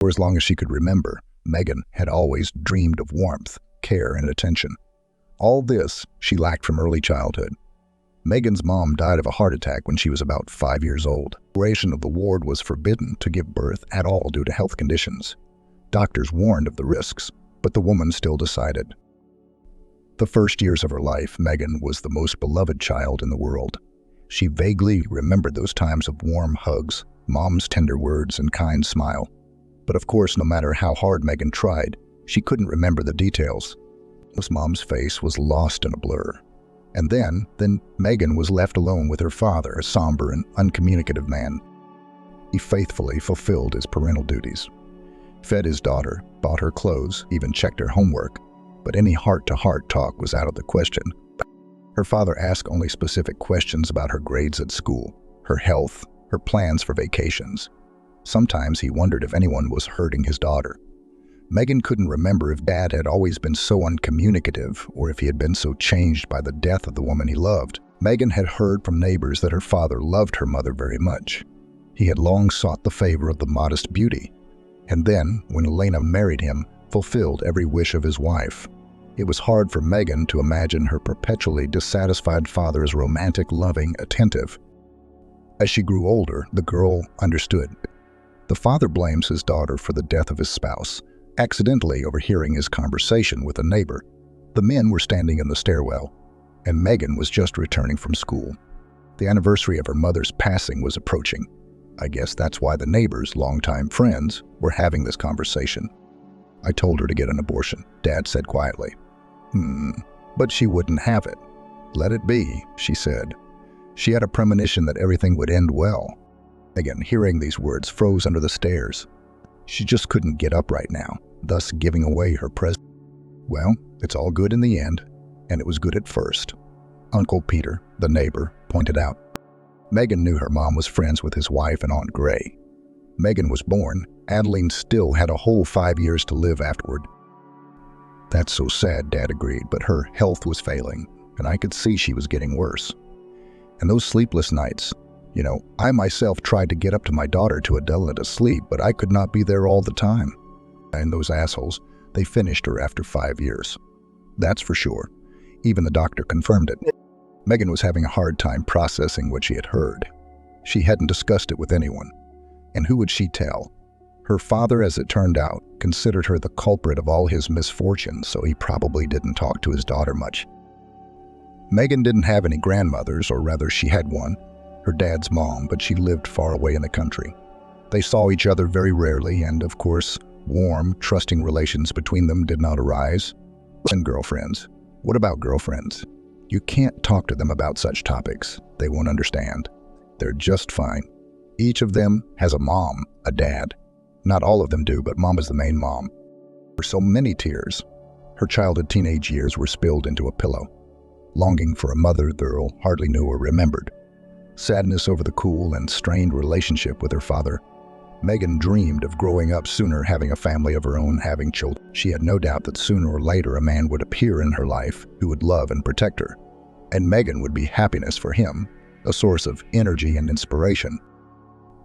For as long as she could remember, Megan had always dreamed of warmth, care, and attention. All this she lacked from early childhood. Megan's mom died of a heart attack when she was about 5 years old. The duration of the ward was forbidden to give birth at all due to health conditions. Doctors warned of the risks, but the woman still decided. The first years of her life, Megan was the most beloved child in the world. She vaguely remembered those times of warm hugs, mom's tender words, and kind smile. But of course, no matter how hard Megan tried, she couldn't remember the details. Mom's face was lost in a blur. And then Megan was left alone with her father, a somber and uncommunicative man. He faithfully fulfilled his parental duties, fed his daughter, bought her clothes, even checked her homework, but any heart-to-heart talk was out of the question. Her father asked only specific questions about her grades at school, her health, her plans for vacations. Sometimes he wondered if anyone was hurting his daughter. Megan couldn't remember if Dad had always been so uncommunicative or if he had been so changed by the death of the woman he loved. Megan had heard from neighbors that her father loved her mother very much. He had long sought the favor of the modest beauty, and then, when Elena married him, fulfilled every wish of his wife. It was hard for Megan to imagine her perpetually dissatisfied father as romantic, loving, attentive. As she grew older, the girl understood. The father blames his daughter for the death of his spouse, accidentally overhearing his conversation with a neighbor. The men were standing in the stairwell, and Megan was just returning from school. The anniversary of her mother's passing was approaching. I guess that's why the neighbors, longtime friends, were having this conversation. I told her to get an abortion, Dad said quietly. But she wouldn't have it. Let it be, she said. She had a premonition that everything would end well. Megan, hearing these words, froze under the stairs. She just couldn't get up right now, thus giving away her presence. Well, it's all good in the end, and it was good at first, Uncle Peter, the neighbor, pointed out. Megan knew her mom was friends with his wife and Aunt Gray. Megan was born. Adeline still had a whole 5 years to live afterward. That's so sad, Dad agreed, but her health was failing, and I could see she was getting worse. And those sleepless nights, I myself tried to get up to my daughter to adult her to sleep, but I could not be there all the time. And those assholes, they finished her after 5 years. That's for sure. Even the doctor confirmed it. Megan was having a hard time processing what she had heard. She hadn't discussed it with anyone. And who would she tell? Her father, as it turned out, considered her the culprit of all his misfortunes, so he probably didn't talk to his daughter much. Megan didn't have any grandmothers, or rather she had one, her dad's mom, but she lived far away in the country. They saw each other very rarely, and of course, warm, trusting relations between them did not arise. And girlfriends. What about girlfriends? You can't talk to them about such topics. They won't understand. They're just fine. Each of them has a mom, a dad. Not all of them do, but Mom is the main mom. For so many tears, her childhood teenage years were spilled into a pillow. Longing for a mother the girl hardly knew or remembered. Sadness over the cool and strained relationship with her father. Megan dreamed of growing up sooner, having a family of her own, having children. She had no doubt that sooner or later a man would appear in her life who would love and protect her. And Megan would be happiness for him, a source of energy and inspiration.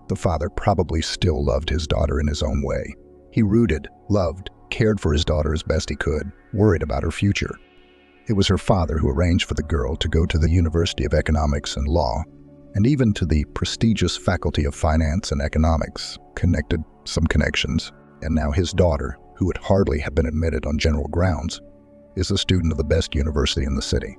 The father probably still loved his daughter in his own way. He rooted, loved, cared for his daughter as best he could, worried about her future. It was her father who arranged for the girl to go to the University of Economics and Law, and even to the prestigious Faculty of Finance and Economics, connected some connections. And now his daughter, who would hardly have been admitted on general grounds, is a student of the best university in the city.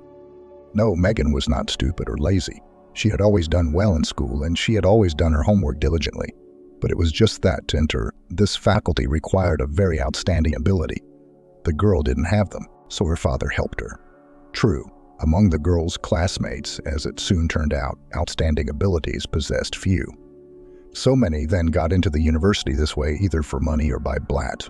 No, Megan was not stupid or lazy. She had always done well in school, and she had always done her homework diligently. But it was just that to enter this faculty required a very outstanding ability. The girl didn't have them, so her father helped her. True, among the girl's classmates, as it soon turned out, outstanding abilities possessed few. So many then got into the university this way, either for money or by blat.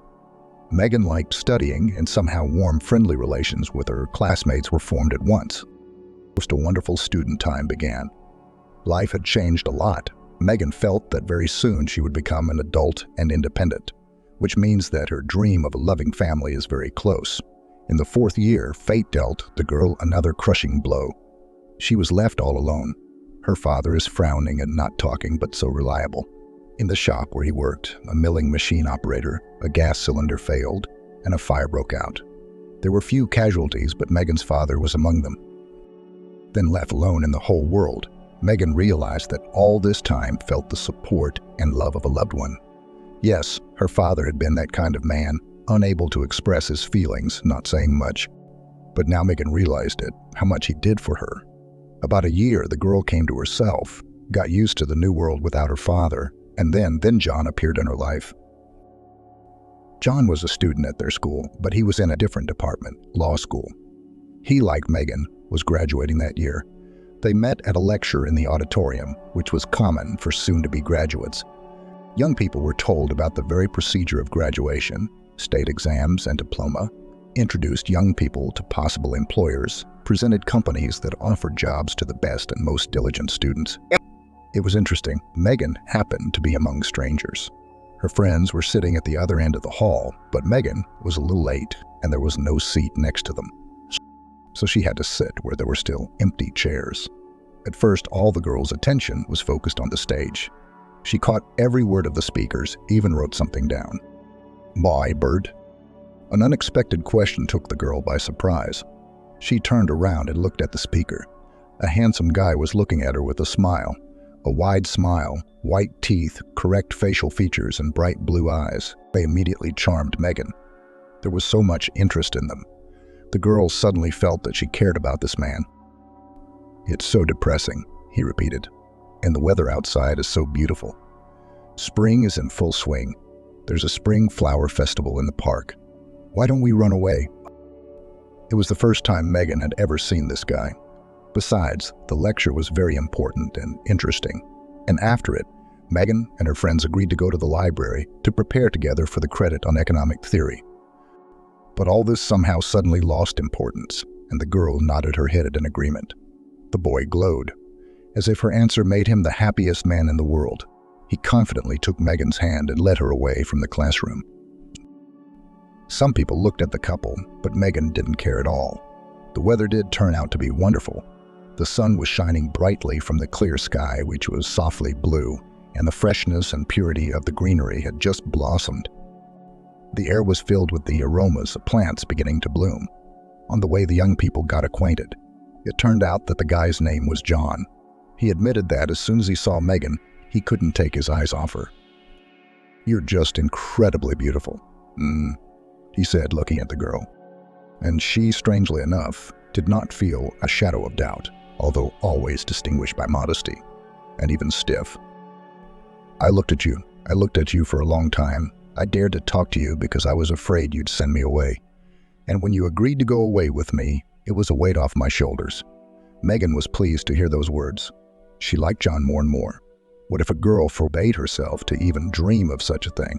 Megan liked studying, and somehow warm, friendly relations with her classmates were formed at once. A wonderful student time began. Life had changed a lot. Megan felt that very soon she would become an adult and independent, which means that her dream of a loving family is very close. In the 4th year, fate dealt the girl another crushing blow. She was left all alone. Her father is frowning and not talking, but so reliable. In the shop where he worked, a milling machine operator, a gas cylinder failed, and a fire broke out. There were few casualties, but Megan's father was among them. Then left alone in the whole world, Megan realized that all this time felt the support and love of a loved one. Yes, her father had been that kind of man, unable to express his feelings, not saying much. But now Megan realized it, how much he did for her. About a year, the girl came to herself, got used to the new world without her father, and then John appeared in her life. John was a student at their school, but he was in a different department, law school. He, like Megan, was graduating that year. They met at a lecture in the auditorium, which was common for soon-to-be graduates. Young people were told about the very procedure of graduation, state exams and diploma, introduced young people to possible employers, presented companies that offered jobs to the best and most diligent students. It was interesting. Megan happened to be among strangers. Her friends were sitting at the other end of the hall, but Megan was a little late and there was no seat next to them. So she had to sit where there were still empty chairs. At first, all the girl's attention was focused on the stage. She caught every word of the speakers, even wrote something down. "My bird." An unexpected question took the girl by surprise. She turned around and looked at the speaker. A handsome guy was looking at her with a smile. A wide smile, white teeth, correct facial features, and bright blue eyes. They immediately charmed Megan. There was so much interest in them. The girl suddenly felt that she cared about this man. "It's so depressing," he repeated, "and the weather outside is so beautiful. Spring is in full swing. There's a spring flower festival in the park. Why don't we run away?" It was the first time Megan had ever seen this guy. Besides, the lecture was very important and interesting, and after it, Megan and her friends agreed to go to the library to prepare together for the credit on economic theory. But all this somehow suddenly lost importance, and the girl nodded her head in agreement. The boy glowed, as if her answer made him the happiest man in the world. He confidently took Megan's hand and led her away from the classroom. Some people looked at the couple, but Megan didn't care at all. The weather did turn out to be wonderful. The sun was shining brightly from the clear sky, which was softly blue, and the freshness and purity of the greenery had just blossomed. The air was filled with the aromas of plants beginning to bloom. On the way, the young people got acquainted. It turned out that the guy's name was John. He admitted that as soon as he saw Megan, he couldn't take his eyes off her. "You're just incredibly beautiful," he said, looking at the girl. And she, strangely enough, did not feel a shadow of doubt, although always distinguished by modesty, and even stiff. I looked at you for a long time. I dared to talk to you because I was afraid you'd send me away. And when you agreed to go away with me, it was a weight off my shoulders." Megan was pleased to hear those words. She liked John more and more. What if a girl forbade herself to even dream of such a thing,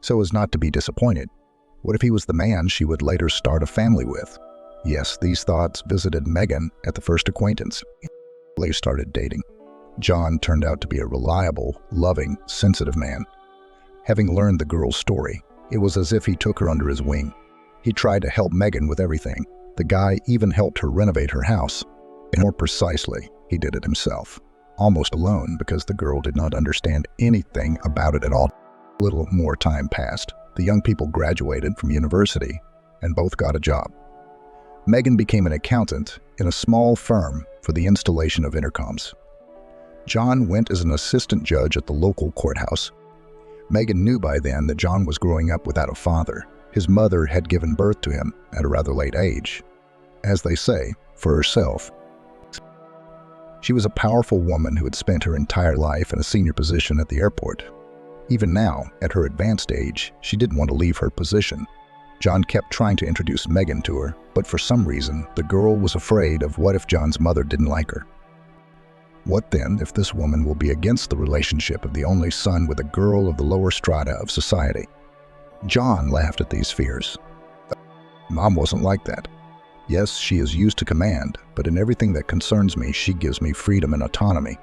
so as not to be disappointed? What if he was the man she would later start a family with? Yes, these thoughts visited Megan at the first acquaintance. They started dating. John turned out to be a reliable, loving, sensitive man. Having learned the girl's story, it was as if he took her under his wing. He tried to help Megan with everything. The guy even helped her renovate her house. And more precisely, he did it himself, almost alone because the girl did not understand anything about it at all. A little more time passed. The young people graduated from university and both got a job. Megan became an accountant in a small firm for the installation of intercoms. John went as an assistant judge at the local courthouse. Megan knew by then that John was growing up without a father. His mother had given birth to him at a rather late age. As they say, for herself. She was a powerful woman who had spent her entire life in a senior position at the airport. Even now, at her advanced age, she didn't want to leave her position. John kept trying to introduce Megan to her, but for some reason, the girl was afraid of what if John's mother didn't like her. What then if this woman will be against the relationship of the only son with a girl of the lower strata of society? John laughed at these fears. Mom wasn't like that. Yes, she is used to command, but in everything that concerns me, she gives me freedom and autonomy.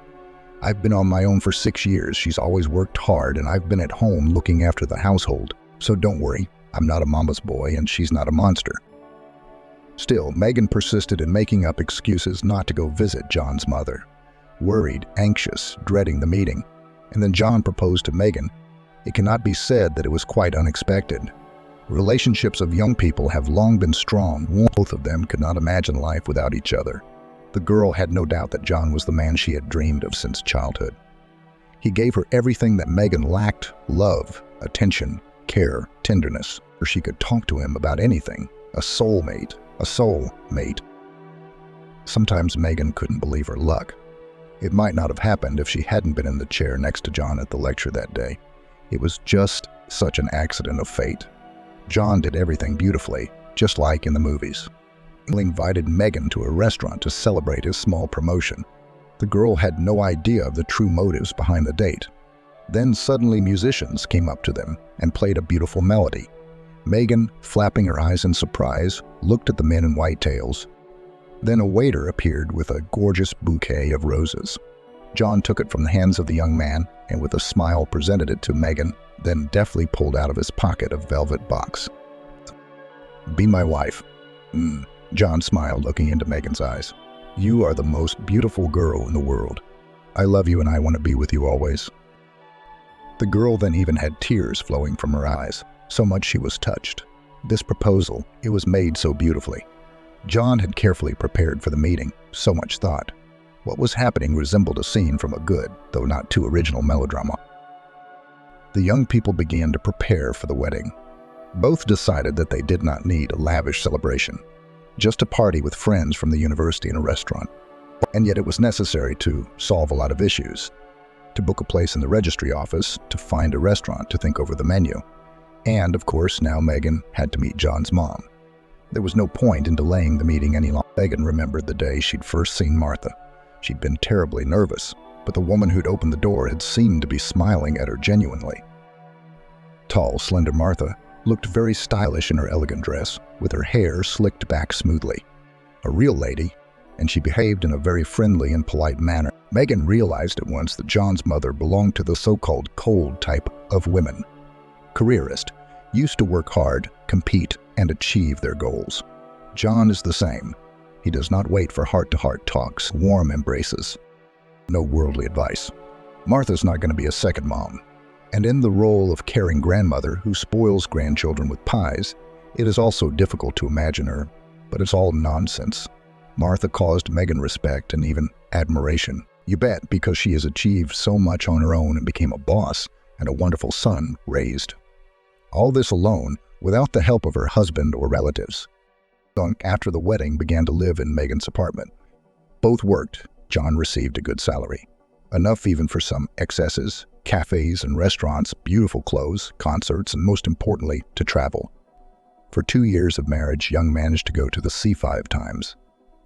I've been on my own for 6 years. She's always worked hard, and I've been at home looking after the household. So don't worry, I'm not a mama's boy, and she's not a monster. Still, Megan persisted in making up excuses not to go visit John's mother. Worried, anxious, dreading the meeting. And then John proposed to Megan. It cannot be said that it was quite unexpected. Relationships of young people have long been strong. Both of them could not imagine life without each other. The girl had no doubt that John was the man she had dreamed of since childhood. He gave her everything that Megan lacked: love, attention, care, tenderness, or she could talk to him about anything. A soulmate. Sometimes Megan couldn't believe her luck. It might not have happened if she hadn't been in the chair next to John at the lecture that day. It was just such an accident of fate. John did everything beautifully, just like in the movies. He invited Megan to a restaurant to celebrate his small promotion. The girl had no idea of the true motives behind the date. Then suddenly musicians came up to them and played a beautiful melody. Megan, flapping her eyes in surprise, looked at the men in white tails. Then a waiter appeared with a gorgeous bouquet of roses. John took it from the hands of the young man and with a smile presented it to Megan, then deftly pulled out of his pocket a velvet box. "Be my wife." John smiled, looking into Megan's eyes. "You are the most beautiful girl in the world. I love you and I want to be with you always." The girl then even had tears flowing from her eyes, so much she was touched. This proposal, it was made so beautifully. John had carefully prepared for the meeting, so much thought. What was happening resembled a scene from a good, though not too original, melodrama. The young people began to prepare for the wedding. Both decided that they did not need a lavish celebration, just a party with friends from the university in a restaurant. And yet it was necessary to solve a lot of issues, to book a place in the registry office, to find a restaurant, to think over the menu. And, of course, now Megan had to meet John's mom. There was no point in delaying the meeting any longer. Megan remembered the day she'd first seen Martha. She'd been terribly nervous, but the woman who'd opened the door had seemed to be smiling at her genuinely. Tall, slender Martha looked very stylish in her elegant dress, with her hair slicked back smoothly. A real lady, and she behaved in a very friendly and polite manner. Megan realized at once that John's mother belonged to the so-called cold type of women. Careerist, used to work hard, compete, and achieve their goals. John is the same. He does not wait for heart-to-heart talks, warm embraces, no worldly advice. Martha's not going to be a second mom. And in the role of caring grandmother who spoils grandchildren with pies, it is also difficult to imagine her, but it's all nonsense. Martha caused Megan respect and even admiration. You bet, because she has achieved so much on her own and became a boss and a wonderful son raised. All this alone, without the help of her husband or relatives. After the wedding, began to live in Megan's apartment. Both worked. John received a good salary, enough even for some excesses, cafes and restaurants, beautiful clothes, concerts, and most importantly, to travel. For 2 years of marriage, Young managed to go to the sea 5 times.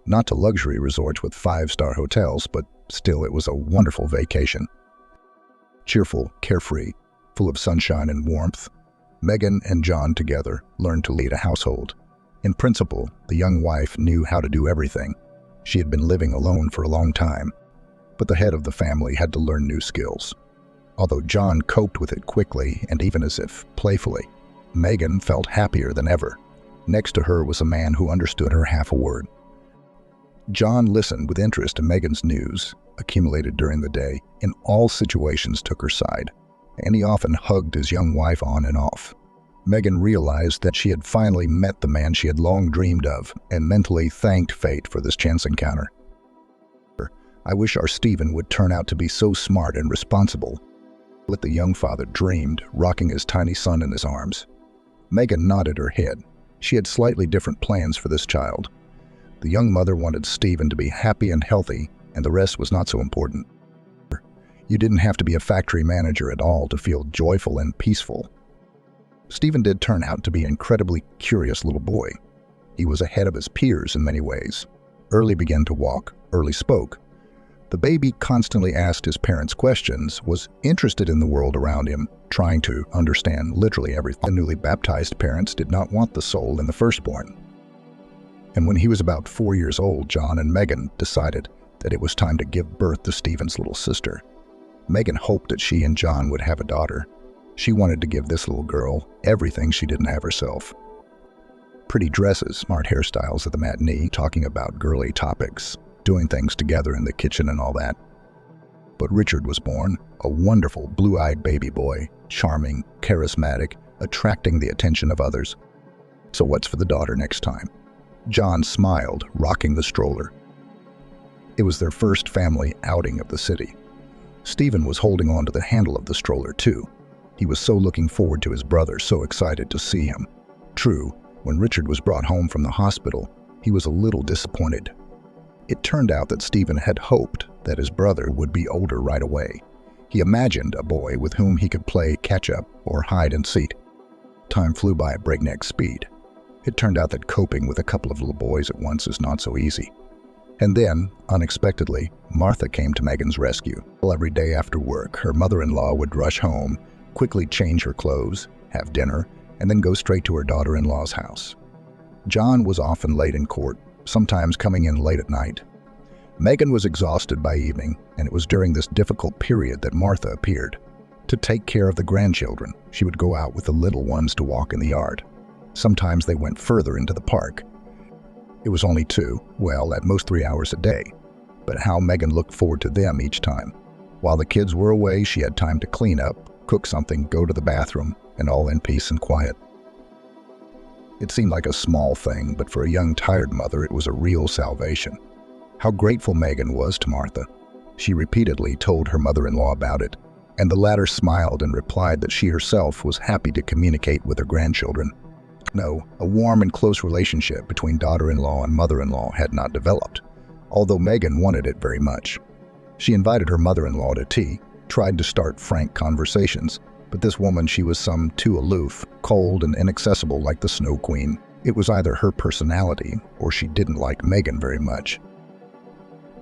Not to luxury resorts with 5-star hotels, but still it was a wonderful vacation. Cheerful, carefree, full of sunshine and warmth, Megan and John together learned to lead a household. In principle, the young wife knew how to do everything. She had been living alone for a long time, but the head of the family had to learn new skills. Although John coped with it quickly and even as if playfully, Megan felt happier than ever. Next to her was a man who understood her half a word. John listened with interest to Megan's news, accumulated during the day, in all situations took her side, and he often hugged his young wife on and off. Megan realized that she had finally met the man she had long dreamed of and mentally thanked fate for this chance encounter. "I wish our Stephen would turn out to be so smart and responsible," what the young father dreamed, rocking his tiny son in his arms. Megan nodded her head. She had slightly different plans for this child. The young mother wanted Stephen to be happy and healthy, and the rest was not so important. You didn't have to be a factory manager at all to feel joyful and peaceful. Stephen did turn out to be an incredibly curious little boy. He was ahead of his peers in many ways. Early began to walk, early spoke. The baby constantly asked his parents questions, was interested in the world around him, trying to understand literally everything. The newly baptized parents did not want the soul in the firstborn. And when he was about 4 years old, John and Megan decided that it was time to give birth to Stephen's little sister. Megan hoped that she and John would have a daughter. She wanted to give this little girl everything she didn't have herself. Pretty dresses, smart hairstyles at the matinee, talking about girly topics, doing things together in the kitchen and all that. But Richard was born, a wonderful blue-eyed baby boy, charming, charismatic, attracting the attention of others. So what's for the daughter next time? John smiled, rocking the stroller. It was their first family outing of the city. Stephen was holding on to the handle of the stroller too. He was so looking forward to his brother, so excited to see him. True, when Richard was brought home from the hospital, he was a little disappointed. It turned out that Stephen had hoped that his brother would be older right away. He imagined a boy with whom he could play catch-up or hide and seek. Time flew by at breakneck speed. It turned out that coping with a couple of little boys at once is not so easy. And then, unexpectedly, Martha came to Megan's rescue. Every day after work, her mother-in-law would rush home, quickly change her clothes, have dinner, and then go straight to her daughter-in-law's house. John was often late in court, sometimes coming in late at night. Megan was exhausted by evening, and it was during this difficult period that Martha appeared. To take care of the grandchildren, she would go out with the little ones to walk in the yard. Sometimes they went further into the park. It was only 2, well, at most 3 hours a day. But how Megan looked forward to them each time. While the kids were away, she had time to clean up, cook something, go to the bathroom, and all in peace and quiet. It seemed like a small thing, but for a young, tired mother, it was a real salvation. How grateful Megan was to Martha. She repeatedly told her mother-in-law about it, and the latter smiled and replied that she herself was happy to communicate with her grandchildren. No, a warm and close relationship between daughter-in-law and mother-in-law had not developed, although Megan wanted it very much. She invited her mother-in-law to tea, tried to start frank conversations, but this woman, she was some too aloof, cold and inaccessible like the Snow Queen. It was either her personality or she didn't like Megan very much.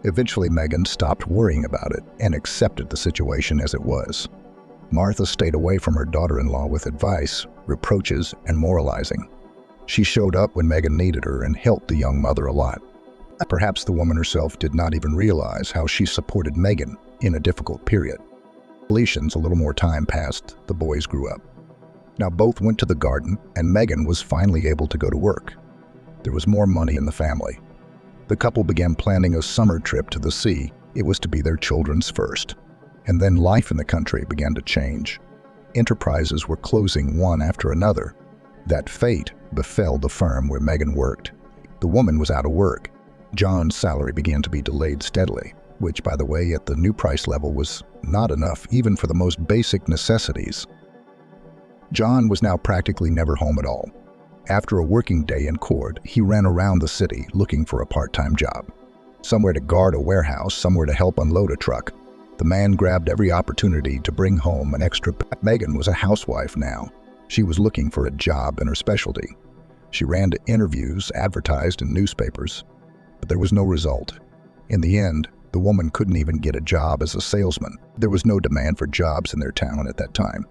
Eventually, Megan stopped worrying about it and accepted the situation as it was. Martha stayed away from her daughter-in-law with advice, reproaches, and moralizing. She showed up when Megan needed her and helped the young mother a lot. Perhaps the woman herself did not even realize how she supported Megan in a difficult period. A little more time passed, the boys grew up. Now both went to the garden, and Megan was finally able to go to work. There was more money in the family. The couple began planning a summer trip to the sea. It was to be their children's first. And then life in the country began to change. Enterprises were closing one after another. That fate befell the firm where Megan worked. The woman was out of work. John's salary began to be delayed steadily, which, by the way, at the new price level was not enough even for the most basic necessities. John was now practically never home at all. After a working day in court, he ran around the city looking for a part-time job. Somewhere to guard a warehouse, somewhere to help unload a truck. The man grabbed every opportunity to bring home an extra. Megan was a housewife now. She was looking for a job in her specialty. She ran to interviews, advertised in newspapers, but there was no result. In the end, the woman couldn't even get a job as a salesman. There was no demand for jobs in their town at that time.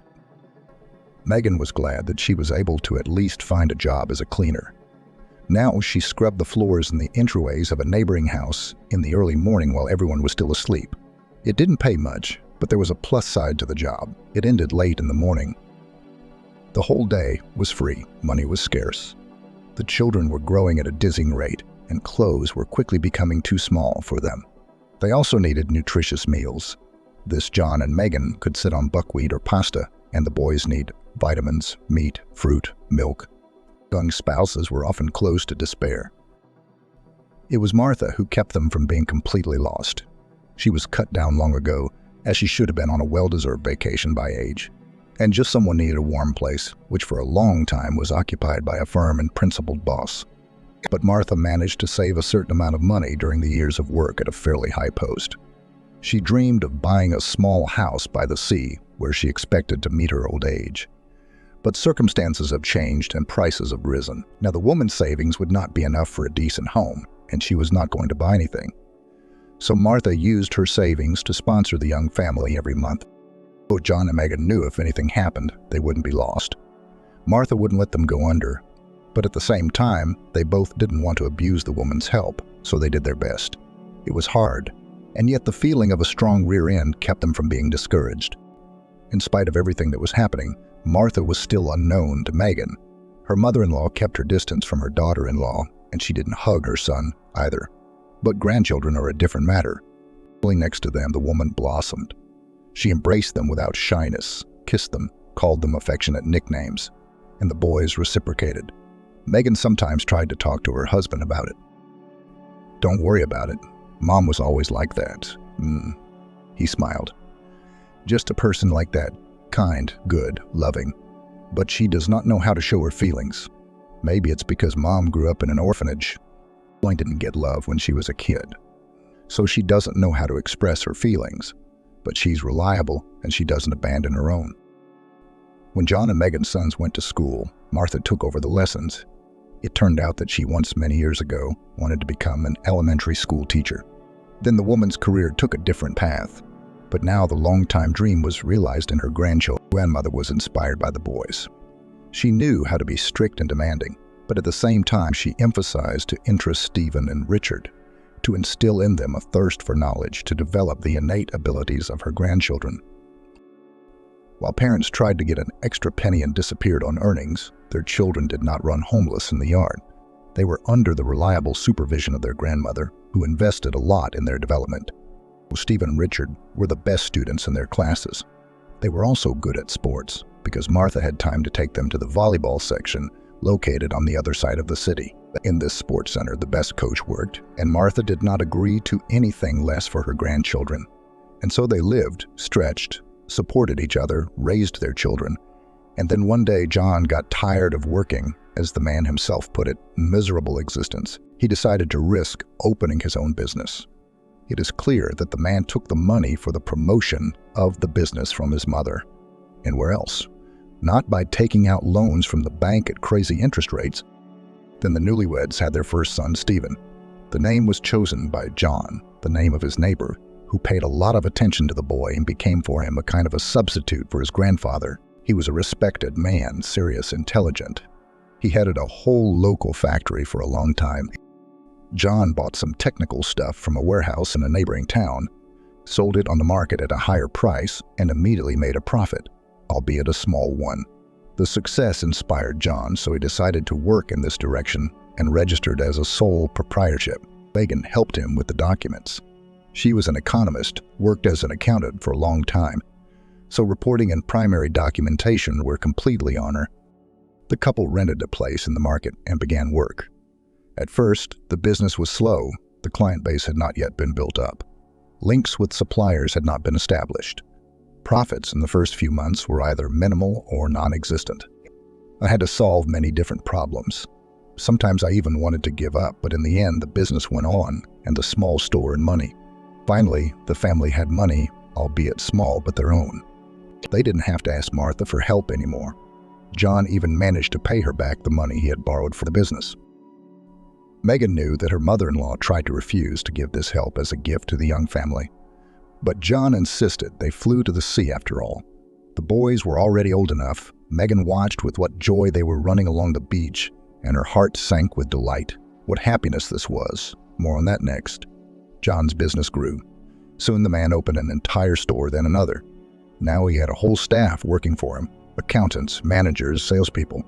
Megan was glad that she was able to at least find a job as a cleaner. Now she scrubbed the floors in the entryways of a neighboring house in the early morning while everyone was still asleep. It didn't pay much, but there was a plus side to the job. It ended late in the morning. The whole day was free. Money was scarce. The children were growing at a dizzying rate, and clothes were quickly becoming too small for them. They also needed nutritious meals. This John and Megan could sit on buckwheat or pasta, and the boys need vitamins, meat, fruit, milk. Young spouses were often close to despair. It was Martha who kept them from being completely lost. She was cut down long ago, as she should have been on a well-deserved vacation by age. And just someone needed a warm place, which for a long time was occupied by a firm and principled boss. But Martha managed to save a certain amount of money during the years of work at a fairly high post. She dreamed of buying a small house by the sea where she expected to meet her old age. But circumstances have changed and prices have risen. Now the woman's savings would not be enough for a decent home, and she was not going to buy anything. So Martha used her savings to sponsor the young family every month. Both John and Megan knew if anything happened, they wouldn't be lost. Martha wouldn't let them go under. But at the same time, they both didn't want to abuse the woman's help, so they did their best. It was hard, and yet the feeling of a strong rear end kept them from being discouraged. In spite of everything that was happening, Martha was still unknown to Megan. Her mother-in-law kept her distance from her daughter-in-law, and she didn't hug her son either. But grandchildren are a different matter. Next to them, the woman blossomed. She embraced them without shyness, kissed them, called them affectionate nicknames, and the boys reciprocated. Megan sometimes tried to talk to her husband about it. "Don't worry about it. Mom was always like that." He smiled. "Just a person like that, kind, good, loving. But she does not know how to show her feelings. Maybe it's because Mom grew up in an orphanage. I didn't get love when she was a kid. So she doesn't know how to express her feelings, but she's reliable and she doesn't abandon her own." When John and Megan's sons went to school, Martha took over the lessons. It turned out that she once, many years ago, wanted to become an elementary school teacher. Then the woman's career took a different path, but now the long-time dream was realized in her grandchildren. Grandmother was inspired by the boys. She knew how to be strict and demanding, but at the same time she emphasized to interest Stephen and Richard, to instill in them a thirst for knowledge, to develop the innate abilities of her grandchildren. While parents tried to get an extra penny and disappeared on earnings, their children did not run homeless in the yard. They were under the reliable supervision of their grandmother, who invested a lot in their development. Stephen and Richard were the best students in their classes. They were also good at sports, because Martha had time to take them to the volleyball section located on the other side of the city. In this sports center, the best coach worked, and Martha did not agree to anything less for her grandchildren. And so they lived, stretched, supported each other, raised their children. And then one day John got tired of working, as the man himself put it, miserable existence. He decided to risk opening his own business. It is clear that the man took the money for the promotion of the business from his mother. And where else? Not by taking out loans from the bank at crazy interest rates. Then the newlyweds had their first son, Stephen. The name was chosen by John, the name of his neighbor, who paid a lot of attention to the boy and became for him a kind of a substitute for his grandfather. He was a respected man, serious, intelligent. He headed a whole local factory for a long time. John bought some technical stuff from a warehouse in a neighboring town, sold it on the market at a higher price, and immediately made a profit, albeit a small one. The success inspired John, so he decided to work in this direction and registered as a sole proprietorship. Megan helped him with the documents. She was an economist, worked as an accountant for a long time, so reporting and primary documentation were completely on her. The couple rented a place in the market and began work. At first, the business was slow. The client base had not yet been built up. Links with suppliers had not been established. Profits in the first few months were either minimal or non-existent. I had to solve many different problems. Sometimes I even wanted to give up, but in the end, the business went on, and the small store earned money. Finally, the family had money, albeit small, but their own. They didn't have to ask Martha for help anymore. John even managed to pay her back the money he had borrowed for the business. Megan knew that her mother-in-law tried to refuse to give this help as a gift to the young family. But John insisted. They flew to the sea after all. The boys were already old enough. Megan watched with what joy they were running along the beach, and her heart sank with delight. What happiness this was. More on that next. John's business grew. Soon the man opened an entire store, then another. Now he had a whole staff working for him, accountants, managers, salespeople.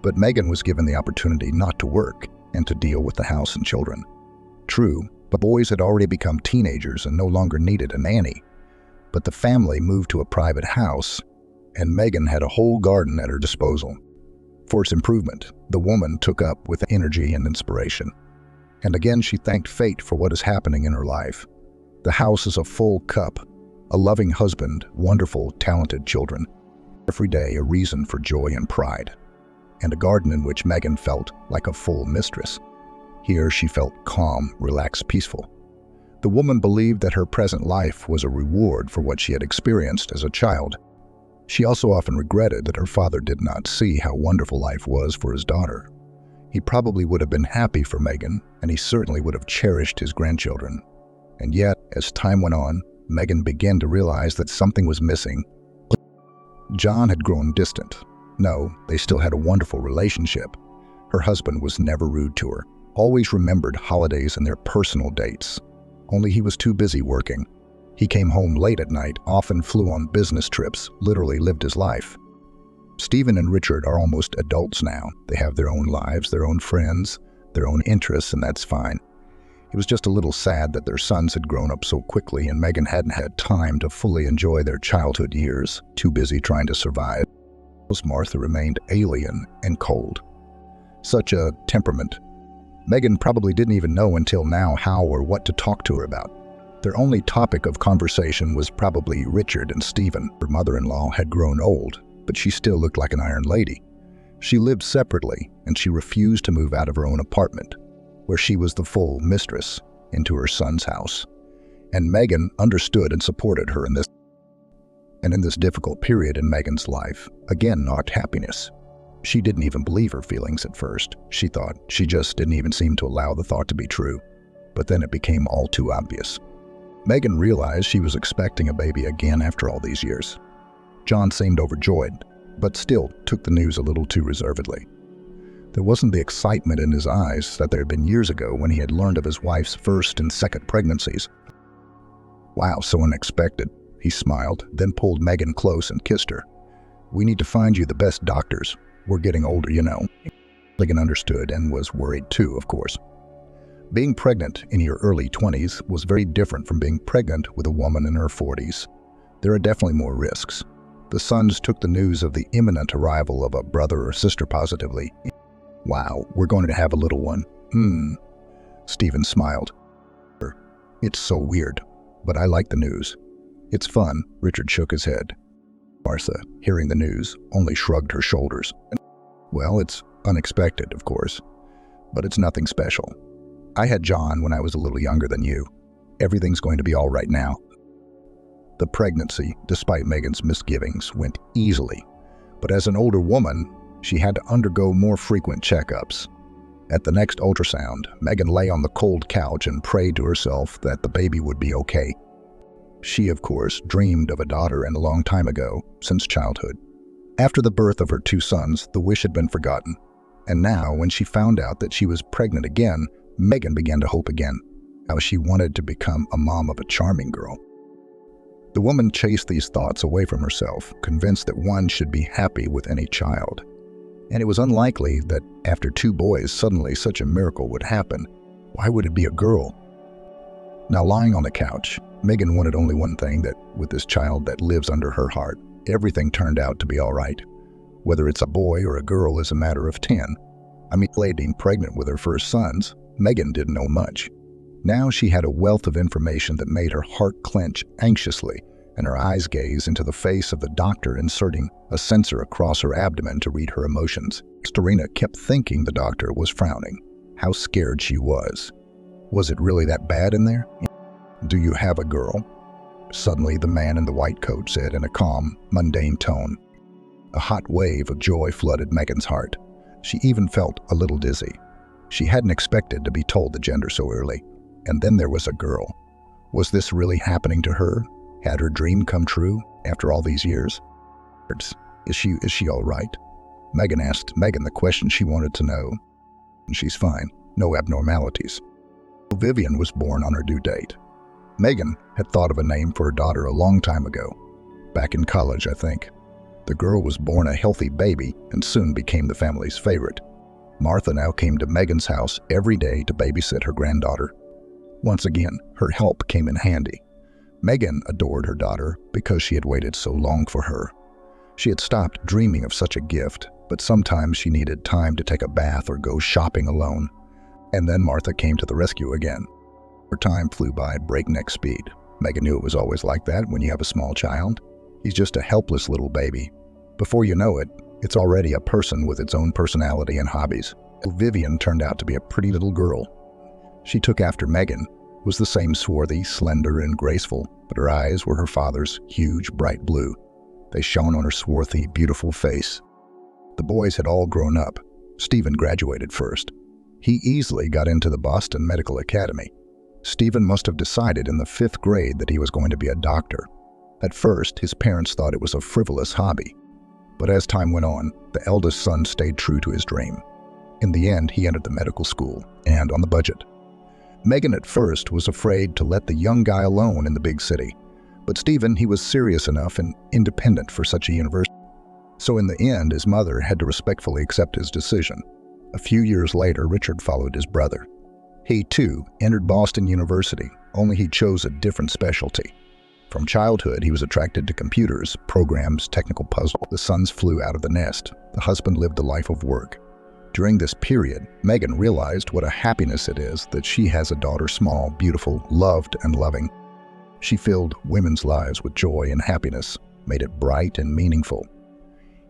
But Megan was given the opportunity not to work and to deal with the house and children. True, the boys had already become teenagers and no longer needed a nanny. But the family moved to a private house, and Megan had a whole garden at her disposal. For its improvement, the woman took up with energy and inspiration. And again she thanked fate for what is happening in her life. The house is a full cup, a loving husband, wonderful, talented children. Every day a reason for joy and pride. And a garden in which Megan felt like a full mistress. Here she felt calm, relaxed, peaceful. The woman believed that her present life was a reward for what she had experienced as a child. She also often regretted that her father did not see how wonderful life was for his daughter. He probably would have been happy for Megan, and he certainly would have cherished his grandchildren. And yet, as time went on, Megan began to realize that something was missing. John had grown distant. No, they still had a wonderful relationship. Her husband was never rude to her, always remembered holidays and their personal dates. Only he was too busy working. He came home late at night, often flew on business trips, literally lived his life. Stephen and Richard are almost adults now. They have their own lives, their own friends, their own interests, and that's fine. He was just a little sad that their sons had grown up so quickly and Megan hadn't had time to fully enjoy their childhood years, too busy trying to survive. Martha remained alien and cold. Such a temperament. Megan probably didn't even know until now how or what to talk to her about. Their only topic of conversation was probably Richard and Stephen. Her mother-in-law had grown old, but she still looked like an iron lady. She lived separately, and she refused to move out of her own apartment, where she was the full mistress, into her son's house. And Megan understood and supported her in this. And in this difficult period in Megan's life, again not happiness. She didn't even believe her feelings at first. She thought she just didn't even seem to allow the thought to be true. But then it became all too obvious. Megan realized she was expecting a baby again after all these years. John seemed overjoyed, but still took the news a little too reservedly. There wasn't the excitement in his eyes that there had been years ago when he had learned of his wife's first and second pregnancies. Wow, so unexpected, he smiled, then pulled Megan close and kissed her. We need to find you the best doctors. We're getting older, you know. Megan understood and was worried too, of course. Being pregnant in your early 20s was very different from being pregnant with a woman in her 40s. There are definitely more risks. The sons took the news of the imminent arrival of a brother or sister positively. Wow, we're going to have a little one. Stephen smiled. It's so weird, but I like the news. It's fun, Richard shook his head. Martha, hearing the news, only shrugged her shoulders. Well, it's unexpected, of course, but it's nothing special. I had John when I was a little younger than you. Everything's going to be all right now. The pregnancy, despite Megan's misgivings, went easily, but as an older woman, she had to undergo more frequent checkups. At the next ultrasound, Megan lay on the cold couch and prayed to herself that the baby would be okay. She, of course, dreamed of a daughter and a long time ago, since childhood. After the birth of her two sons, the wish had been forgotten. And now, when she found out that she was pregnant again, Megan began to hope again, how she wanted to become a mom of a charming girl. The woman chased these thoughts away from herself, convinced that one should be happy with any child. And it was unlikely that after two boys, suddenly such a miracle would happen. Why would it be a girl? Now, lying on the couch, Megan wanted only one thing, that with this child that lives under her heart, everything turned out to be all right. Whether it's a boy or a girl is a matter of 10. Being pregnant with her first sons, Megan didn't know much. Now she had a wealth of information that made her heart clench anxiously and her eyes gaze into the face of the doctor, inserting a sensor across her abdomen to read her emotions. Storina kept thinking the doctor was frowning. How scared she was. Was it really that bad in there? Do you have a girl? Suddenly the man in the white coat said in a calm, mundane tone. A hot wave of joy flooded Megan's heart. She even felt a little dizzy. She hadn't expected to be told the gender so early. And then there was a girl. Was this really happening to her? Had her dream come true after all these years? Is she all right? Megan asked Megan the question she wanted to know. She's fine. No abnormalities. Vivian was born on her due date. Megan had thought of a name for her daughter a long time ago. Back in college, I think. The girl was born a healthy baby and soon became the family's favorite. Martha now came to Megan's house every day to babysit her granddaughter. Once again, her help came in handy. Megan adored her daughter because she had waited so long for her. She had stopped dreaming of such a gift, but sometimes she needed time to take a bath or go shopping alone. And then Martha came to the rescue again. Her time flew by at breakneck speed. Megan knew it was always like that when you have a small child. He's just a helpless little baby. Before you know it, it's already a person with its own personality and hobbies. Vivian turned out to be a pretty little girl. She took after Megan, was the same swarthy, slender, and graceful, but her eyes were her father's huge, bright blue. They shone on her swarthy, beautiful face. The boys had all grown up. Stephen graduated first. He easily got into the Boston Medical Academy. Stephen must have decided in the 5th grade that he was going to be a doctor. At first, his parents thought it was a frivolous hobby. But as time went on, the eldest son stayed true to his dream. In the end, he entered the medical school, and on the budget. Megan at first was afraid to let the young guy alone in the big city. But Stephen, he was serious enough and independent for such a university. So in the end, his mother had to respectfully accept his decision. A few years later, Richard followed his brother. He, too, entered Boston University, only he chose a different specialty. From childhood, he was attracted to computers, programs, technical puzzles. The sons flew out of the nest. The husband lived a life of work. During this period, Megan realized what a happiness it is that she has a daughter small, beautiful, loved, and loving. She filled women's lives with joy and happiness, made it bright and meaningful.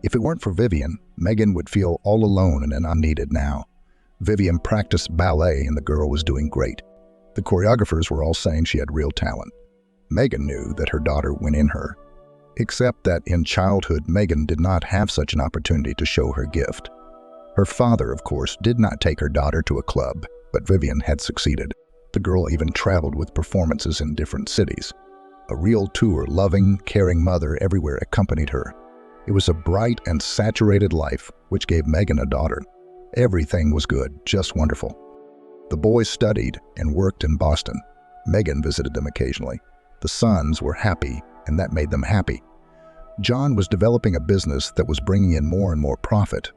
If it weren't for Vivian, Megan would feel all alone and unneeded now. Vivian practiced ballet and the girl was doing great. The choreographers were all saying she had real talent. Megan knew that her daughter went in her. Except that in childhood, Megan did not have such an opportunity to show her gift. Her father, of course, did not take her daughter to a club, but Vivian had succeeded. The girl even traveled with performances in different cities. A real tour, loving, caring mother everywhere accompanied her. It was a bright and saturated life, which gave Megan a daughter. Everything was good, just wonderful. The boys studied and worked in Boston. Megan visited them occasionally. The sons were happy, and that made them happy. John was developing a business that was bringing in more and more profit.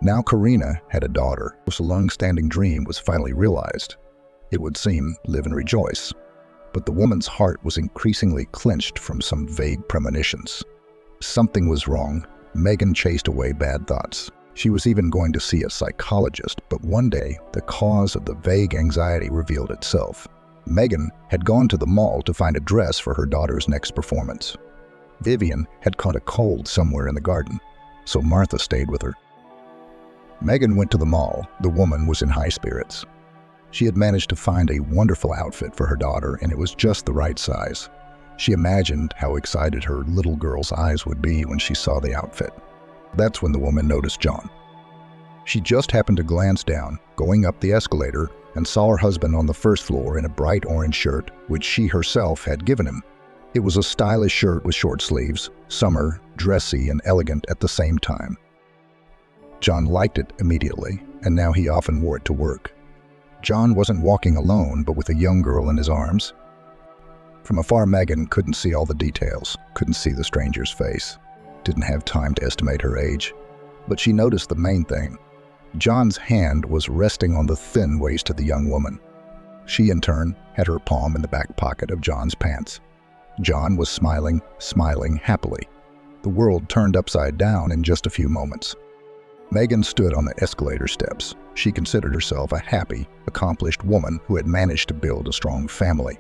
Now Karina had a daughter, whose long-standing dream was finally realized. It would seem, live and rejoice. But the woman's heart was increasingly clenched from some vague premonitions. Something was wrong. Megan chased away bad thoughts. She was even going to see a psychologist, but one day, the cause of the vague anxiety revealed itself. Megan had gone to the mall to find a dress for her daughter's next performance. Vivian had caught a cold somewhere in the garden, so Martha stayed with her. Megan went to the mall. The woman was in high spirits. She had managed to find a wonderful outfit for her daughter, and it was just the right size. She imagined how excited her little girl's eyes would be when she saw the outfit. That's when the woman noticed John. She just happened to glance down, going up the escalator, and saw her husband on the first floor in a bright orange shirt, which she herself had given him. It was a stylish shirt with short sleeves, summer, dressy, and elegant at the same time. John liked it immediately, and now he often wore it to work. John wasn't walking alone, but with a young girl in his arms. From afar, Megan couldn't see all the details, couldn't see the stranger's face, didn't have time to estimate her age. But she noticed the main thing. John's hand was resting on the thin waist of the young woman. She, in turn, had her palm in the back pocket of John's pants. John was smiling happily. The world turned upside down in just a few moments. Megan stood on the escalator steps. She considered herself a happy, accomplished woman who had managed to build a strong family.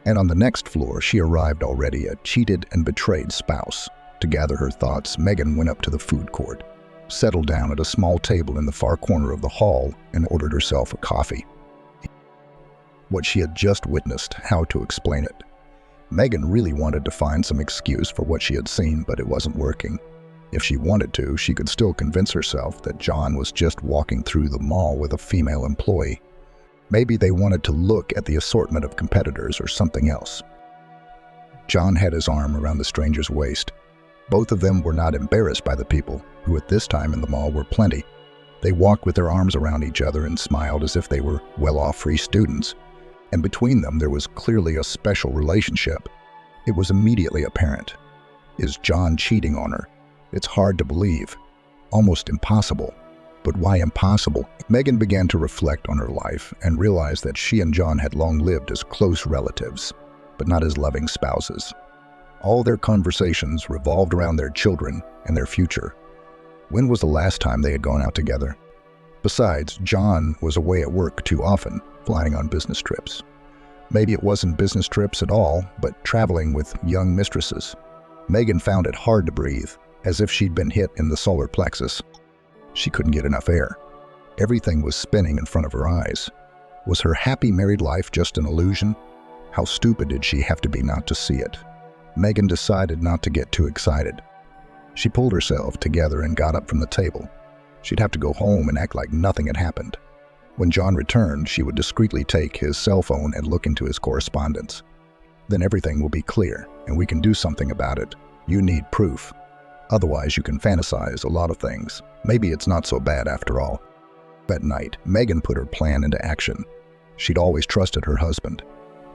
And on the next floor, she arrived already a cheated and betrayed spouse. To gather her thoughts, Megan went up to the food court, settled down at a small table in the far corner of the hall, and ordered herself a coffee. What she had just witnessed, how to explain it? Megan really wanted to find some excuse for what she had seen, but it wasn't working. If she wanted to, she could still convince herself that John was just walking through the mall with a female employee. Maybe they wanted to look at the assortment of competitors or something else. John had his arm around the stranger's waist. Both of them were not embarrassed by the people, who at this time in the mall were plenty. They walked with their arms around each other and smiled as if they were well-off free students. And between them there was clearly a special relationship. It was immediately apparent. Is John cheating on her? It's hard to believe. Almost impossible. But why impossible? Megan began to reflect on her life and realized that she and John had long lived as close relatives, but not as loving spouses. All their conversations revolved around their children and their future. When was the last time they had gone out together? Besides, John was away at work too often, flying on business trips. Maybe it wasn't business trips at all, but traveling with young mistresses. Megan found it hard to breathe, as if she'd been hit in the solar plexus. She couldn't get enough air. Everything was spinning in front of her eyes. Was her happy married life just an illusion? How stupid did she have to be not to see it? Megan decided not to get too excited. She pulled herself together and got up from the table. She'd have to go home and act like nothing had happened. When John returned, she would discreetly take his cell phone and look into his correspondence. Then everything will be clear, and we can do something about it. You need proof. Otherwise, you can fantasize a lot of things. Maybe it's not so bad after all. That night, Megan put her plan into action. She'd always trusted her husband.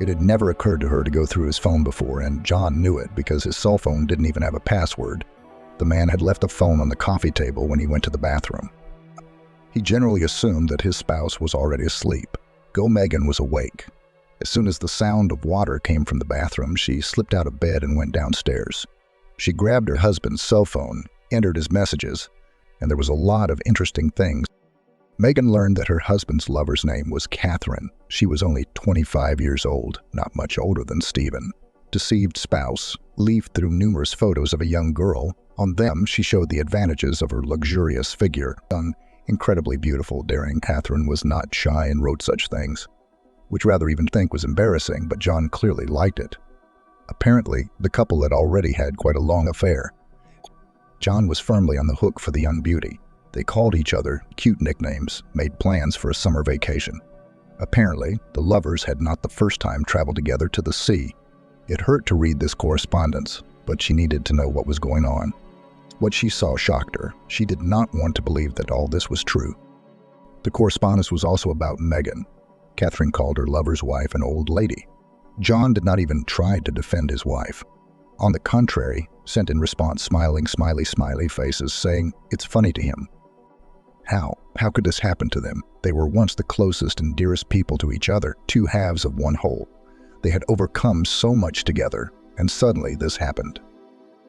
It had never occurred to her to go through his phone before, and John knew it because his cell phone didn't even have a password. The man had left a phone on the coffee table when he went to the bathroom. He generally assumed that his spouse was already asleep. Go Megan was awake. As soon as the sound of water came from the bathroom, she slipped out of bed and went downstairs. She grabbed her husband's cell phone, entered his messages, and there was a lot of interesting things. Megan learned that her husband's lover's name was Catherine. She was only 25 years old, not much older than Stephen. Deceived spouse leafed through numerous photos of a young girl. On them, she showed the advantages of her luxurious figure. Young, incredibly beautiful, daring Catherine was not shy and wrote such things, which rather even think was embarrassing, but John clearly liked it. Apparently, the couple had already had quite a long affair. John was firmly on the hook for the young beauty. They called each other cute nicknames, made plans for a summer vacation. Apparently, the lovers had not the first time traveled together to the sea. It hurt to read this correspondence, but she needed to know what was going on. What she saw shocked her. She did not want to believe that all this was true. The correspondence was also about Megan. Catherine called her lover's wife an old lady. John did not even try to defend his wife. On the contrary, sent in response smiling smiley faces saying it's funny to him. How could this happen to them? They were once the closest and dearest people to each other, two halves of one whole. They had overcome so much together, and suddenly this happened.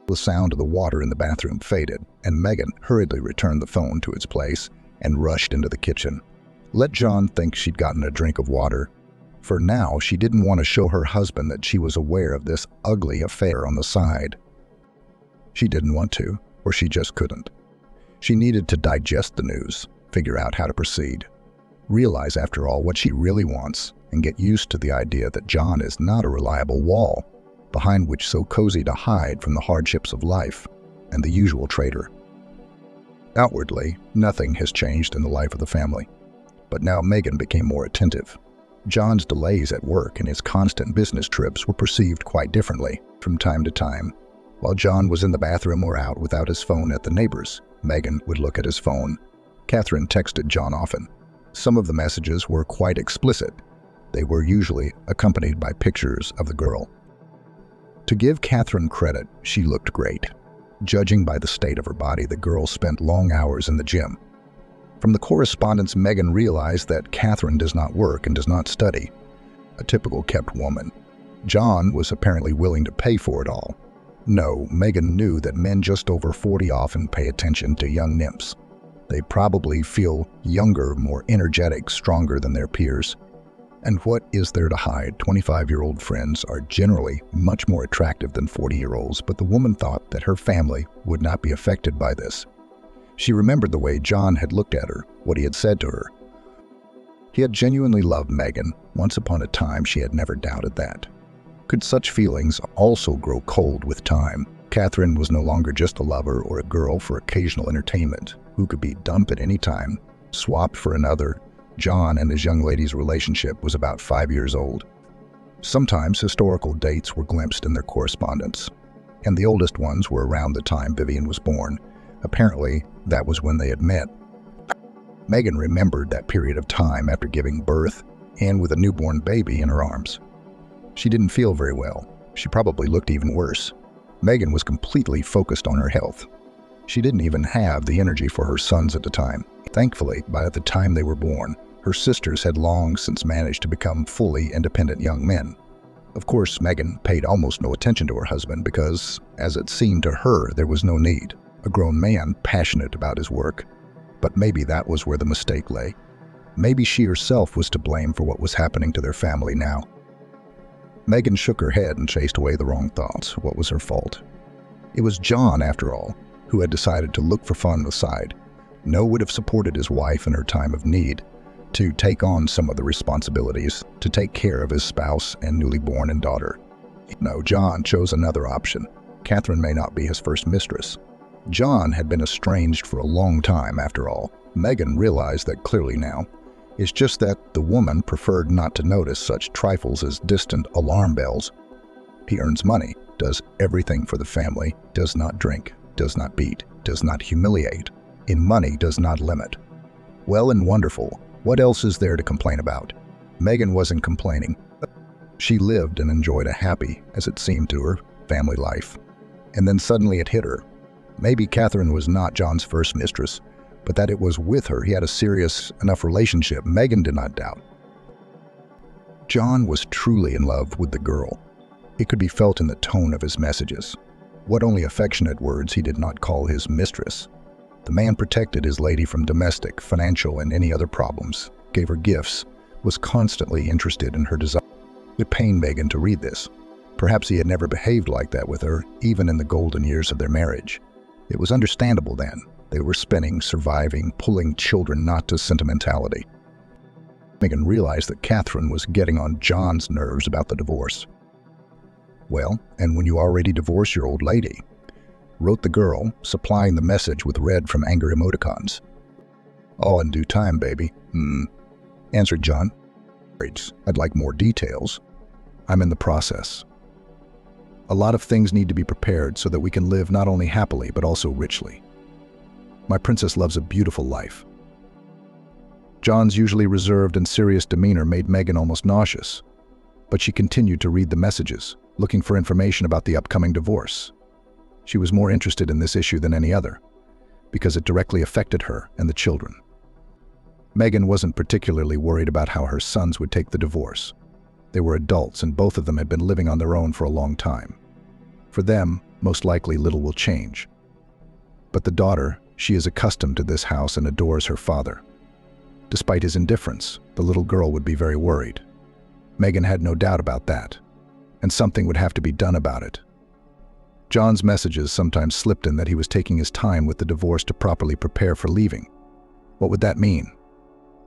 The sound of the water in the bathroom faded, and Megan hurriedly returned the phone to its place and rushed into the kitchen. Let John think she'd gotten a drink of water. For now, she didn't want to show her husband that she was aware of this ugly affair on the side. She didn't want to, or she just couldn't. She needed to digest the news, figure out how to proceed, realize after all what she really wants, and get used to the idea that John is not a reliable wall, behind which so cozy to hide from the hardships of life and the usual traitor. Outwardly, nothing has changed in the life of the family, but now Megan became more attentive. John's delays at work and his constant business trips were perceived quite differently. From time to time, while John was in the bathroom or out without his phone at the neighbors, Megan would look at his phone. Catherine texted John often. Some of the messages were quite explicit. They were usually accompanied by pictures of the girl. To give Catherine credit, she looked great. Judging by the state of her body, the girl spent long hours in the gym. From the correspondence, Megan realized that Catherine does not work and does not study. A typical kept woman. John was apparently willing to pay for it all. No, Megan knew that men just over 40 often pay attention to young nymphs. They probably feel younger, more energetic, stronger than their peers. And what is there to hide? 25-year-old friends are generally much more attractive than 40-year-olds, but the woman thought that her family would not be affected by this. She remembered the way John had looked at her, what he had said to her. He had genuinely loved Megan. Once upon a time, she had never doubted that. Could such feelings also grow cold with time? Catherine was no longer just a lover or a girl for occasional entertainment, who could be dumped at any time, swapped for another. John and his young lady's relationship was about 5 years old. Sometimes historical dates were glimpsed in their correspondence, and the oldest ones were around the time Vivian was born. Apparently, that was when they had met. Megan remembered that period of time after giving birth and with a newborn baby in her arms. She didn't feel very well. She probably looked even worse. Megan was completely focused on her health. She didn't even have the energy for her sons at the time. Thankfully, by the time they were born, her sisters had long since managed to become fully independent young men. Of course, Megan paid almost no attention to her husband because, as it seemed to her, there was no need. A grown man passionate about his work. But maybe that was where the mistake lay. Maybe she herself was to blame for what was happening to their family now. Megan shook her head and chased away the wrong thoughts. What was her fault? It was John, after all, who had decided to look for fun aside. No would have supported his wife in her time of need, to take on some of the responsibilities, to take care of his spouse and newly born and daughter. No, John chose another option. Catherine may not be his first mistress. John had been estranged for a long time, after all. Megan realized that clearly now. It's just that the woman preferred not to notice such trifles as distant alarm bells. He earns money, does everything for the family, does not drink, does not beat, does not humiliate. In money does not limit. Well and wonderful. What else is there to complain about? Megan wasn't complaining. She lived and enjoyed a happy, as it seemed to her, family life. And then suddenly it hit her. Maybe Catherine was not John's first mistress, but that it was with her he had a serious enough relationship, Megan did not doubt. John was truly in love with the girl. It could be felt in the tone of his messages. What only affectionate words he did not call his mistress. The man protected his lady from domestic, financial, and any other problems, gave her gifts, was constantly interested in her desire. It pained Megan to read this. Perhaps he had never behaved like that with her, even in the golden years of their marriage. It was understandable then. They were spinning, surviving, pulling children not to sentimentality. Megan realized that Catherine was getting on John's nerves about the divorce. "Well, and when you already divorced your old lady?" wrote the girl, supplying the message with red from anger emoticons. "All in due time, baby," answered John. "I'd like more details. I'm in the process. A lot of things need to be prepared so that we can live not only happily but also richly. My princess loves a beautiful life." John's usually reserved and serious demeanor made Megan almost nauseous, but she continued to read the messages, looking for information about the upcoming divorce. She was more interested in this issue than any other, because it directly affected her and the children. Megan wasn't particularly worried about how her sons would take the divorce. They were adults and both of them had been living on their own for a long time. For them, most likely little will change. But the daughter, she is accustomed to this house and adores her father. Despite his indifference, the little girl would be very worried. Megan had no doubt about that, and something would have to be done about it. John's messages sometimes slipped in that he was taking his time with the divorce to properly prepare for leaving. What would that mean?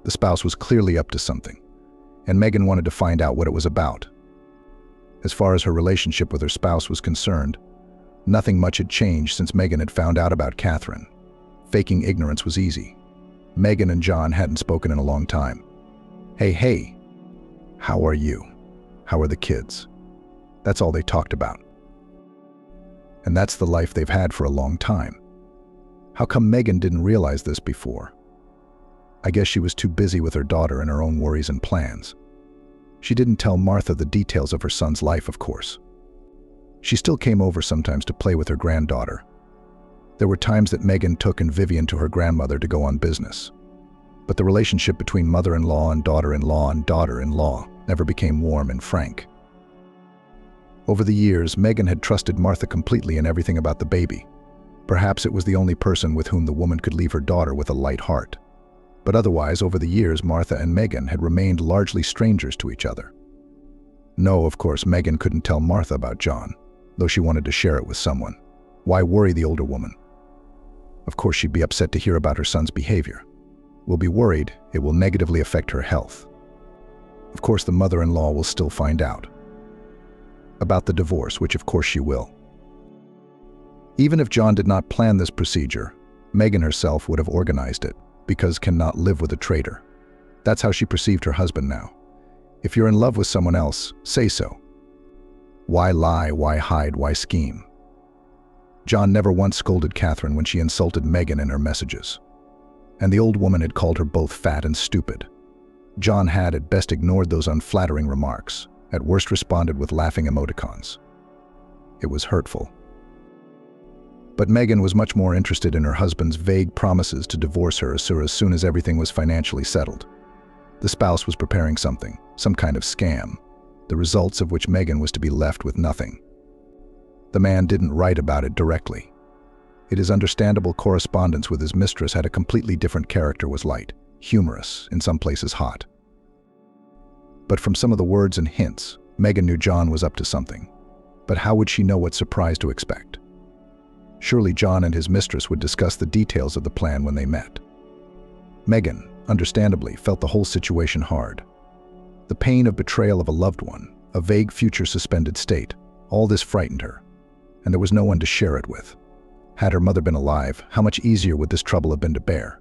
The spouse was clearly up to something, and Megan wanted to find out what it was about. As far as her relationship with her spouse was concerned, nothing much had changed since Megan had found out about Catherine. Faking ignorance was easy. Megan and John hadn't spoken in a long time. Hey, how are you? How are the kids? That's all they talked about. And that's the life they've had for a long time. How come Megan didn't realize this before? I guess she was too busy with her daughter and her own worries and plans. She didn't tell Martha the details of her son's life, of course. She still came over sometimes to play with her granddaughter. There were times that Megan took and Vivian to her grandmother to go on business. But the relationship between mother-in-law and daughter-in-law never became warm and frank. Over the years, Megan had trusted Martha completely in everything about the baby. Perhaps it was the only person with whom the woman could leave her daughter with a light heart. But otherwise, over the years, Martha and Megan had remained largely strangers to each other. No, of course, Megan couldn't tell Martha about John, though she wanted to share it with someone. Why worry the older woman? Of course, she'd be upset to hear about her son's behavior. Will be worried it will negatively affect her health. Of course, the mother-in-law will still find out about the divorce, which of course she will. Even if John did not plan this procedure, Megan herself would have organized it, because cannot live with a traitor. That's how she perceived her husband now. If you're in love with someone else, say so. Why lie, why hide, why scheme? John never once scolded Catherine when she insulted Megan in her messages. And the old woman had called her both fat and stupid. John had at best ignored those unflattering remarks, at worst responded with laughing emoticons. It was hurtful. But Megan was much more interested in her husband's vague promises to divorce her as soon as everything was financially settled. The spouse was preparing something, some kind of scam, the results of which Megan was to be left with nothing. The man didn't write about it directly. It is understandable correspondence with his mistress had a completely different character, was light, humorous, in some places hot. But from some of the words and hints, Megan knew John was up to something. But how would she know what surprise to expect? Surely John and his mistress would discuss the details of the plan when they met. Megan, understandably, felt the whole situation hard. The pain of betrayal of a loved one, a vague future suspended state, all this frightened her, and there was no one to share it with. Had her mother been alive, how much easier would this trouble have been to bear?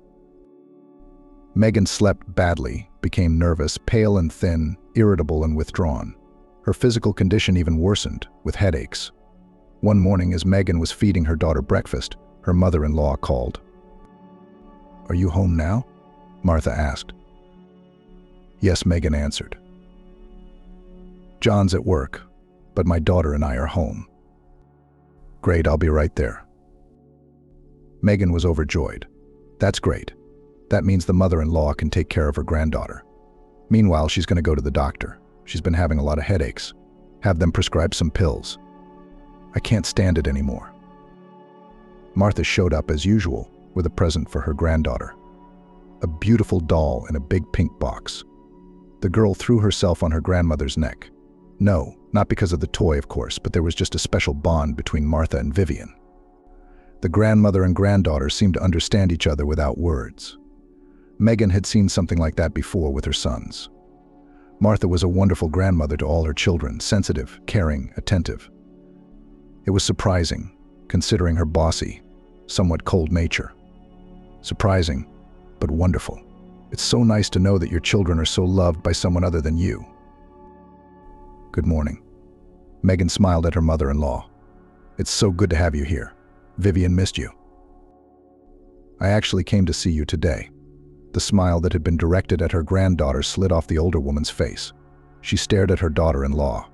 Megan slept badly, became nervous, pale and thin, irritable and withdrawn. Her physical condition even worsened, with headaches. One morning, as Megan was feeding her daughter breakfast, her mother-in-law called. "Are you home now?" Martha asked. "Yes," Megan answered. "John's at work, but my daughter and I are home." "Great, I'll be right there." Megan was overjoyed. "That's great. That means the mother-in-law can take care of her granddaughter. Meanwhile, she's going to go to the doctor. She's been having a lot of headaches. Have them prescribe some pills. I can't stand it anymore." Martha showed up as usual with a present for her granddaughter. A beautiful doll in a big pink box. The girl threw herself on her grandmother's neck. No, not because of the toy, of course, but there was just a special bond between Martha and Vivian. The grandmother and granddaughter seemed to understand each other without words. Megan had seen something like that before with her sons. Martha was a wonderful grandmother to all her children, sensitive, caring, attentive. It was surprising, considering her bossy, somewhat cold nature. Surprising, but wonderful. It's so nice to know that your children are so loved by someone other than you. Good morning. Megan smiled at her mother-in-law. It's so good to have you here. Vivian missed you. I actually came to see you today. The smile that had been directed at her granddaughter slid off the older woman's face. She stared at her daughter-in-law.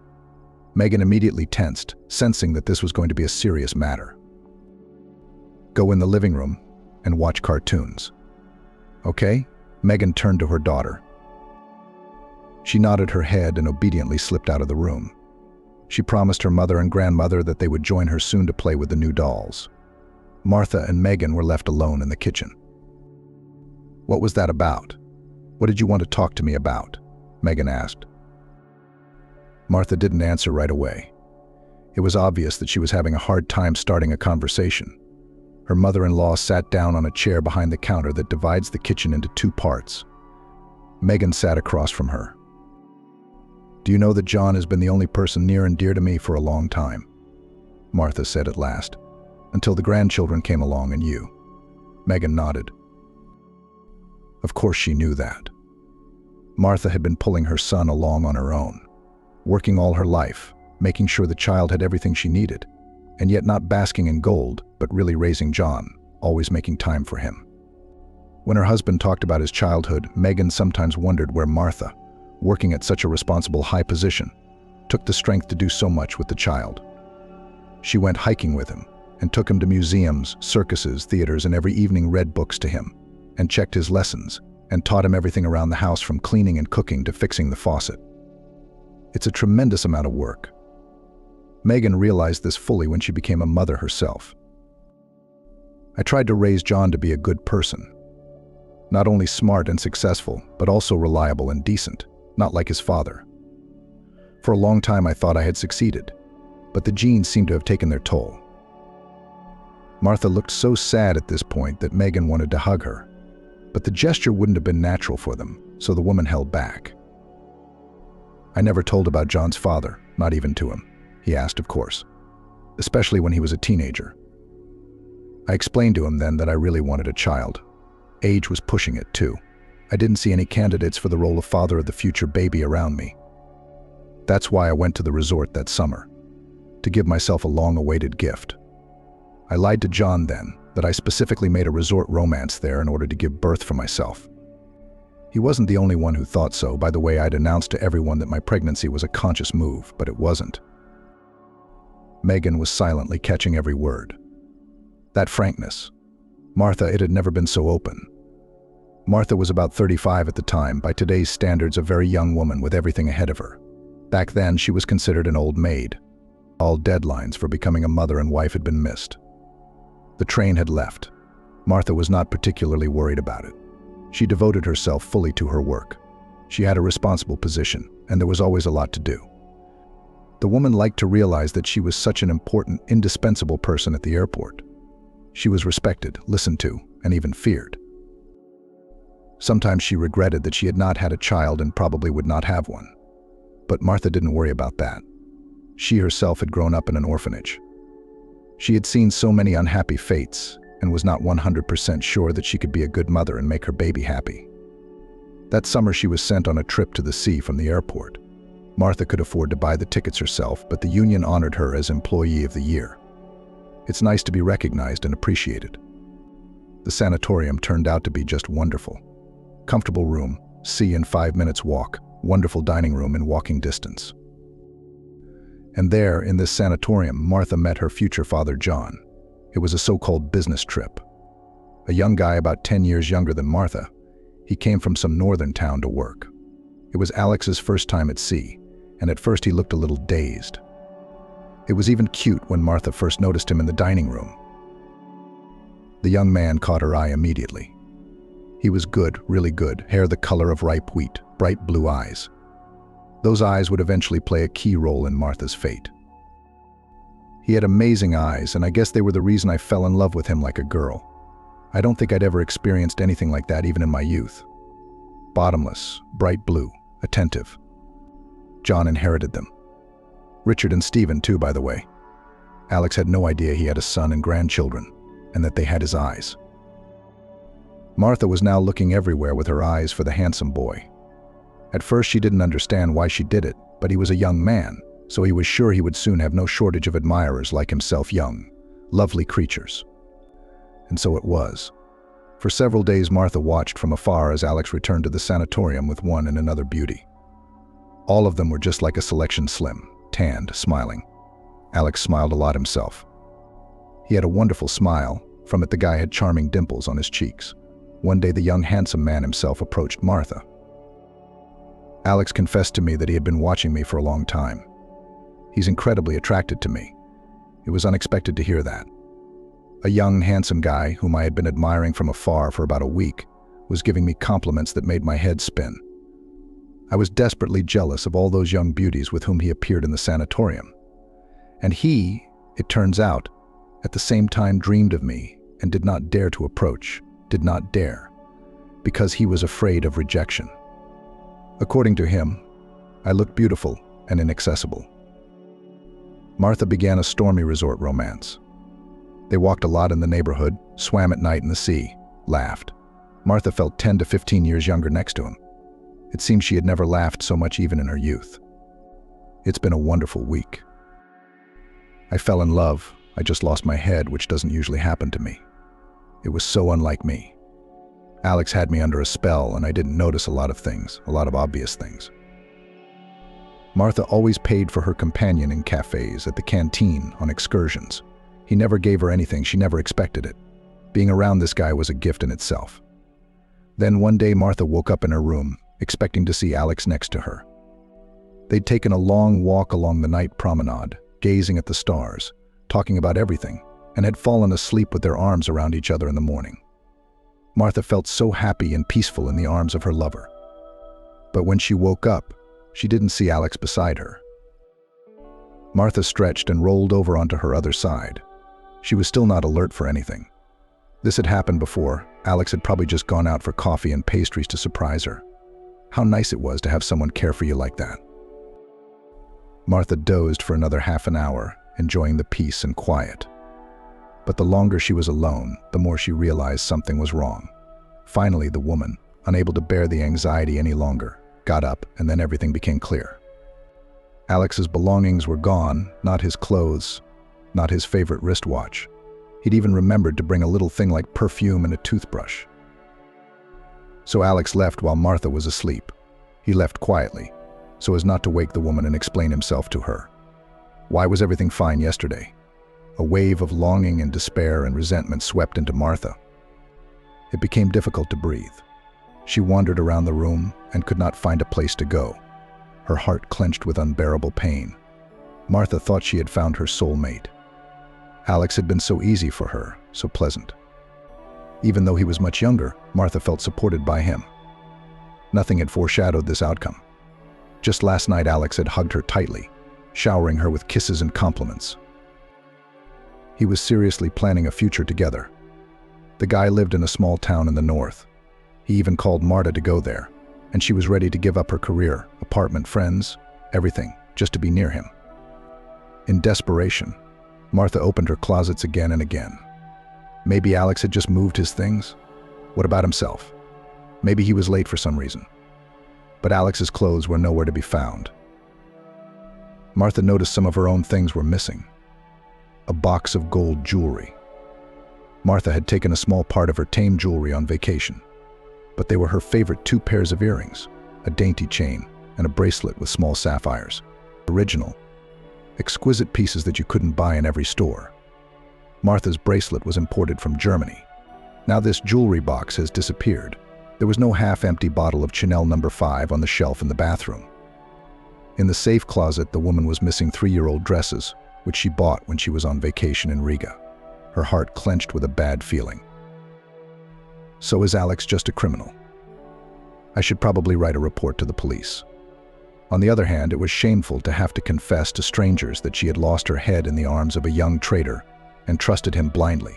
Megan immediately tensed, sensing that this was going to be a serious matter. Go in the living room and watch cartoons. Okay? Megan turned to her daughter. She nodded her head and obediently slipped out of the room. She promised her mother and grandmother that they would join her soon to play with the new dolls. Martha and Megan were left alone in the kitchen. What was that about? What did you want to talk to me about? Megan asked. Martha didn't answer right away. It was obvious that she was having a hard time starting a conversation. Her mother-in-law sat down on a chair behind the counter that divides the kitchen into two parts. Megan sat across from her. Do you know that John has been the only person near and dear to me for a long time? Martha said at last. Until the grandchildren came along and you. Megan nodded. Of course she knew that. Martha had been pulling her son along on her own, working all her life, making sure the child had everything she needed, and yet not basking in gold, but really raising John, always making time for him. When her husband talked about his childhood, Megan sometimes wondered where Martha, working at such a responsible high position, took the strength to do so much with the child. She went hiking with him, and took him to museums, circuses, theaters, and every evening read books to him, and checked his lessons, and taught him everything around the house from cleaning and cooking to fixing the faucet. It's a tremendous amount of work. Megan realized this fully when she became a mother herself. I tried to raise John to be a good person. Not only smart and successful, but also reliable and decent, not like his father. For a long time I thought I had succeeded, but the genes seemed to have taken their toll. Martha looked so sad at this point that Megan wanted to hug her, but the gesture wouldn't have been natural for them, so the woman held back. I never told about John's father, not even to him. He asked, of course, especially when he was a teenager. I explained to him then that I really wanted a child. Age was pushing it, too. I didn't see any candidates for the role of father of the future baby around me. That's why I went to the resort that summer, to give myself a long-awaited gift. I lied to John then that I specifically made a resort romance there in order to give birth for myself. He wasn't the only one who thought so by the way I'd announced to everyone that my pregnancy was a conscious move, but it wasn't. Megan was silently catching every word. That frankness. Martha, it had never been so open. Martha was about 35 at the time, by today's standards a very young woman with everything ahead of her. Back then she was considered an old maid. All deadlines for becoming a mother and wife had been missed. The train had left. Martha was not particularly worried about it. She devoted herself fully to her work. She had a responsible position, and there was always a lot to do. The woman liked to realize that she was such an important, indispensable person at the airport. She was respected, listened to, and even feared. Sometimes she regretted that she had not had a child and probably would not have one. But Martha didn't worry about that. She herself had grown up in an orphanage. She had seen so many unhappy fates and was not 100% sure that she could be a good mother and make her baby happy. That summer she was sent on a trip to the sea from the airport. Martha could afford to buy the tickets herself, but the union honored her as Employee of the Year. It's nice to be recognized and appreciated. The sanatorium turned out to be just wonderful. Comfortable room, sea in 5 minutes walk, wonderful dining room in walking distance. And there, in this sanatorium, Martha met her future father, John. It was a so-called business trip. A young guy about 10 years younger than Martha. He came from some northern town to work. It was Alex's first time at sea, and at first he looked a little dazed. It was even cute when Martha first noticed him in the dining room. The young man caught her eye immediately. He was good, really good, hair the color of ripe wheat, bright blue eyes. Those eyes would eventually play a key role in Martha's fate. He had amazing eyes, and I guess they were the reason I fell in love with him like a girl. I don't think I'd ever experienced anything like that even in my youth. Bottomless, bright blue, attentive. John inherited them. Richard and Stephen too, by the way. Alex had no idea he had a son and grandchildren, and that they had his eyes. Martha was now looking everywhere with her eyes for the handsome boy. At first she didn't understand why she did it, but he was a young man, so he was sure he would soon have no shortage of admirers like himself, young, lovely creatures. And so it was. For several days Martha watched from afar as Alex returned to the sanatorium with one and another beauty. All of them were just like a selection, slim, tanned, smiling. Alex smiled a lot himself. He had a wonderful smile. From it the guy had charming dimples on his cheeks. One day the young handsome man himself approached Martha. Alex confessed to me that he had been watching me for a long time. He's incredibly attracted to me. It was unexpected to hear that. A young, handsome guy whom I had been admiring from afar for about a week was giving me compliments that made my head spin. I was desperately jealous of all those young beauties with whom he appeared in the sanatorium. And he, it turns out, at the same time dreamed of me and did not dare to approach, did not dare, because he was afraid of rejection. According to him, I looked beautiful and inaccessible. Martha began a stormy resort romance. They walked a lot in the neighborhood, swam at night in the sea, laughed. Martha felt 10 to 15 years younger next to him. It seemed she had never laughed so much even in her youth. It's been a wonderful week. I fell in love. I just lost my head, which doesn't usually happen to me. It was so unlike me. Alex had me under a spell, and I didn't notice a lot of things, a lot of obvious things. Martha always paid for her companion in cafes, at the canteen, on excursions. He never gave her anything, she never expected it. Being around this guy was a gift in itself. Then one day Martha woke up in her room, expecting to see Alex next to her. They'd taken a long walk along the night promenade, gazing at the stars, talking about everything, and had fallen asleep with their arms around each other in the morning. Martha felt so happy and peaceful in the arms of her lover. But when she woke up, she didn't see Alex beside her. Martha stretched and rolled over onto her other side. She was still not alert for anything. This had happened before. Alex had probably just gone out for coffee and pastries to surprise her. How nice it was to have someone care for you like that. Martha dozed for another half an hour, enjoying the peace and quiet. But the longer she was alone, the more she realized something was wrong. Finally, the woman, unable to bear the anxiety any longer, got up, and then everything became clear. Alex's belongings were gone, not his clothes, not his favorite wristwatch. He'd even remembered to bring a little thing like perfume and a toothbrush. So Alex left while Martha was asleep. He left quietly, so as not to wake the woman and explain himself to her. Why was everything fine yesterday? A wave of longing and despair and resentment swept into Martha. It became difficult to breathe. She wandered around the room and could not find a place to go. Her heart clenched with unbearable pain. Martha thought she had found her soulmate. Alex had been so easy for her, so pleasant. Even though he was much younger, Martha felt supported by him. Nothing had foreshadowed this outcome. Just last night, Alex had hugged her tightly, showering her with kisses and compliments. He was seriously planning a future together. The guy lived in a small town in the north. He even called Martha to go there, and she was ready to give up her career, apartment, friends, everything, just to be near him. In desperation, Martha opened her closets again and again. Maybe Alex had just moved his things? What about himself? Maybe he was late for some reason. But Alex's clothes were nowhere to be found. Martha noticed some of her own things were missing. A box of gold jewelry. Martha had taken a small part of her tame jewelry on vacation, but they were her favorite 2 pairs of earrings, a dainty chain, and a bracelet with small sapphires. Original, exquisite pieces that you couldn't buy in every store. Martha's bracelet was imported from Germany. Now this jewelry box has disappeared. There was no half-empty bottle of Chanel No. 5 on the shelf in the bathroom. In the safe closet, the woman was missing 3-year-old dresses, which she bought when she was on vacation in Riga. Her heart clenched with a bad feeling. So is Alex just a criminal? I should probably write a report to the police. On the other hand, it was shameful to have to confess to strangers that she had lost her head in the arms of a young traitor and trusted him blindly.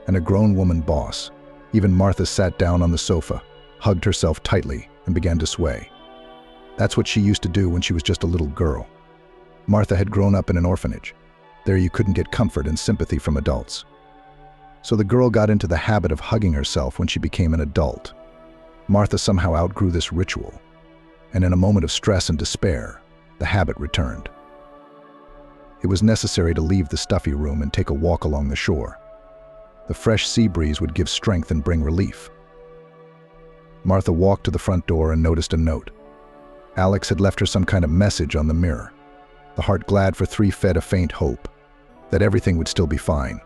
And a grown woman boss. Even Martha sat down on the sofa, hugged herself tightly, and began to sway. That's what she used to do when she was just a little girl. Martha had grown up in an orphanage. There you couldn't get comfort and sympathy from adults. So the girl got into the habit of hugging herself when she became an adult. Martha somehow outgrew this ritual, and in a moment of stress and despair, the habit returned. It was necessary to leave the stuffy room and take a walk along the shore. The fresh sea breeze would give strength and bring relief. Martha walked to the front door and noticed a note. Alex had left her some kind of message on the mirror. The heart glad for 3 fed a faint hope that everything would still be fine.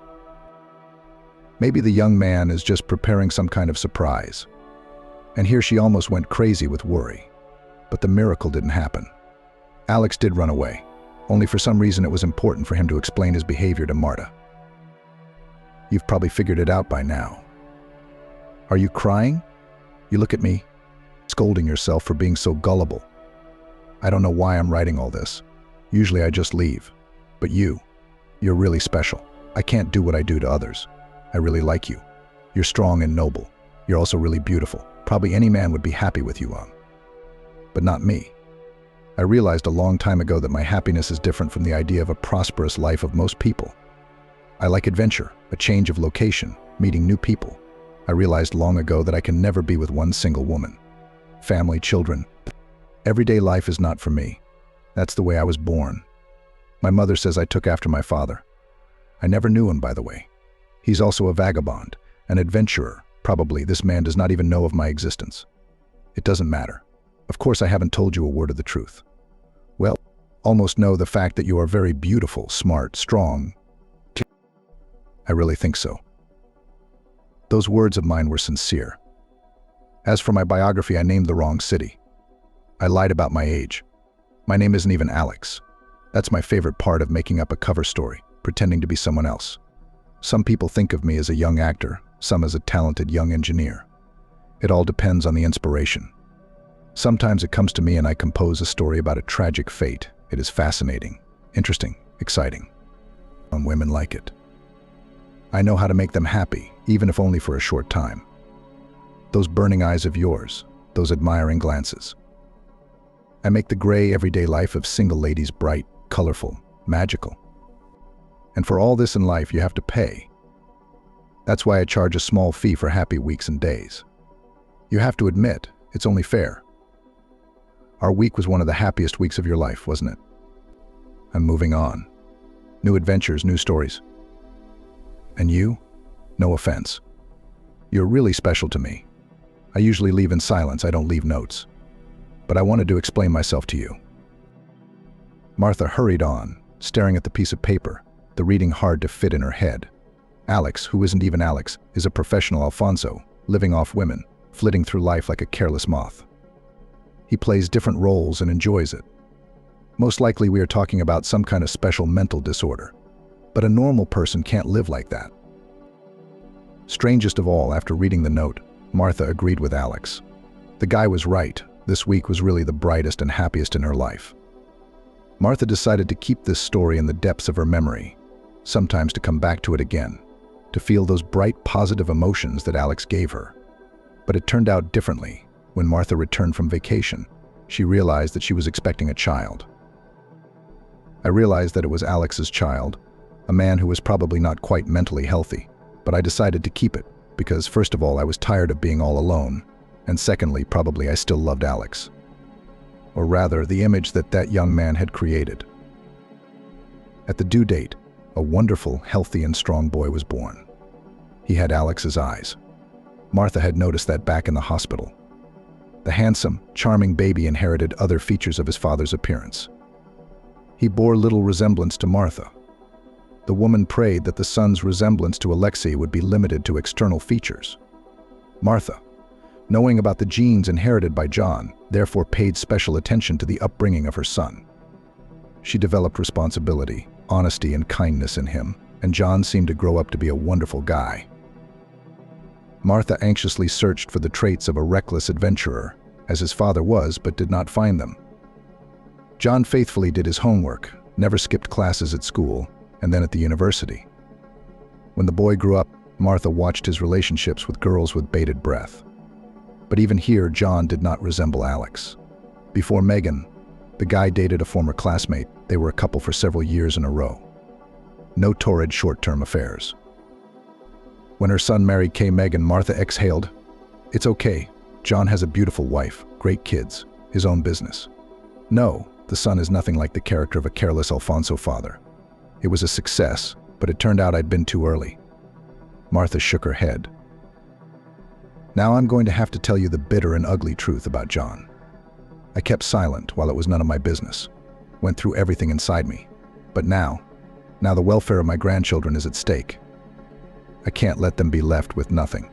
Maybe the young man is just preparing some kind of surprise. And here she almost went crazy with worry. But the miracle didn't happen. Alex did run away, only for some reason it was important for him to explain his behavior to Marta. You've probably figured it out by now. Are you crying? You look at me, scolding yourself for being so gullible. I don't know why I'm writing all this. Usually I just leave. But you're really special. I can't do what I do to others. I really like you. You're strong and noble. You're also really beautiful. Probably any man would be happy with you, but not me. I realized a long time ago that my happiness is different from the idea of a prosperous life of most people. I like adventure, a change of location, meeting new people. I realized long ago that I can never be with one single woman. Family, children. Everyday life is not for me. That's the way I was born. My mother says I took after my father. I never knew him, by the way. He's also a vagabond, an adventurer. Probably this man does not even know of my existence. It doesn't matter. Of course I haven't told you a word of the truth. Well, almost know the fact that you are very beautiful, smart, strong. I really think so. Those words of mine were sincere. As for my biography, I named the wrong city. I lied about my age. My name isn't even Alex. That's my favorite part of making up a cover story, pretending to be someone else. Some people think of me as a young actor, some as a talented young engineer. It all depends on the inspiration. Sometimes it comes to me and I compose a story about a tragic fate. It is fascinating, interesting, exciting. And women like it. I know how to make them happy, even if only for a short time. Those burning eyes of yours, those admiring glances. I make the gray everyday life of single ladies bright, colorful, magical. And for all this in life, you have to pay. That's why I charge a small fee for happy weeks and days. You have to admit, it's only fair. Our week was one of the happiest weeks of your life, wasn't it? I'm moving on. New adventures, new stories. And you? No offense. You're really special to me. I usually leave in silence, I don't leave notes. But I wanted to explain myself to you. Martha hurried on, staring at the piece of paper, the reading hard to fit in her head. Alex, who isn't even Alex, is a professional Alfonso, living off women, flitting through life like a careless moth. He plays different roles and enjoys it. Most likely we are talking about some kind of special mental disorder. But a normal person can't live like that. Strangest of all, after reading the note, Martha agreed with Alex. The guy was right. This week was really the brightest and happiest in her life. Martha decided to keep this story in the depths of her memory, sometimes to come back to it again, to feel those bright, positive emotions that Alex gave her. But it turned out differently. When Martha returned from vacation, she realized that she was expecting a child. I realized that it was Alex's child, a man who was probably not quite mentally healthy, but I decided to keep it because, first of all, I was tired of being all alone, and secondly, probably I still loved Alex. Or rather, the image that that young man had created. At the due date, a wonderful, healthy, and strong boy was born. He had Alex's eyes. Martha had noticed that back in the hospital. The handsome, charming baby inherited other features of his father's appearance. He bore little resemblance to Martha. The woman prayed that the son's resemblance to Alexei would be limited to external features. Martha, knowing about the genes inherited by John, therefore paid special attention to the upbringing of her son. She developed responsibility, honesty, and kindness in him, and John seemed to grow up to be a wonderful guy. Martha anxiously searched for the traits of a reckless adventurer, as his father was, but did not find them. John faithfully did his homework, never skipped classes at school, and then at the university. When the boy grew up, Martha watched his relationships with girls with bated breath. But even here, John did not resemble Alex. Before Megan, the guy dated a former classmate. They were a couple for several years in a row. No torrid short-term affairs. When her son married Megan, Martha exhaled, "It's okay. John has a beautiful wife, great kids, his own business. No, the son is nothing like the character of a careless Alfonso father. It was a success, but it turned out I'd been too early." Martha shook her head. "Now I'm going to have to tell you the bitter and ugly truth about John. I kept silent while it was none of my business. Went through everything inside me. But now the welfare of my grandchildren is at stake. I can't let them be left with nothing."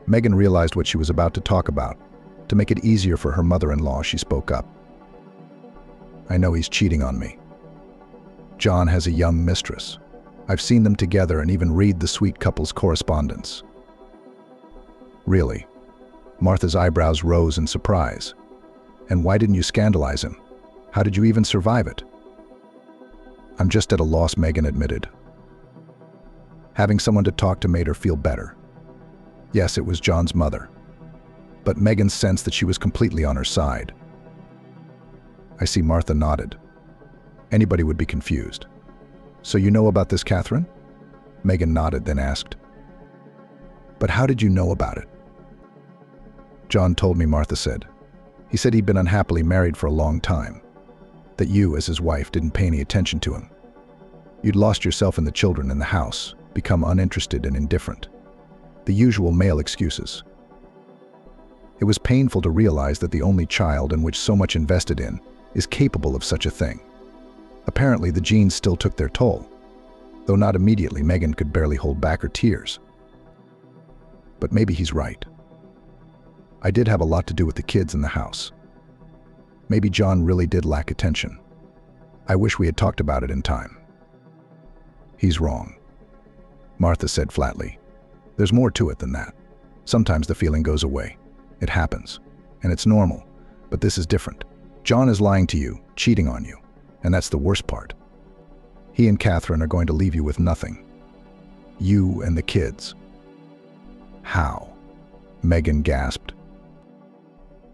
Megan realized what she was about to talk about. To make it easier for her mother-in-law, she spoke up. "I know he's cheating on me. John has a young mistress. I've seen them together and even read the sweet couple's correspondence." "Really?" Martha's eyebrows rose in surprise. "And why didn't you scandalize him? How did you even survive it?" "I'm just at a loss," Megan admitted. Having someone to talk to made her feel better. Yes, it was John's mother. But Megan sensed that she was completely on her side. "I see." Martha nodded. "Anybody would be confused. So you know about this, Catherine?" Megan nodded, then asked, "But how did you know about it?" "John told me," Martha said. "He said he'd been unhappily married for a long time. That you, as his wife, didn't pay any attention to him. You'd lost yourself in the children and the house, become uninterested and indifferent. The usual male excuses." It was painful to realize that the only child in which so much invested in is capable of such a thing. Apparently, the genes still took their toll. Though not immediately, Megan could barely hold back her tears. But maybe he's right. I did have a lot to do with the kids in the house. Maybe John really did lack attention. I wish we had talked about it in time." "He's wrong," Martha said flatly. "There's more to it than that. Sometimes the feeling goes away. It happens, and it's normal, but this is different. John is lying to you, cheating on you, and that's the worst part. He and Catherine are going to leave you with nothing. You and the kids." "How?" Megan gasped.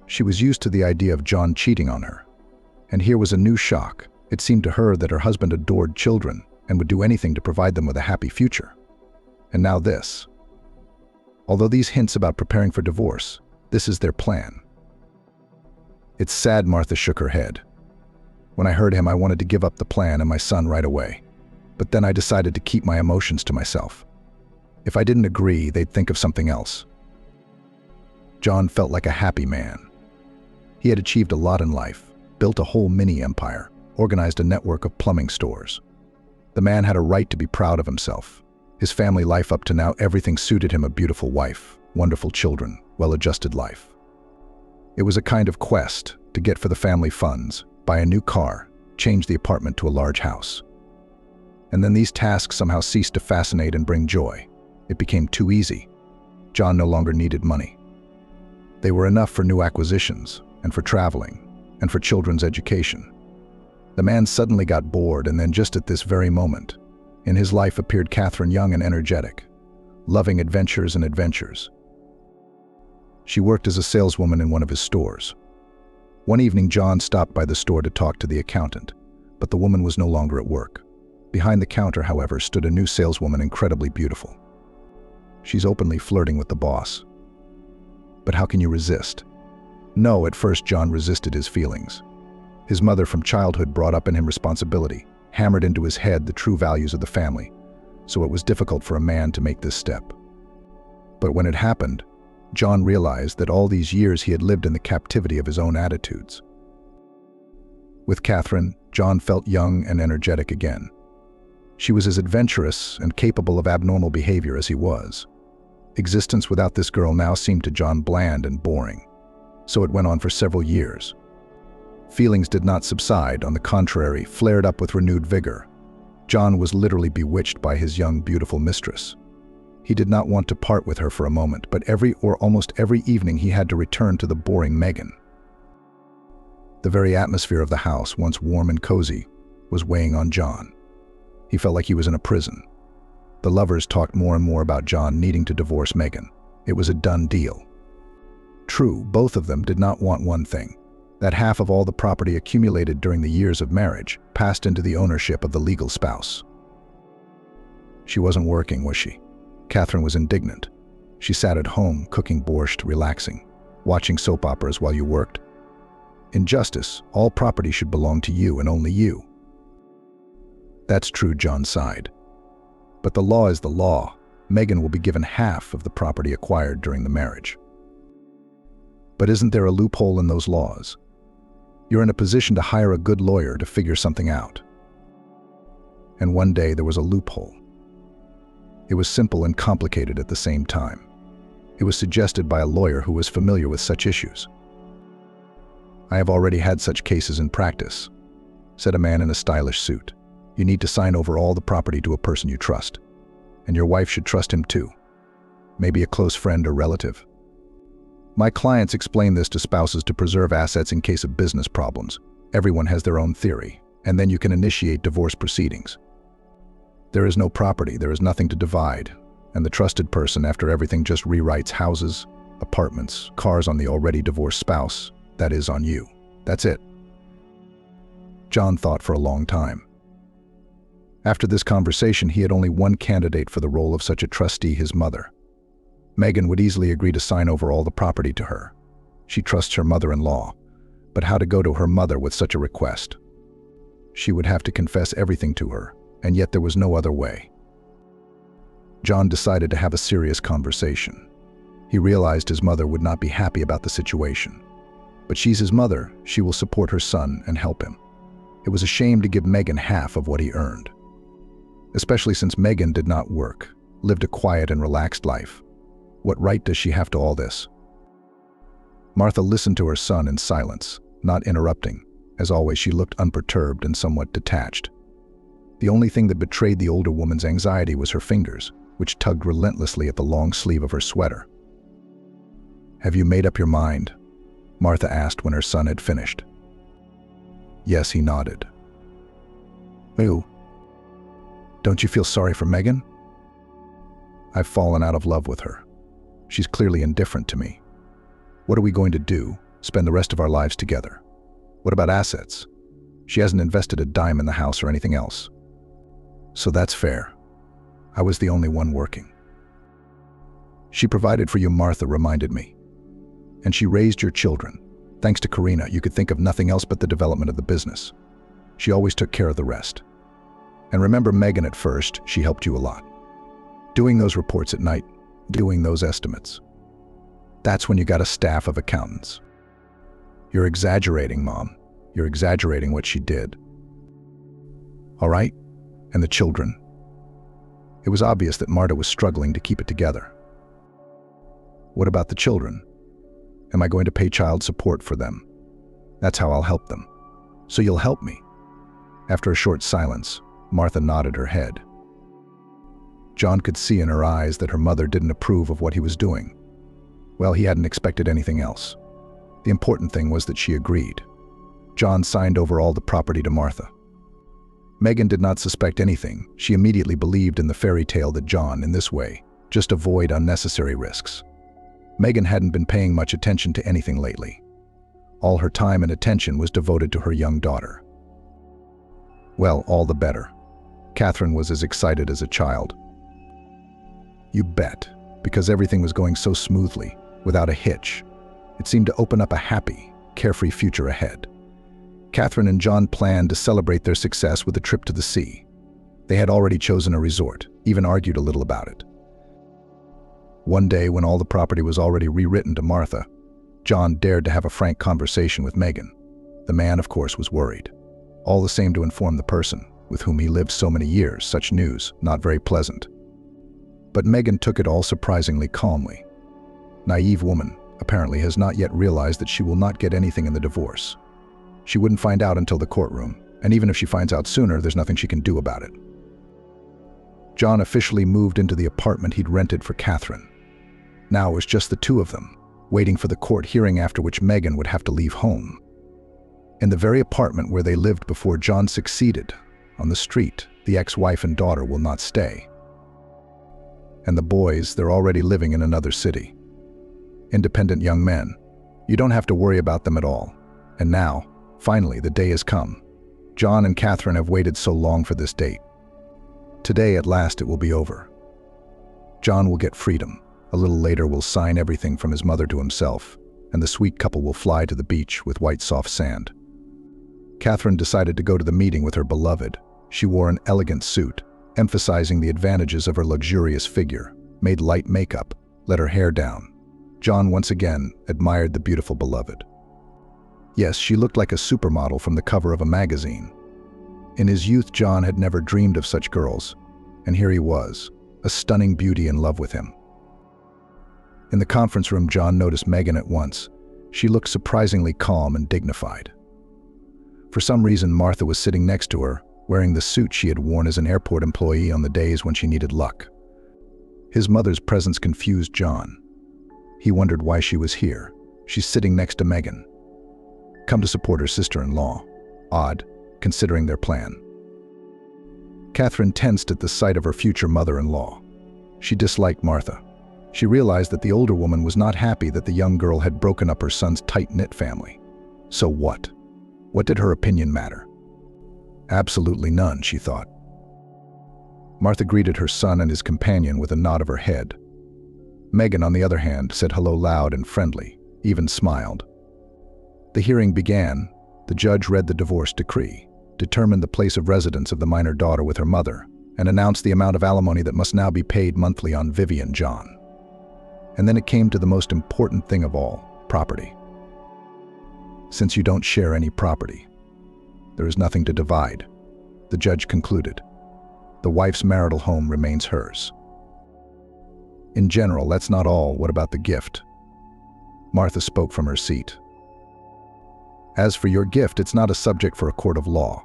She was used to the idea of John cheating on her, and here was a new shock. It seemed to her that her husband adored children and would do anything to provide them with a happy future. And now this. Although these hints about preparing for divorce, this is their plan. "It's sad," Martha shook her head. "When I heard him, I wanted to give up the plan and my son right away. But then I decided to keep my emotions to myself. If I didn't agree, they'd think of something else." John felt like a happy man. He had achieved a lot in life, built a whole mini-empire, organized a network of plumbing stores. The man had a right to be proud of himself. His family life up to now, everything suited him: a beautiful wife, wonderful children, well-adjusted life. It was a kind of quest to get for the family funds, buy a new car, change the apartment to a large house. And then these tasks somehow ceased to fascinate and bring joy. It became too easy. John no longer needed money. They were enough for new acquisitions, and for traveling, and for children's education. The man suddenly got bored, and then just at this very moment, in his life appeared Catherine, young and energetic, loving adventures and adventures. She worked as a saleswoman in one of his stores. One evening, John stopped by the store to talk to the accountant, but the woman was no longer at work. Behind the counter, however, stood a new saleswoman, incredibly beautiful. She's openly flirting with the boss. But how can you resist? No, at first John resisted his feelings. His mother from childhood brought up in him responsibility, hammered into his head the true values of the family, so it was difficult for a man to make this step. But when it happened, John realized that all these years he had lived in the captivity of his own attitudes. With Catherine, John felt young and energetic again. She was as adventurous and capable of abnormal behavior as he was. Existence without this girl now seemed to John bland and boring. So it went on for several years. Feelings did not subside, on the contrary, flared up with renewed vigor. John was literally bewitched by his young, beautiful mistress. He did not want to part with her for a moment, but every or almost every evening he had to return to the boring Megan. The very atmosphere of the house, once warm and cozy, was weighing on John. He felt like he was in a prison. The lovers talked more and more about John needing to divorce Megan. It was a done deal. True, both of them did not want one thing: that half of all the property accumulated during the years of marriage passed into the ownership of the legal spouse. She wasn't working, was she? Catherine was indignant. She sat at home, cooking borscht, relaxing, watching soap operas while you worked. In justice, all property should belong to you and only you. That's true, John sighed. But the law is the law. Megan will be given half of the property acquired during the marriage. But isn't there a loophole in those laws? You're in a position to hire a good lawyer to figure something out. And one day there was a loophole. It was simple and complicated at the same time. It was suggested by a lawyer who was familiar with such issues. "I have already had such cases in practice," said a man in a stylish suit. "You need to sign over all the property to a person you trust. And your wife should trust him too. Maybe a close friend or relative. My clients explain this to spouses to preserve assets in case of business problems. Everyone has their own theory, and then you can initiate divorce proceedings. There is no property, there is nothing to divide, and the trusted person, after everything, just rewrites houses, apartments, cars on the already divorced spouse. That is, on you. That's it." John thought for a long time. After this conversation, he had only one candidate for the role of such a trustee: his mother. Megan would easily agree to sign over all the property to her. She trusts her mother-in-law, but how to go to her mother with such a request? She would have to confess everything to her, and yet there was no other way. John decided to have a serious conversation. He realized his mother would not be happy about the situation. But she's his mother, she will support her son and help him. It was a shame to give Megan half of what he earned. Especially since Megan did not work, lived a quiet and relaxed life. What right does she have to all this? Martha listened to her son in silence, not interrupting. As always, she looked unperturbed and somewhat detached. The only thing that betrayed the older woman's anxiety was her fingers, which tugged relentlessly at the long sleeve of her sweater. "Have you made up your mind?" Martha asked when her son had finished. Yes, he nodded. "Ooh. Don't you feel sorry for Megan?" "I've fallen out of love with her. She's clearly indifferent to me. What are we going to do? Spend the rest of our lives together? What about assets? She hasn't invested a dime in the house or anything else. So that's fair. I was the only one working. She provided for you," Martha reminded me. "And she raised your children. Thanks to Karina, you could think of nothing else but the development of the business. She always took care of the rest. And remember Megan at first, she helped you a lot. Doing those reports at night, doing those estimates. That's when you got a staff of accountants." "You're exaggerating, Mom. You're exaggerating what she did." "All right, and the children?" It was obvious that Marta was struggling to keep it together. "What about the children? Am I going to pay child support for them? That's how I'll help them." "So you'll help me?" After a short silence, Martha nodded her head. John could see in her eyes that her mother didn't approve of what he was doing. Well, he hadn't expected anything else. The important thing was that she agreed. John signed over all the property to Martha. Megan did not suspect anything. She immediately believed in the fairy tale that John, in this way, just avoid unnecessary risks. Megan hadn't been paying much attention to anything lately. All her time and attention was devoted to her young daughter. Well, all the better. Catherine was as excited as a child. You bet, because everything was going so smoothly, without a hitch. It seemed to open up a happy, carefree future ahead. Catherine and John planned to celebrate their success with a trip to the sea. They had already chosen a resort, even argued a little about it. One day, when all the property was already rewritten to Martha, John dared to have a frank conversation with Megan. The man, of course, was worried. All the same, to inform the person with whom he lived so many years, such news, not very pleasant. But Megan took it all surprisingly calmly. Naive woman, apparently has not yet realized that she will not get anything in the divorce. She wouldn't find out until the courtroom, and even if she finds out sooner, there's nothing she can do about it. John officially moved into the apartment he'd rented for Catherine. Now it was just the two of them, waiting for the court hearing after which Megan would have to leave home. In the very apartment where they lived before John succeeded, on the street, the ex-wife and daughter will not stay. And the boys, they're already living in another city. Independent young men. You don't have to worry about them at all. And now, finally, the day has come. John and Catherine have waited so long for this date. Today, at last, it will be over. John will get freedom. A little later, will sign everything from his mother to himself, and the sweet couple will fly to the beach with white soft sand. Catherine decided to go to the meeting with her beloved. She wore an elegant suit, emphasizing the advantages of her luxurious figure, made light makeup, let her hair down. John once again admired the beautiful beloved. Yes, she looked like a supermodel from the cover of a magazine. In his youth, John had never dreamed of such girls, and here he was, a stunning beauty in love with him. In the conference room, John noticed Megan at once. She looked surprisingly calm and dignified. For some reason, Martha was sitting next to her, wearing the suit she had worn as an airport employee on the days when she needed luck. His mother's presence confused John. He wondered why she was here. She's sitting next to Megan. Come to support her sister-in-law. Odd, considering their plan. Catherine tensed at the sight of her future mother-in-law. She disliked Martha. She realized that the older woman was not happy that the young girl had broken up her son's tight-knit family. So what? What did her opinion matter? Absolutely none, she thought. Martha greeted her son and his companion with a nod of her head. Megan, on the other hand, said hello loud and friendly, even smiled. The hearing began. The judge read the divorce decree, determined the place of residence of the minor daughter with her mother, and announced the amount of alimony that must now be paid monthly on Vivian John. And then it came to the most important thing of all, property. Since you don't share any property, there is nothing to divide, the judge concluded. The wife's marital home remains hers. In general, that's not all. What about the gift? Martha spoke from her seat. As for your gift, it's not a subject for a court of law.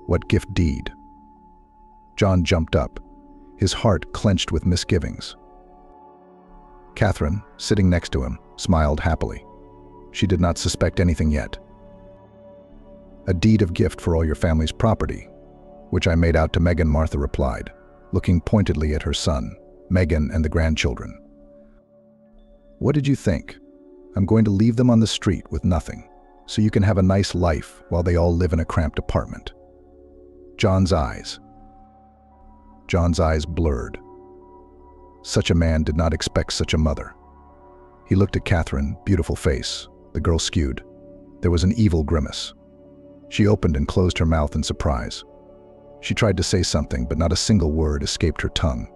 What gift deed? John jumped up, his heart clenched with misgivings. Catherine, sitting next to him, smiled happily. She did not suspect anything yet. A deed of gift for all your family's property, which I made out to Megan, Martha replied, looking pointedly at her son, Megan, and the grandchildren. What did you think? I'm going to leave them on the street with nothing, so you can have a nice life while they all live in a cramped apartment. John's eyes blurred. Such a man did not expect such a mother. He looked at Catherine, beautiful face. The girl skewed. There was an evil grimace. She opened and closed her mouth in surprise. She tried to say something, but not a single word escaped her tongue.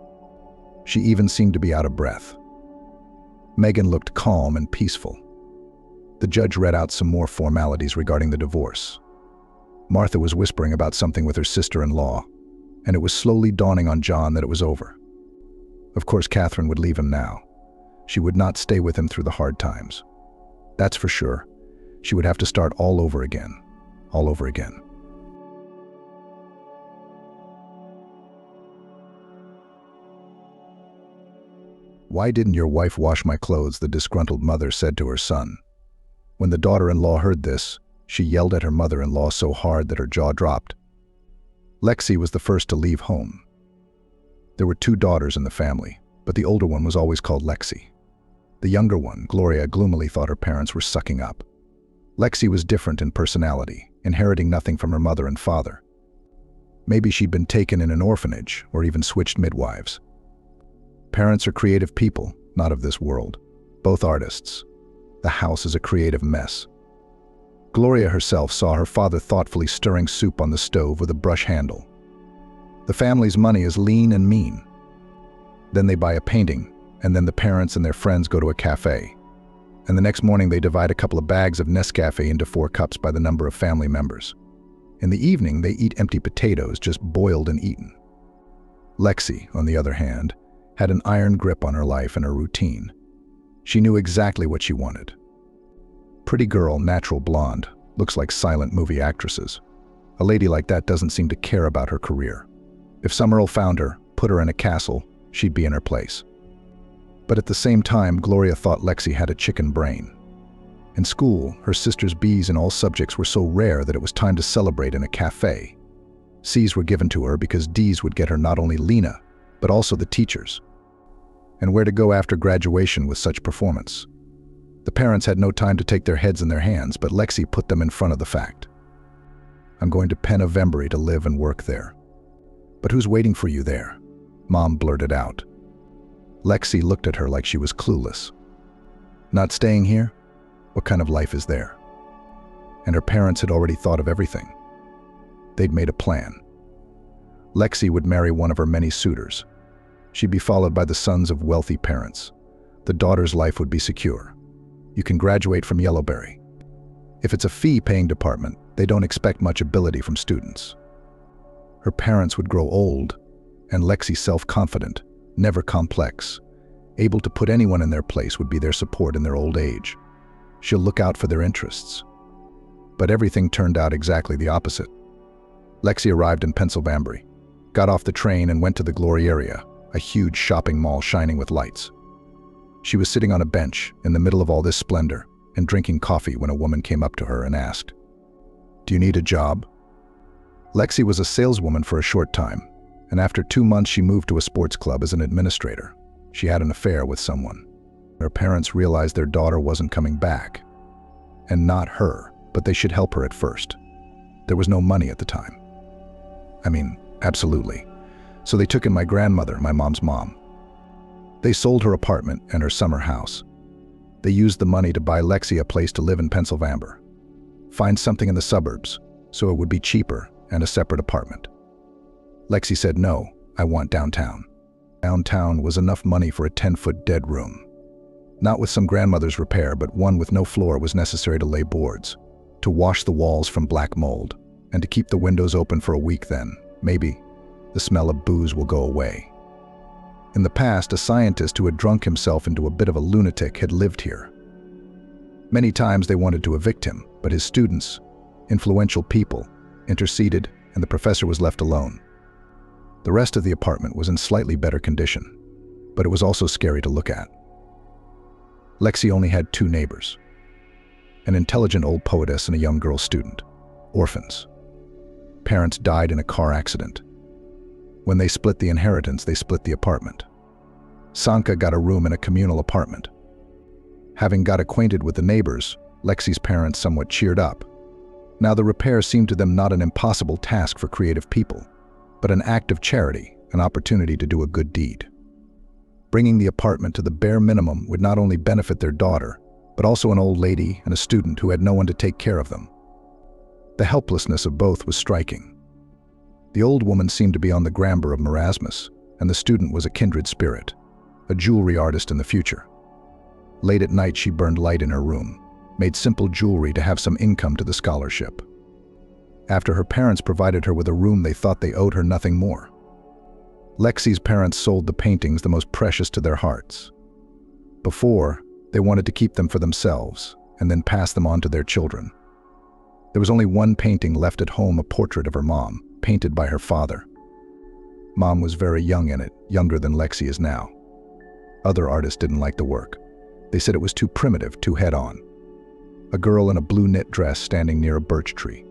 She even seemed to be out of breath. Megan looked calm and peaceful. The judge read out some more formalities regarding the divorce. Martha was whispering about something with her sister-in-law, and it was slowly dawning on John that it was over. Of course, Catherine would leave him now. She would not stay with him through the hard times. That's for sure. She would have to start all over again. All over again. Why didn't your wife wash my clothes? The disgruntled mother said to her son. When the daughter-in-law heard this, she yelled at her mother-in-law so hard that her jaw dropped. Lexi was the first to leave home. There were 2 daughters in the family, but the older one was always called Lexi. The younger one, Gloria, gloomily thought her parents were sucking up. Lexi was different in personality, inheriting nothing from her mother and father. Maybe she'd been taken in an orphanage or even switched midwives. Parents are creative people, not of this world. Both artists. The house is a creative mess. Gloria herself saw her father thoughtfully stirring soup on the stove with a brush handle. The family's money is lean and mean. Then they buy a painting, and then the parents and their friends go to a cafe. And the next morning they divide a couple of bags of Nescafe into 4 cups by the number of family members. In the evening they eat empty potatoes just boiled and eaten. Lexi, on the other hand, had an iron grip on her life and her routine. She knew exactly what she wanted. Pretty girl, natural blonde, looks like silent movie actresses. A lady like that doesn't seem to care about her career. If some earl found her, put her in a castle, she'd be in her place. But at the same time, Gloria thought Lexi had a chicken brain. In school, her sister's B's in all subjects were so rare that it was time to celebrate in a cafe. C's were given to her because D's would get her not only Lena, but also the teachers. And where to go after graduation with such performance? The parents had no time to take their heads in their hands, but Lexi put them in front of the fact. I'm going to Penavembury to live and work there. But who's waiting for you there? Mom blurted out. Lexi looked at her like she was clueless. Not staying here? What kind of life is there? And her parents had already thought of everything. They'd made a plan. Lexi would marry one of her many suitors. She'd be followed by the sons of wealthy parents. The daughter's life would be secure. You can graduate from Yellowberry. If it's a fee-paying department, they don't expect much ability from students. Her parents would grow old, and Lexi self-confident, never complex, able to put anyone in their place would be their support in their old age. She'll look out for their interests. But everything turned out exactly the opposite. Lexi arrived in Pennsylvania, got off the train and went to the Glory area, a huge shopping mall shining with lights. She was sitting on a bench in the middle of all this splendor and drinking coffee when a woman came up to her and asked, "Do you need a job?" Lexi was a saleswoman for a short time, and after 2 months she moved to a sports club as an administrator. She had an affair with someone. Her parents realized their daughter wasn't coming back. And not her, but they should help her at first. There was no money at the time. Absolutely. So they took in my grandmother, my mom's mom. They sold her apartment and her summer house. They used the money to buy Lexi a place to live in Pennsylvania. Find something in the suburbs, so it would be cheaper and a separate apartment. Lexi said, "No, I want downtown." Downtown was enough money for a 10-foot dead room. Not with some grandmother's repair, but one with no floor was necessary to lay boards, to wash the walls from black mold, and to keep the windows open for a week. Then, maybe, the smell of booze will go away. In the past, a scientist who had drunk himself into a bit of a lunatic had lived here. Many times they wanted to evict him, but his students, influential people, interceded, and the professor was left alone. The rest of the apartment was in slightly better condition, but it was also scary to look at. Lexi only had 2 neighbors, an intelligent old poetess and a young girl student, orphans. Parents died in a car accident. When they split the inheritance, they split the apartment. Sanka got a room in a communal apartment. Having got acquainted with the neighbors, Lexi's parents somewhat cheered up. Now the repair seemed to them not an impossible task for creative people, but an act of charity, an opportunity to do a good deed. Bringing the apartment to the bare minimum would not only benefit their daughter, but also an old lady and a student who had no one to take care of them. The helplessness of both was striking. The old woman seemed to be on the grambar of marasmus, and the student was a kindred spirit, a jewelry artist in the future. Late at night she burned light in her room, made simple jewelry to have some income to the scholarship. After her parents provided her with a room, they thought they owed her nothing more. Lexi's parents sold the paintings the most precious to their hearts. Before, they wanted to keep them for themselves and then pass them on to their children. There was only one painting left at home, a portrait of her mom, painted by her father. Mom was very young in it, younger than Lexi is now. Other artists didn't like the work. They said it was too primitive, too head-on. A girl in a blue knit dress standing near a birch tree.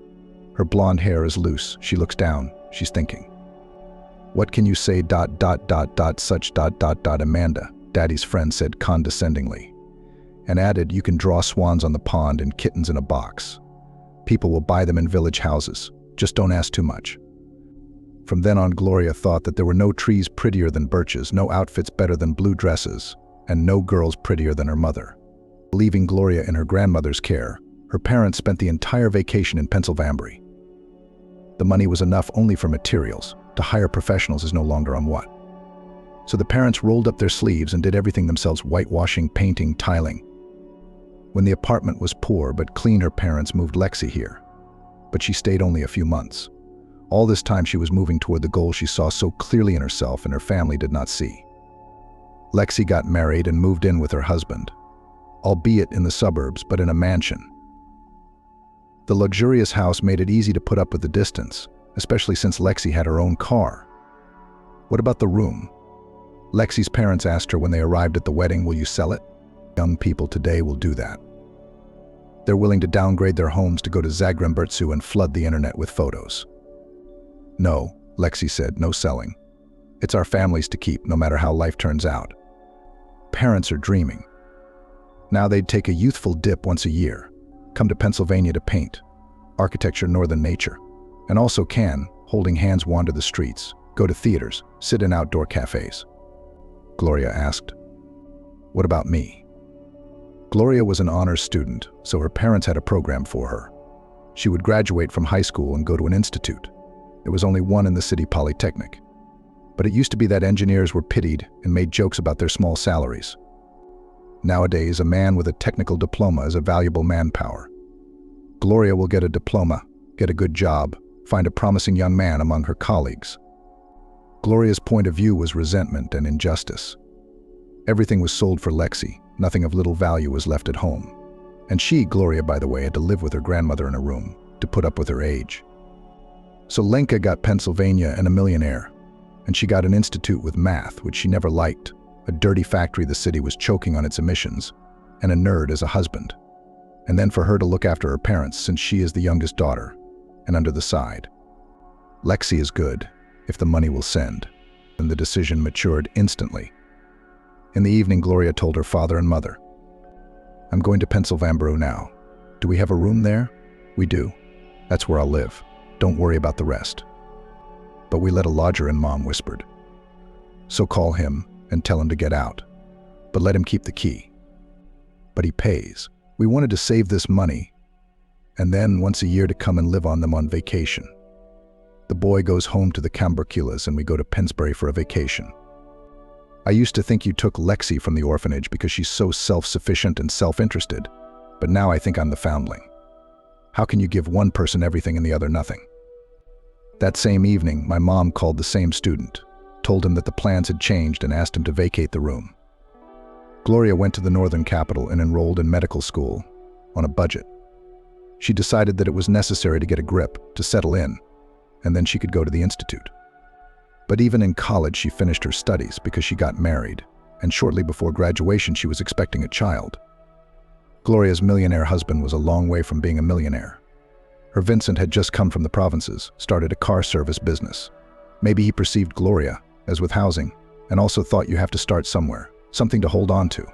Her blonde hair is loose. She looks down. She's thinking. "What can you say ... such ... Amanda," Daddy's friend said condescendingly, and added, "You can draw swans on the pond and kittens in a box. People will buy them in village houses. Just don't ask too much." From then on, Gloria thought that there were no trees prettier than birches, no outfits better than blue dresses, and no girls prettier than her mother. Leaving Gloria in her grandmother's care, her parents spent the entire vacation in Pennsylvania. The money was enough only for materials. To hire professionals is no longer on what. So the parents rolled up their sleeves and did everything themselves: whitewashing, painting, tiling. When the apartment was poor but clean, her parents moved Lexi here. But she stayed only a few months. All this time she was moving toward the goal she saw so clearly in herself and her family did not see. Lexi got married and moved in with her husband, albeit in the suburbs, but in a mansion. The luxurious house made it easy to put up with the distance, especially since Lexi had her own car. What about the room? Lexi's parents asked her when they arrived at the wedding, "Will you sell it?" Young people today will do that. They're willing to downgrade their homes to go to Zagrembertsu and flood the internet with photos. "No," Lexi said, "no selling. It's our families to keep, no matter how life turns out." Parents are dreaming. Now they'd take a youthful dip once a year, come to Pennsylvania to paint, architecture, northern nature, and also can, holding hands, wander the streets, go to theaters, sit in outdoor cafes. Gloria asked, "What about me?" Gloria was an honors student, so her parents had a program for her. She would graduate from high school and go to an institute. There was only one in the city, Polytechnic. But it used to be that engineers were pitied and made jokes about their small salaries. Nowadays, a man with a technical diploma is a valuable manpower. Gloria will get a diploma, get a good job, find a promising young man among her colleagues. Gloria's point of view was resentment and injustice. Everything was sold for Lexi, nothing of little value was left at home. And she, Gloria, by the way, had to live with her grandmother in a room to put up with her age. So Lenka got Pennsylvania and a millionaire, and she got an institute with math, which she never liked, a dirty factory the city was choking on its emissions, and a nerd as a husband. And then for her to look after her parents, since she is the youngest daughter, and under the side. Lexi is good, if the money will send. And the decision matured instantly. In the evening, Gloria told her father and mother, "I'm going to Pennsylvania now. Do we have a room there?" "We do. That's where I'll live. Don't worry about the rest." "But we let a lodger in," Mom whispered. "So call him and tell him to get out. But let him keep the key." "But he pays. We wanted to save this money, and then once a year to come and live on them on vacation. The boy goes home to the Camberculas and we go to Pennsbury for a vacation. I used to think you took Lexi from the orphanage because she's so self-sufficient and self-interested, but now I think I'm the foundling. How can you give one person everything and the other nothing?" That same evening, my mom called the same student, told him that the plans had changed and asked him to vacate the room. Gloria went to the northern capital and enrolled in medical school on a budget. She decided that it was necessary to get a grip, to settle in, and then she could go to the institute. But even in college, she finished her studies because she got married, and shortly before graduation, she was expecting a child. Gloria's millionaire husband was a long way from being a millionaire. Her Vincent had just come from the provinces, started a car service business. Maybe he perceived Gloria, as with housing, and also thought you have to start somewhere, something to hold on to.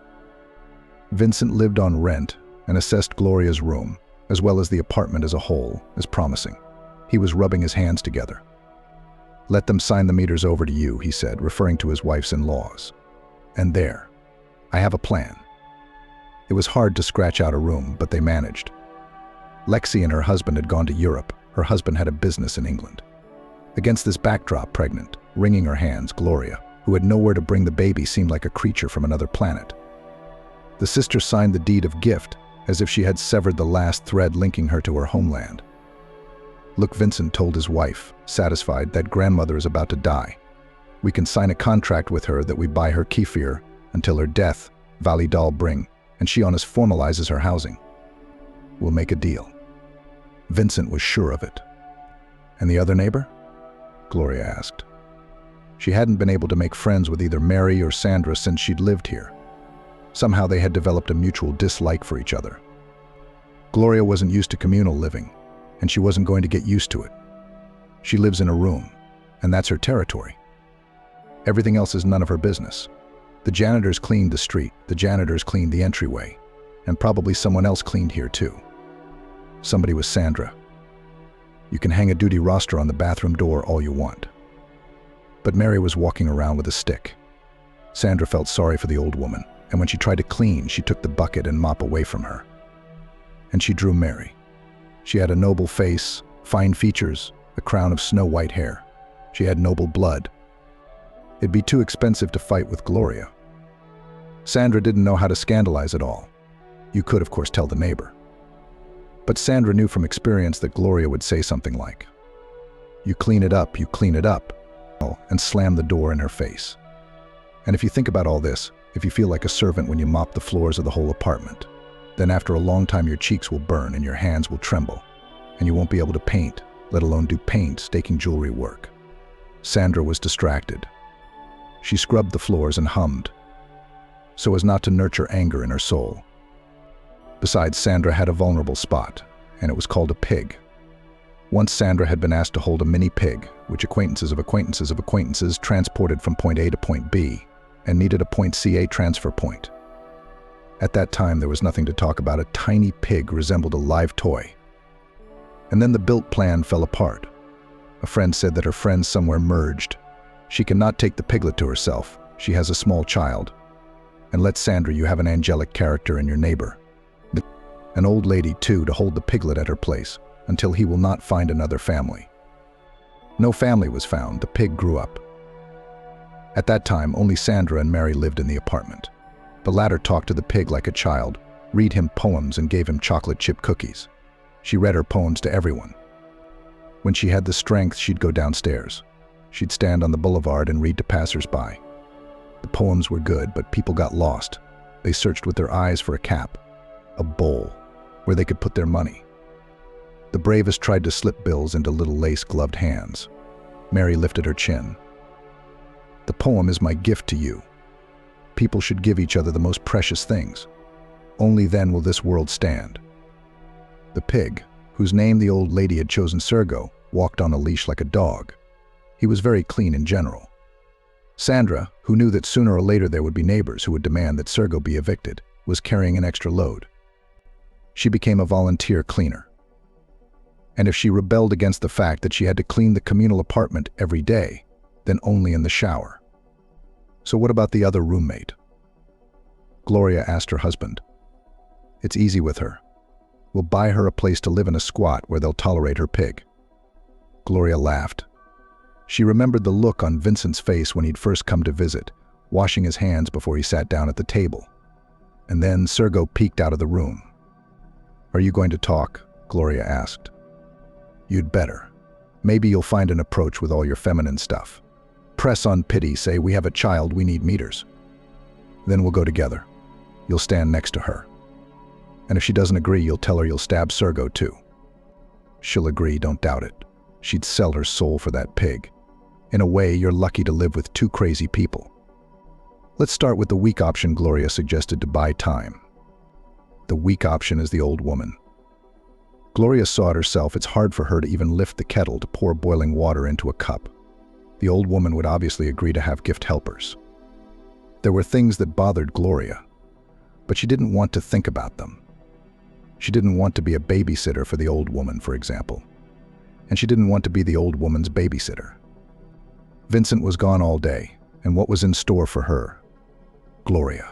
Vincent lived on rent and assessed Gloria's room, as well as the apartment as a whole, as promising. He was rubbing his hands together. "Let them sign the meters over to you," he said, referring to his wife's in-laws. "And there. I have a plan." It was hard to scratch out a room, but they managed. Lexi and her husband had gone to Europe. Her husband had a business in England. Against this backdrop, pregnant, wringing her hands, Gloria, who had nowhere to bring the baby, seemed like a creature from another planet. The sister signed the deed of gift, as if she had severed the last thread linking her to her homeland. "Look," Vincent told his wife, satisfied, "that grandmother is about to die. We can sign a contract with her that we buy her kefir until her death, Validal bring, and she on us formalizes her housing. We'll make a deal." Vincent was sure of it. "And the other neighbor?" Gloria asked. She hadn't been able to make friends with either Mary or Sandra since she'd lived here. Somehow they had developed a mutual dislike for each other. Gloria wasn't used to communal living, and she wasn't going to get used to it. She lives in a room, and that's her territory. Everything else is none of her business. The janitors cleaned the street, the janitors cleaned the entryway, and probably someone else cleaned here too. Somebody was Sandra. You can hang a duty roster on the bathroom door all you want. But Mary was walking around with a stick. Sandra felt sorry for the old woman, and when she tried to clean, she took the bucket and mop away from her. And she drew Mary. She had a noble face, fine features, a crown of snow-white hair. She had noble blood. It'd be too expensive to fight with Gloria. Sandra didn't know how to scandalize it all. You could, of course, tell the neighbor. But Sandra knew from experience that Gloria would say something like, You clean it up, you clean it up," and slammed the door in her face. And if you think about all this, if you feel like a servant when you mop the floors of the whole apartment, then after a long time your cheeks will burn and your hands will tremble, and you won't be able to paint, let alone do painstaking jewelry work. Sandra was distracted. She scrubbed the floors and hummed, so as not to nurture anger in her soul. Besides, Sandra had a vulnerable spot, and it was called a pig. Once Sandra had been asked to hold a mini pig, which acquaintances of acquaintances of acquaintances transported from point A to point B, and needed a point CA transfer point. At that time, there was nothing to talk about. A tiny pig resembled a live toy. And then the built plan fell apart. A friend said that her friends somewhere merged. She cannot take the piglet to herself. She has a small child. And let Sandra, you have an angelic character in your neighbor. An old lady, too, to hold the piglet at her place, until he will not find another family. No family was found. The pig grew up. At that time, only Sandra and Mary lived in the apartment. The latter talked to the pig like a child, read him poems, and gave him chocolate chip cookies. She read her poems to everyone. When she had the strength, she'd go downstairs. She'd stand on the boulevard and read to passers-by. The poems were good, but people got lost. They searched with their eyes for a cap, a bowl, where they could put their money. The bravest tried to slip bills into little lace-gloved hands. Mary lifted her chin. "The poem is my gift to you. People should give each other the most precious things. Only then will this world stand." The pig, whose name the old lady had chosen Sergo, walked on a leash like a dog. He was very clean in general. Sandra, who knew that sooner or later there would be neighbors who would demand that Sergo be evicted, was carrying an extra load. She became a volunteer cleaner. And if she rebelled against the fact that she had to clean the communal apartment every day, then only in the shower. So what about the other roommate? Gloria asked her husband. "It's easy with her. We'll buy her a place to live in a squat where they'll tolerate her pig." Gloria laughed. She remembered the look on Vincent's face when he'd first come to visit, washing his hands before he sat down at the table. And then Sergo peeked out of the room. "Are you going to talk?" Gloria asked. "You'd better. Maybe you'll find an approach with all your feminine stuff. Press on pity, say, 'We have a child, we need meters.' Then we'll go together. You'll stand next to her. And if she doesn't agree, you'll tell her you'll stab Sergo too. She'll agree, don't doubt it. She'd sell her soul for that pig. In a way, you're lucky to live with two crazy people." Let's start with the weak option. Gloria suggested to buy time. The weak option is the old woman. Gloria saw it herself. It's hard for her to even lift the kettle to pour boiling water into a cup. The old woman would obviously agree to have gift helpers. There were things that bothered Gloria, but she didn't want to think about them. She didn't want to be a babysitter for the old woman, for example. And she didn't want to be the old woman's babysitter. Vincent was gone all day, and what was in store for her? Gloria.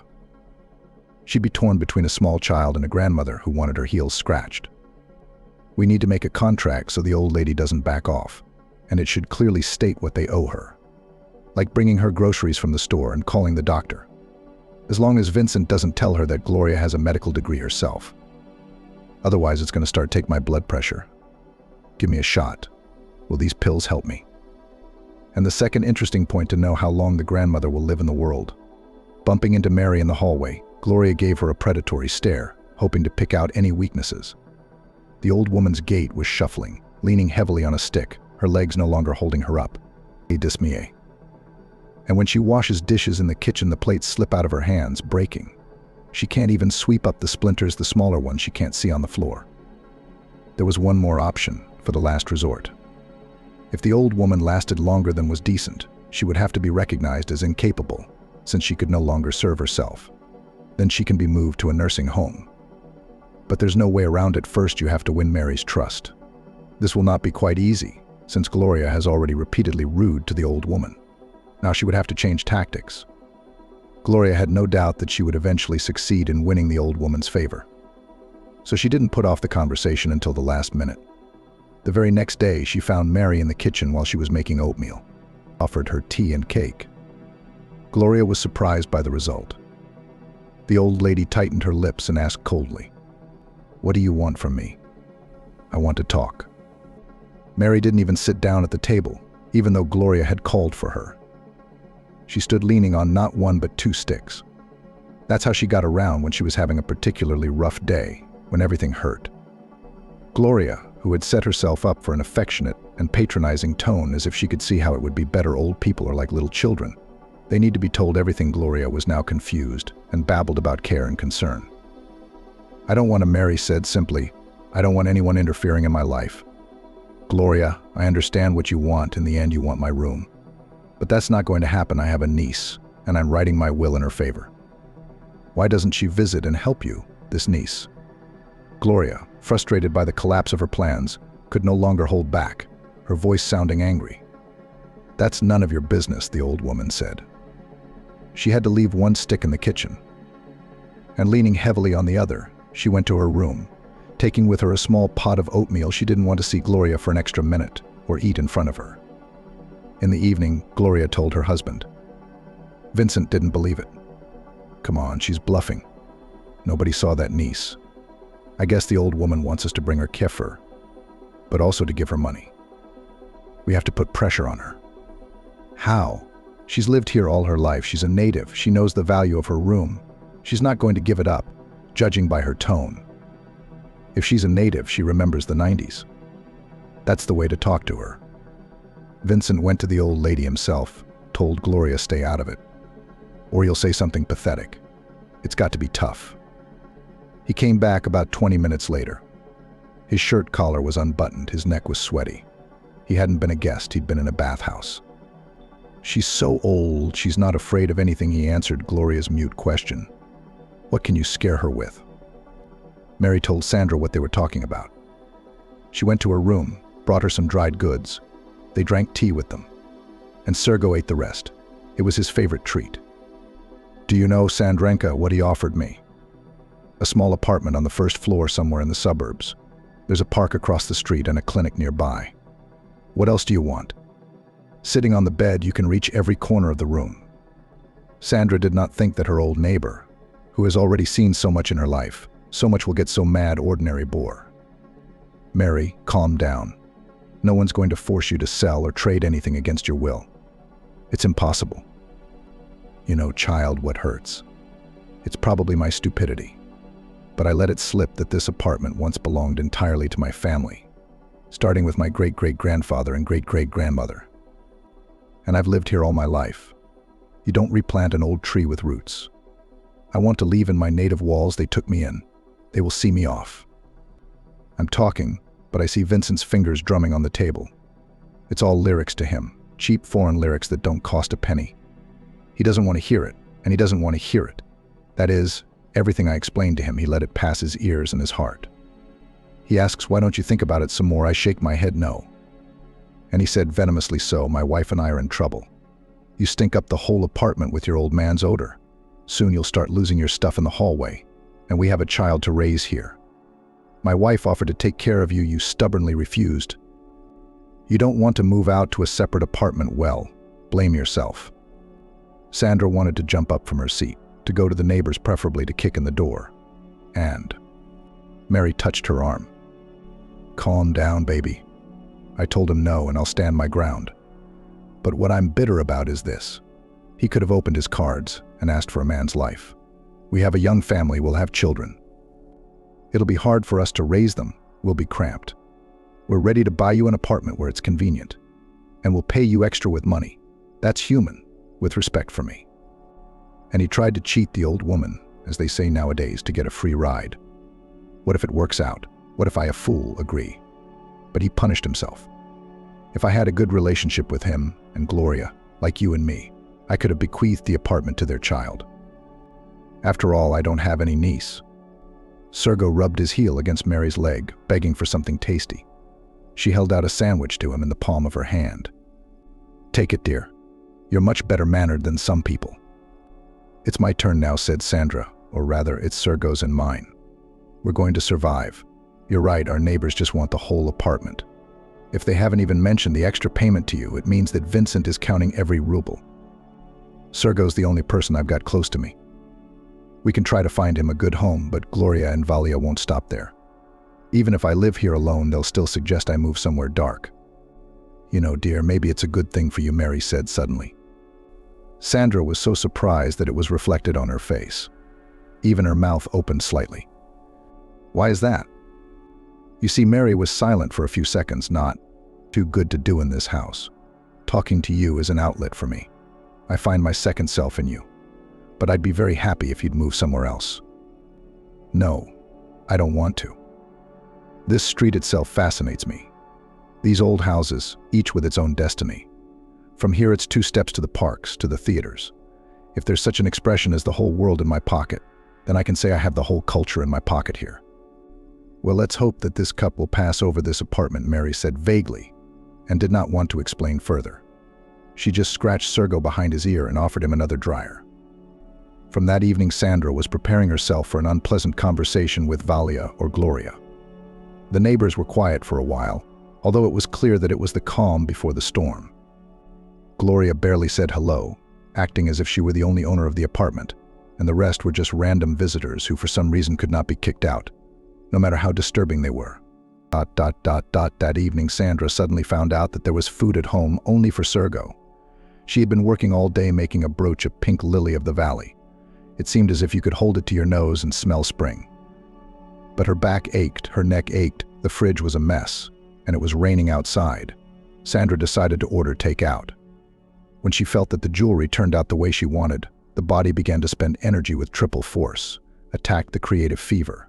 She'd be torn between a small child and a grandmother who wanted her heels scratched. We need to make a contract so the old lady doesn't back off, and it should clearly state what they owe her. Like bringing her groceries from the store and calling the doctor. As long as Vincent doesn't tell her that Gloria has a medical degree herself. Otherwise, it's going to start take my blood pressure. Give me a shot. Will these pills help me? And the second interesting point to know how long the grandmother will live in the world. Bumping into Mary in the hallway, Gloria gave her a predatory stare, hoping to pick out any weaknesses. The old woman's gait was shuffling, leaning heavily on a stick, her legs no longer holding her up. Dismay. And when she washes dishes in the kitchen, the plates slip out of her hands, breaking. She can't even sweep up the splinters, the smaller ones she can't see on the floor. There was one more option, for the last resort. If the old woman lasted longer than was decent, she would have to be recognized as incapable, since she could no longer serve herself. Then she can be moved to a nursing home. But there's no way around it. First, you have to win Mary's trust. This will not be quite easy, since Gloria has already repeatedly rude to the old woman. Now she would have to change tactics. Gloria had no doubt that she would eventually succeed in winning the old woman's favor. So she didn't put off the conversation until the last minute. The very next day, she found Mary in the kitchen while she was making oatmeal, offered her tea and cake. Gloria was surprised by the result. The old lady tightened her lips and asked coldly, "What do you want from me?" "I want to talk." Mary didn't even sit down at the table, even though Gloria had called for her. She stood leaning on not one but two sticks. That's how she got around when she was having a particularly rough day, when everything hurt. Gloria, who had set herself up for an affectionate and patronizing tone as if she could see how it would be better old people are like little children, they need to be told everything. Gloria was now confused and babbled about care and concern. "I don't want to," Mary said simply. "I don't want anyone interfering in my life. Gloria, I understand what you want. In the end, you want my room. But that's not going to happen. I have a niece, and I'm writing my will in her favor." "Why doesn't she visit and help you, this niece?" Gloria, frustrated by the collapse of her plans, could no longer hold back, her voice sounding angry. "That's none of your business," the old woman said. She had to leave one stick in the kitchen. And leaning heavily on the other, she went to her room, taking with her a small pot of oatmeal. She didn't want to see Gloria for an extra minute or eat in front of her. In the evening, Gloria told her husband. Vincent didn't believe it. "Come on, she's bluffing. Nobody saw that niece. I guess the old woman wants us to bring her kefir, but also to give her money. We have to put pressure on her." "How? She's lived here all her life. She's a native. She knows the value of her room. She's not going to give it up, judging by her tone. If she's a native, she remembers the 90s. That's the way to talk to her." Vincent went to the old lady himself, told Gloria stay out of it. "Or you'll say something pathetic. It's got to be tough." He came back about 20 minutes later. His shirt collar was unbuttoned, his neck was sweaty. He hadn't been a guest, he'd been in a bathhouse. "She's so old, she's not afraid of anything," he answered Gloria's mute question. "What can you scare her with?" Mary told Sandra what they were talking about. She went to her room, brought her some dried goods. They drank tea with them. And Sergo ate the rest. It was his favorite treat. "Do you know, Sandrenka, what he offered me? A small apartment on the first floor somewhere in the suburbs. There's a park across the street and a clinic nearby. What else do you want? Sitting on the bed, you can reach every corner of the room." Sandra did not think that her old neighbor, who has already seen so much in her life, so much will get so mad ordinary bore. "Mary, calm down. No one's going to force you to sell or trade anything against your will. It's impossible. You know, child, what hurts? It's probably my stupidity. But I let it slip that this apartment once belonged entirely to my family, starting with my great-great-grandfather and great-great-grandmother. And I've lived here all my life. You don't replant an old tree with roots. I want to leave in my native walls. They took me in. They will see me off." I'm talking, but I see Vincent's fingers drumming on the table. It's all lyrics to him, cheap foreign lyrics that don't cost a penny. He doesn't want to hear it, and he doesn't want to hear it. That is, everything I explained to him, he let it pass his ears and his heart. He asks, "Why don't you think about it some more?" I shake my head no. And he said venomously, "So, my wife and I are in trouble. You stink up the whole apartment with your old man's odor. Soon you'll start losing your stuff in the hallway, and we have a child to raise here. My wife offered to take care of you. You stubbornly refused. You don't want to move out to a separate apartment. Well, blame yourself." Sandra wanted to jump up from her seat, to go to the neighbors, preferably to kick in the door. And Mary touched her arm. "Calm down, baby. I told him no, and I'll stand my ground. But what I'm bitter about is this. He could have opened his cards and asked for a man's life. We have a young family, we'll have children. It'll be hard for us to raise them, we'll be cramped. We're ready to buy you an apartment where it's convenient, and we'll pay you extra with money. That's human, with respect for me." And he tried to cheat the old woman, as they say nowadays, to get a free ride. What if it works out? What if I, a fool, agree? But he punished himself. If I had a good relationship with him and Gloria, like you and me, I could have bequeathed the apartment to their child. After all, I don't have any niece. Sergo rubbed his heel against Mary's leg, begging for something tasty. She held out a sandwich to him in the palm of her hand. "Take it, dear. You're much better mannered than some people." "It's my turn now," said Sandra, or rather, it's Sergo's and mine. "We're going to survive. You're right, our neighbors just want the whole apartment. If they haven't even mentioned the extra payment to you, it means that Vincent is counting every ruble. Sergo's the only person I've got close to me. We can try to find him a good home, but Gloria and Valia won't stop there. Even if I live here alone, they'll still suggest I move somewhere dark, You know, dear, maybe it's a good thing for you," Mary said suddenly. Sandra was so surprised that it was reflected on her face. Even her mouth opened slightly. "Why is that?" You see, Mary was silent for a few seconds. "Not too good to do in this house. Talking to you is an outlet for me. I find my second self in you. But I'd be very happy if you'd move somewhere else." "No, I don't want to. This street itself fascinates me. These old houses, each with its own destiny. From here it's 2 steps to the parks, to the theaters. If there's such an expression as the whole world in my pocket, then I can say I have the whole culture in my pocket here." "Well, let's hope that this cup will pass over this apartment," Mary said vaguely, and did not want to explain further. She just scratched Sergo behind his ear and offered him another dryer. From that evening, Sandra was preparing herself for an unpleasant conversation with Valia or Gloria. The neighbors were quiet for a while, although it was clear that it was the calm before the storm. Gloria barely said hello, acting as if she were the only owner of the apartment, and the rest were just random visitors who for some reason could not be kicked out, no matter how disturbing they were. That evening, Sandra suddenly found out that there was food at home only for Sergo. She had been working all day making a brooch of pink lily of the valley. It seemed as if you could hold it to your nose and smell spring. But her back ached, her neck ached, the fridge was a mess, and it was raining outside. Sandra decided to order takeout. When she felt that the jewelry turned out the way she wanted, the body began to spend energy with triple force, attacked the creative fever.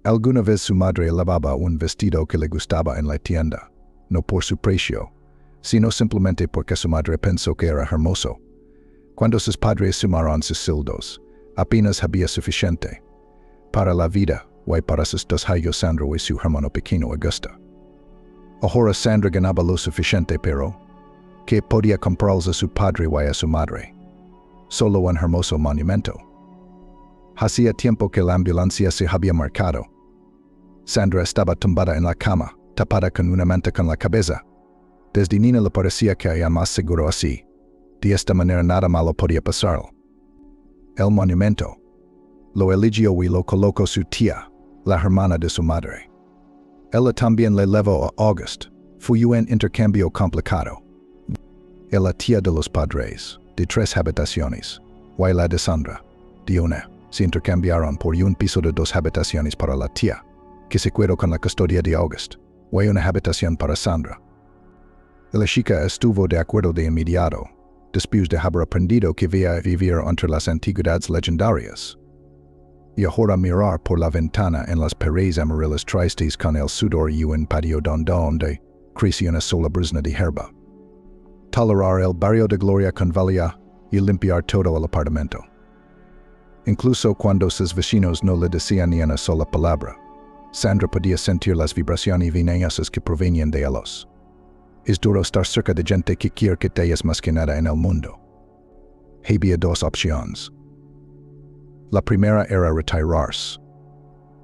Alguna vez su madre lavaba un vestido que le gustaba en la tienda, no por su precio, sino simplemente porque su madre pensó que era hermoso. Cuando sus padres sumaron sus sueldos, apenas había suficiente para la vida y para sus 2 hijos, Sandra y su hermano pequeño Augusta. Ahora Sandra ganaba lo suficiente, pero que podía comprarles a su padre y a su madre solo un hermoso monumento. Hacía tiempo que la ambulancia se había marcado. Sandra estaba tumbada en la cama, tapada con una manta con la cabeza. Desde niña le parecía que era más seguro así. De esta manera nada malo podía pasar. El monumento lo eligió y lo colocó su tía, la hermana de su madre. Ella también le llevó a August. Fue un intercambio complicado. La tía de los padres, de 3 habitaciones, y la de Sandra, de una, se intercambiaron por un piso de 2 habitaciones para la tía, que se quedó con la custodia de August, y una habitación para Sandra. La chica estuvo de acuerdo de inmediato, después de haber aprendido que iba a vivir entre las antigüedades legendarias. Y ahora mirar por la ventana en las paredes amarillas tristes con el sudor y un patio donde crece una sola brizna de herba. Tolerar el barrio de Gloria con Valia y limpiar todo el apartamento. Incluso cuando sus vecinos no le decían ni una sola palabra, Sandra podía sentir las vibraciones venenosas que provenían de ellos. Es duro estar cerca de gente que quiere que te es más que nada en el mundo. Había 2 opciones. La primera era retirarse.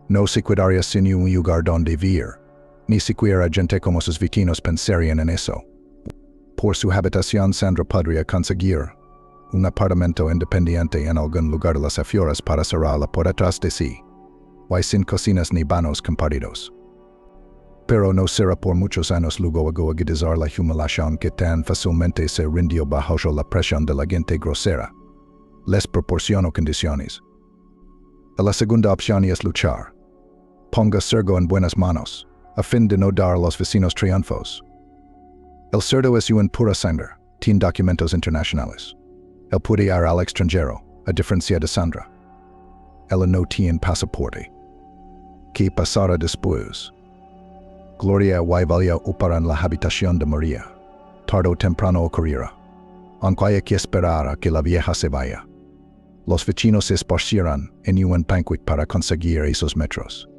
No se quedaría sin un lugar donde vivir, ni siquiera gente como sus vecinos pensarían en eso. Por su habitación, Sandra podría conseguir un apartamento independiente en algún lugar de las afueras para cerrarla por detrás de sí, y sin cocinas ni baños compartidos. Pero no será por muchos años luego agudizar la humiliación que tan fácilmente se rindió bajo la presión de la gente grosera. Les proporciono condiciones. La segunda opción es luchar. Ponga Sergo en buenas manos, a fin de no dar a los vecinos triunfos. El cerdo es un pura sangre, tiene documentos internacionales. Él puede ir al extranjero, a diferencia de Sandra. Ella no tiene pasaporte. ¿Qué pasará después? Gloria y Valia ocuparán la habitación de María. Tarde o temprano ocurrirá. Aunque hay que esperar a que la vieja se vaya. Los vecinos se esparcirán en un banquet para conseguir esos metros.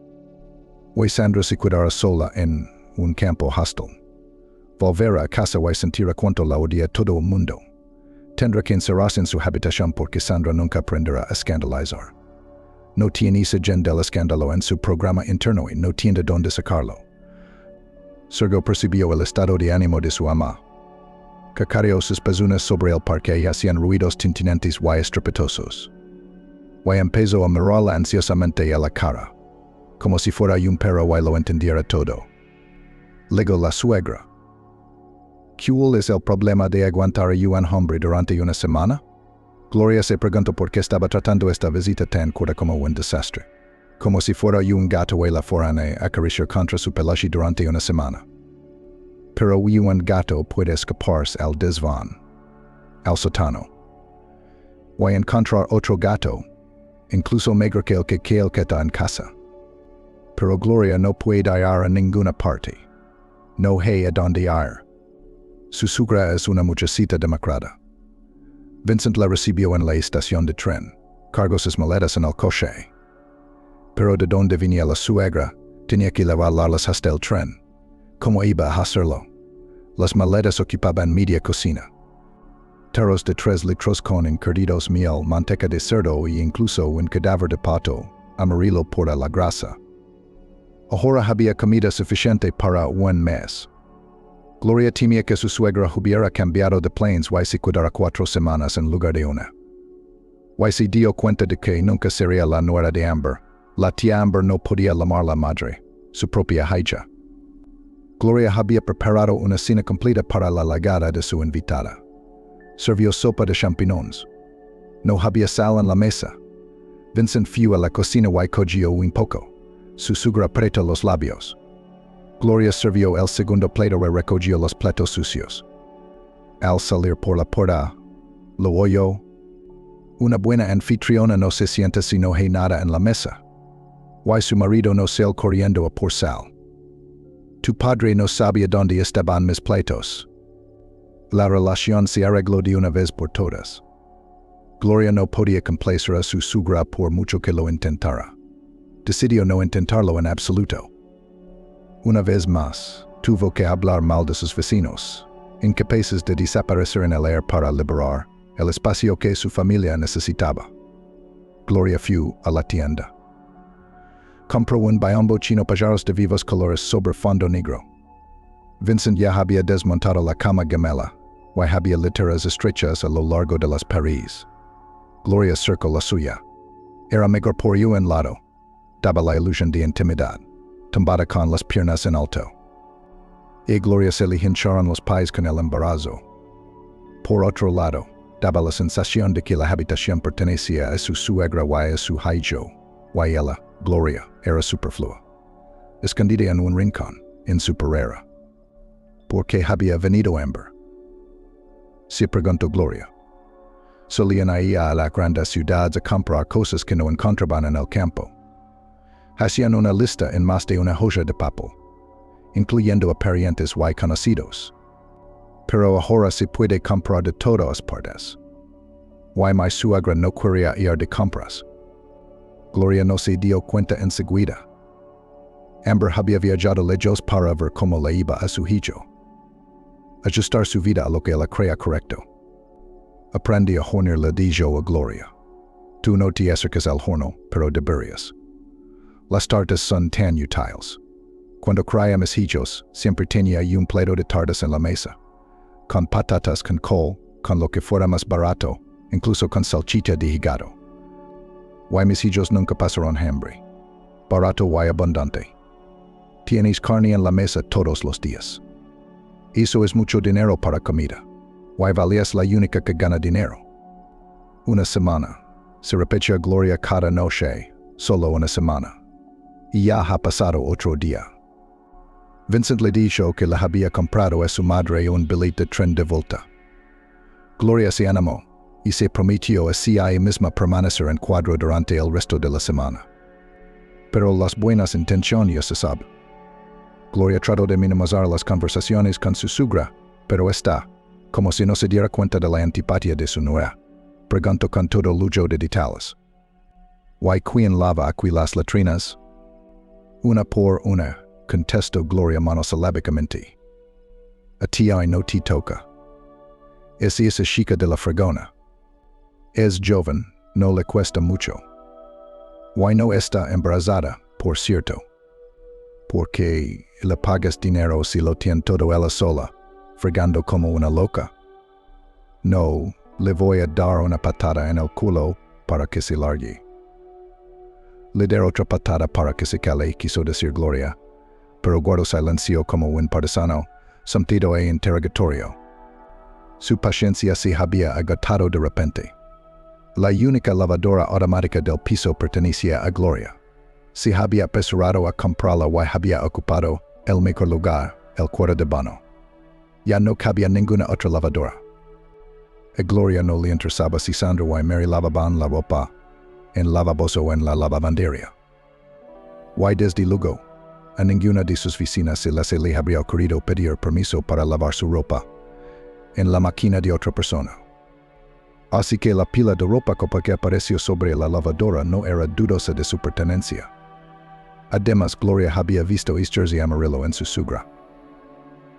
Hoy Sandra se quedará sola en un campo hostil. Volverá a casa y sentirá cuánto la odia todo el mundo. Tendrá que encerrarse en su habitación porque Sandra nunca aprenderá a escandalizar. No tiene ese gen del escándalo en su programa interno y no tiene dónde sacarlo. Sergo percibió el estado de ánimo de su ama. Cacareó sus pezuñas sobre el parque y hacían ruidos tintinantes y estrepitosos. Y empezó a mirarla ansiosamente a la cara, como si fuera un perro y lo entendiera todo. Luego la suegra. ¿Cuál es el problema de aguantar a un hombre durante una semana? Gloria se preguntó por qué estaba tratando esta visita tan corta como un desastre. Como si fuera un gato y la forane acariciar contra su pelaje durante una semana. Pero un gato puede escaparse al desván, al sótano. O encontrar otro gato, incluso mejor que el que está en casa. Pero Gloria no puede ir a ninguna parte. No hay a dónde ir. Su suegra es una muchachita demacrada. Vincent la recibió en la estación de tren, cargó sus maletas en el coche. Pero de donde venía la suegra, tenía que llevarlas hasta el tren. ¿Cómo iba a hacerlo? Las maletas ocupaban media cocina. Tarros de 3 litros con encurtidos, miel, manteca de cerdo e incluso un cadáver de pato, amarillo por la grasa. Ahora había comida suficiente para un mes. Gloria temía que su suegra hubiera cambiado de planes y se quedara 4 semanas en lugar de una. Y se dio cuenta de que nunca sería la nuera de Amber. La tía Amber no podía llamar la madre, su propia hija. Gloria había preparado una cena completa para la llegada de su invitada. Sirvió sopa de champiñones. No había sal en la mesa. Vincent fue a la cocina y cogió un poco. Su suegra apretó los labios. Gloria sirvió el segundo plato y recogió los platos sucios. Al salir por la puerta, lo oyó. Una buena anfitriona no se sienta si no hay nada en la mesa. Y su marido no sale corriendo a por sal. Tu padre no sabía dónde estaban mis platos. La relación se arregló de una vez por todas. Gloria no podía complacer a su suegra por mucho que lo intentara. Decidió no intentarlo en absoluto. Una vez más, tuvo que hablar mal de sus vecinos, incapaces de desaparecer en el aire para liberar el espacio que su familia necesitaba. Gloria fue a la tienda. Compró un biombo chino pajaros de vivos colores sobre fondo negro. Vincent ya había desmontado la cama gemela, y había literas estrechas a lo largo de las paredes. Gloria cercó la suya. Era mejor por un lado. Daba la ilusión de intimidad, tumbada con las piernas en alto. Y Gloria se le hincharon los pies con el embarazo. Por otro lado, daba la sensación de que la habitación pertenecía a su suegra y a su hija, y ella, Gloria, era superflua. Escondida en un rincón, en su perrera. ¿Por qué había venido Amber? Se preguntó Gloria. Solían ir a la grande ciudad a comprar cosas que no encontraban en el campo. Hacían una lista en más de una hoja de papel, incluyendo a parientes y conocidos. Pero ahora se puede comprar de todas partes. Y mi suegra no quería ir de compras. Gloria no se dio cuenta enseguida. Amber había viajado lejos para ver cómo le iba a su hijo. Ajustar su vida a lo que ella creía correcto. Aprendí a hornear le dijo a Gloria. Tú no te acerques al horno, pero deberías. Las tartas son tan útiles. Cuando crié a mis hijos, siempre tenía un plato de tartas en la mesa. Con patatas con col, con lo que fuera más barato, incluso con salchicha de hígado. Y mis hijos nunca pasaron hambre. Barato y abundante. Tienes carne en la mesa todos los días. Eso es mucho dinero para comida. Y Valia es la única que gana dinero. Una semana. Se repetía Gloria cada noche, solo una semana. Y ya ha pasado otro día. Vincent le dijo que le había comprado a su madre un billete de tren de vuelta. Gloria se animó y se prometió a sí a ella misma permanecer en cuadro durante el resto de la semana. Pero las buenas intenciones se saben. Gloria trató de minimizar las conversaciones con su suegra, pero esta, como si no se diera cuenta de la antipatía de su nuera, preguntó con todo lujo de detalles. ¿Y quién lava aquí las latrinas? Una por una, contestó Gloria monosylábicamente. A ti no te toca. Es esa chica de la fregona. Es joven, no le cuesta mucho. Y no está embarazada, por cierto. Porque le pagas dinero si lo tiene todo ella sola, fregando como una loca. No, le voy a dar una patada en el culo para que se largue. Le daré otra patada para que se cale, quiso decir Gloria, pero guardó silencio como un partisano, sometido e interrogatorio. Su paciencia se había agotado de repente. La única lavadora automática del piso pertenecía a Gloria. Se había apresurado a comprarla y había ocupado el mejor lugar, el cuarto de baño. Ya no cabía ninguna otra lavadora. A Gloria no le interesaba si Sandra y Mary lavaban la ropa en lavaboso o en la lavandería. Y desde luego, a ninguna de sus vecinas se le habría ocurrido pedir permiso para lavar su ropa en la máquina de otra persona. Así que la pila de ropa que apareció sobre la lavadora no era dudosa de su pertenencia. Además, Gloria había visto East Jersey amarillo en su sugra.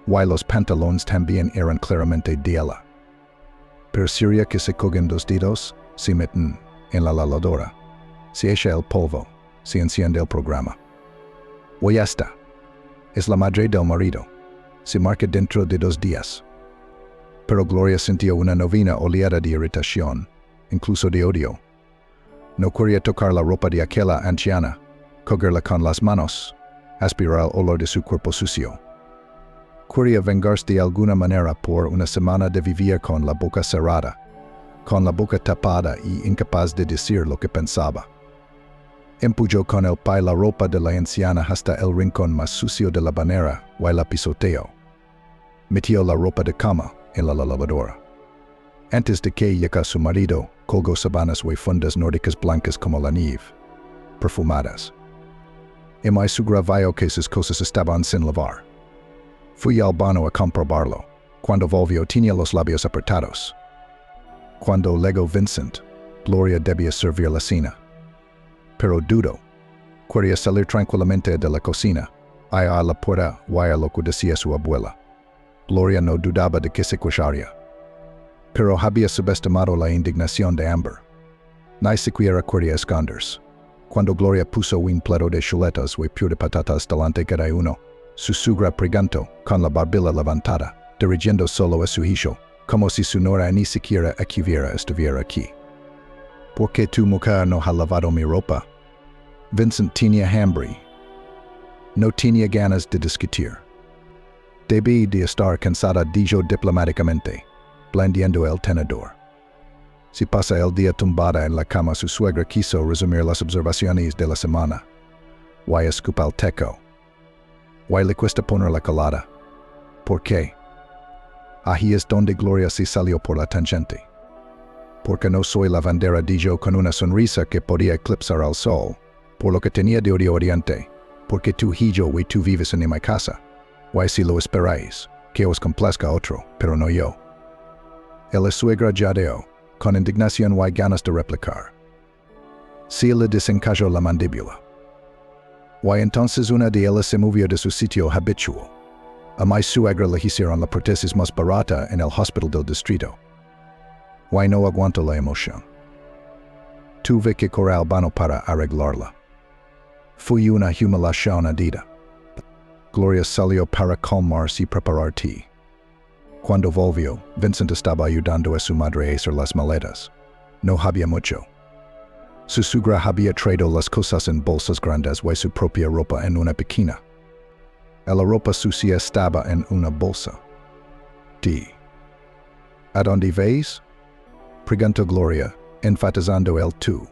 Y los pantalones también eran claramente de ella. Pero sería que se cogen dos dedos, se meten en la lavadora, se echa el polvo, se enciende el programa. Y ya está. Es la madre del marido. Se marca dentro de 2 días. Pero Gloria sintió una novena oleada de irritación, incluso de odio. No quería tocar la ropa de aquella anciana, cogerla con las manos, aspirar el olor de su cuerpo sucio. Quería vengarse de alguna manera por una semana de vivir con la boca cerrada, con la boca tapada y incapaz de decir lo que pensaba. Empujó con el pie la ropa de la anciana hasta el rincón más sucio de la bañera y la pisoteó. Metió la ropa de cama en la lavadora. Antes de que llegara su marido, colgó sábanas y fundas nórdicas blancas como la nieve, perfumadas. Y mi suegra vio que sus cosas estaban sin lavar. Fui al baño a comprobarlo. Cuando volvió tenía los labios apretados. Cuando llegó Vincent, Gloria debía servir la cena. Pero dudo. Quería salir tranquilamente de la cocina, ir a la puerta y a lo que decía su abuela. Gloria no dudaba de que se escucharía. Pero había subestimado la indignación de Amber. Ni siquiera quería esconderse. Cuando Gloria puso un plato de chuletas y puré de patatas delante cada uno, su suegra preguntó, con la barbilla levantada, dirigiendo solo a su hijo, como si su nora ni siquiera estuviera aquí. ¿Por qué tu mujer no ha lavado mi ropa? Vincent tenía hambre. No tenía ganas de discutir. Debí de estar cansada, dijo diplomáticamente, blandiendo el tenedor. Si pasa el día tumbada en la cama, su suegra quiso resumir las observaciones de la semana. Y escupa el teco. Y le cuesta poner la colada. ¿Por qué? Ahí es donde Gloria se salió por la tangente. Porque no soy lavandera, dijo con una sonrisa que podía eclipsar al sol, por lo que tenía de oriente, porque tú hijo y tú vives en mi casa. Y si lo esperáis, que os complazca otro, pero no yo. El suegra jadeó, con indignación y ganas de replicar. Se le desencajó la mandíbula. Y entonces una de ellas se movió de su sitio habitual. A mi suegra le hicieron la prótesis más barata en el hospital del distrito. Y no aguanto la emoción. Tuve que correr al baño para arreglarla. Fui una humiliación adida. Gloria salió para calmarse y preparar té. Cuando volvió, Vincent estaba ayudando a su madre a hacer las maletas. No había mucho. Su suegra había traído las cosas en bolsas grandes y su propia ropa en una pequeña. La ropa sucia estaba en una bolsa. ¿A dónde vais? Preguntó Gloria, enfatizando el tú.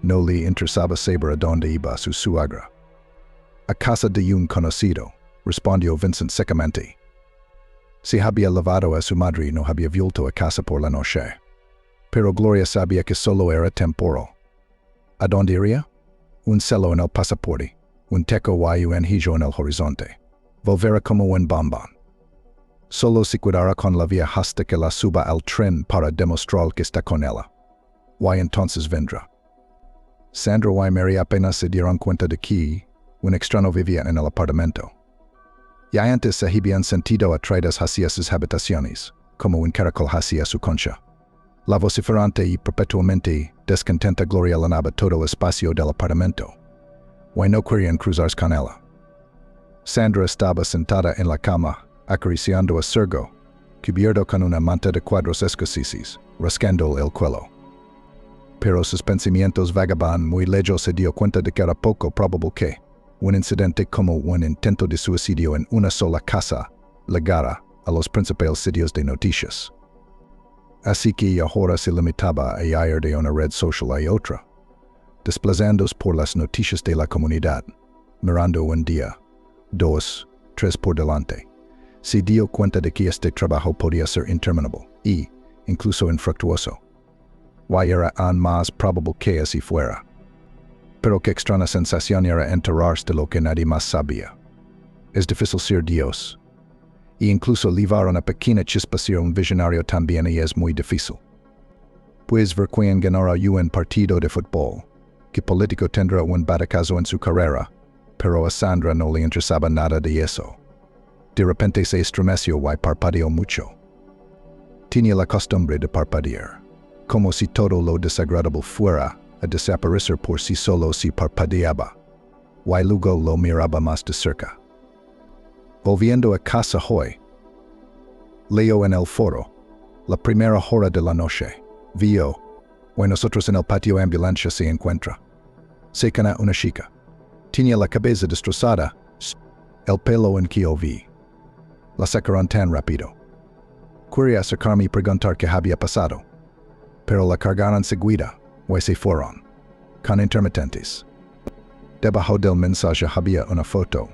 No le interesaba saber a dónde iba su suegra. A casa de un conocido, respondió Vincent secamente. Se había lavado a su madre y no había vuelto a casa por la noche. Pero Gloria sabía que solo era temporal. ¿A dónde iría? Un celo en el pasaporte, un teco y un hijo en el horizonte. Volverá como un bombón. Solo se cuidará con la vía hasta que la suba al tren para demostrar que está con ella. Y entonces vendrá. Sandra y Mary apenas se dieron cuenta de que un extraño vivía en el apartamento. Ya antes se habían sentido atraídas hacia sus habitaciones, como un caracol hacia su concha. La vociferante y perpetuamente descontenta Gloria llenaba todo el espacio del apartamento. Y no querían cruzarse con ella. Sandra estaba sentada en la cama, acariciando a Sergo, cubierto con una manta de cuadros escoceses, rascando el cuello. Pero sus pensamientos vagaban muy lejos. Se dio cuenta de que era poco probable que un incidente como un intento de suicidio en una sola casa legara a los principales sitios de noticias. Así que ahora se limitaba a ir de una red social a otra, desplazándose por las noticias de la comunidad, mirando un día, 2, 3 por delante. Se dio cuenta de que este trabajo podía ser interminable y, incluso infructuoso. Era aún más probable que así fuera. Pero qué extraña sensación era enterarse de lo que nadie más sabía. Es difícil ser Dios. Y incluso livar una pequeña chispa ser un visionario también es muy difícil. Pues ver quién ganará un partido de fútbol, qué político tendrá un batacazo en su carrera, pero a Sandra no le interesaba nada de eso. De repente se estremeció y parpadeó mucho. Tenía la costumbre de parpadear, como si todo lo desagradable fuera a desaparecer por sí solo si parpadeaba, y luego lo miraba más de cerca. Volviendo a casa hoy, leo en el foro, la primera hora de la noche, vio, y nosotros en el patio ambulancia se encuentra. Cercana una chica. Tenía la cabeza destrozada, el pelo en que vi. La sacaron tan rápido. Quería acercarme y preguntar qué había pasado, pero la cargaron seguida, y se fueron, con intermitentes. Debajo del mensaje había una foto,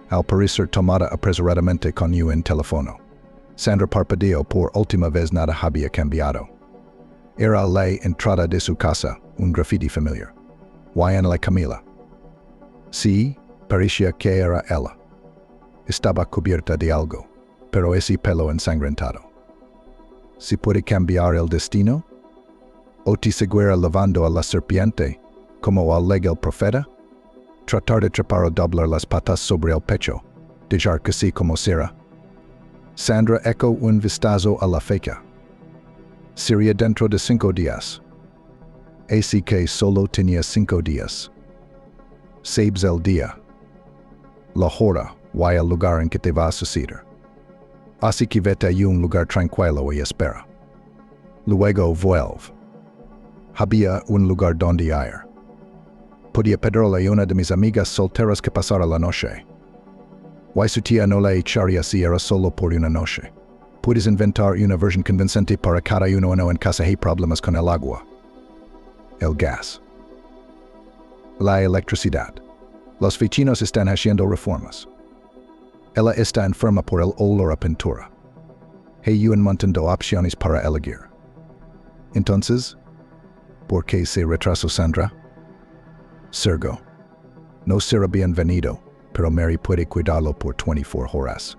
al parecer tomada apresuradamente con un teléfono. Sandra parpadeó por última vez, nada había cambiado. Era la entrada de su casa, un graffiti familiar. Y en la Camila. Sí, parecía que era ella. Estaba cubierta de algo, pero ese pelo ensangrentado. ¿Se puede cambiar el destino? ¿O te seguirá lavando a la serpiente, como alega el profeta? Tratar de trepar o doblar las patas sobre el pecho, dejar que sí como será. Sandra echó un vistazo a la fecha. Sería dentro de 5 días. Así que solo tenía 5 días. Sabes el día, la hora y el lugar en que te va a suceder. Así que vete a un lugar tranquilo y espera. Luego vuelve. Había un lugar donde ir. Podía pedirle a una de mis amigas solteras que pasara la noche. Y su tía no la echaría si era solo por una noche. Puedes inventar una versión convincente para cada uno en casa. Hay problemas con el agua, el gas, la electricidad. Los vecinos están haciendo reformas. Ella está enferma por el olor a pintura. Hay un montón de opciones para elegir. Entonces, ¿por qué se retrasó Sandra? Sergo. No será bienvenido, pero Mary puede cuidarlo por 24 horas.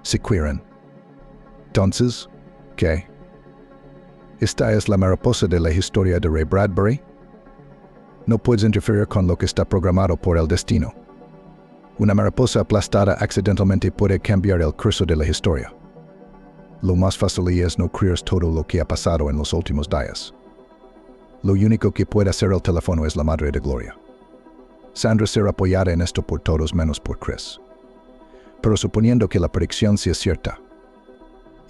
Si quieren. Entonces, ¿qué? ¿Esta es la mariposa de la historia de Ray Bradbury? No puedes interferir con lo que está programado por el destino. Una mariposa aplastada accidentalmente puede cambiar el curso de la historia. Lo más fácil es no creer todo lo que ha pasado en los últimos días. Lo único que puede hacer el teléfono es la Madre de Gloria. Sandra será apoyada en esto por todos menos por Chris. Pero suponiendo que la predicción sea cierta,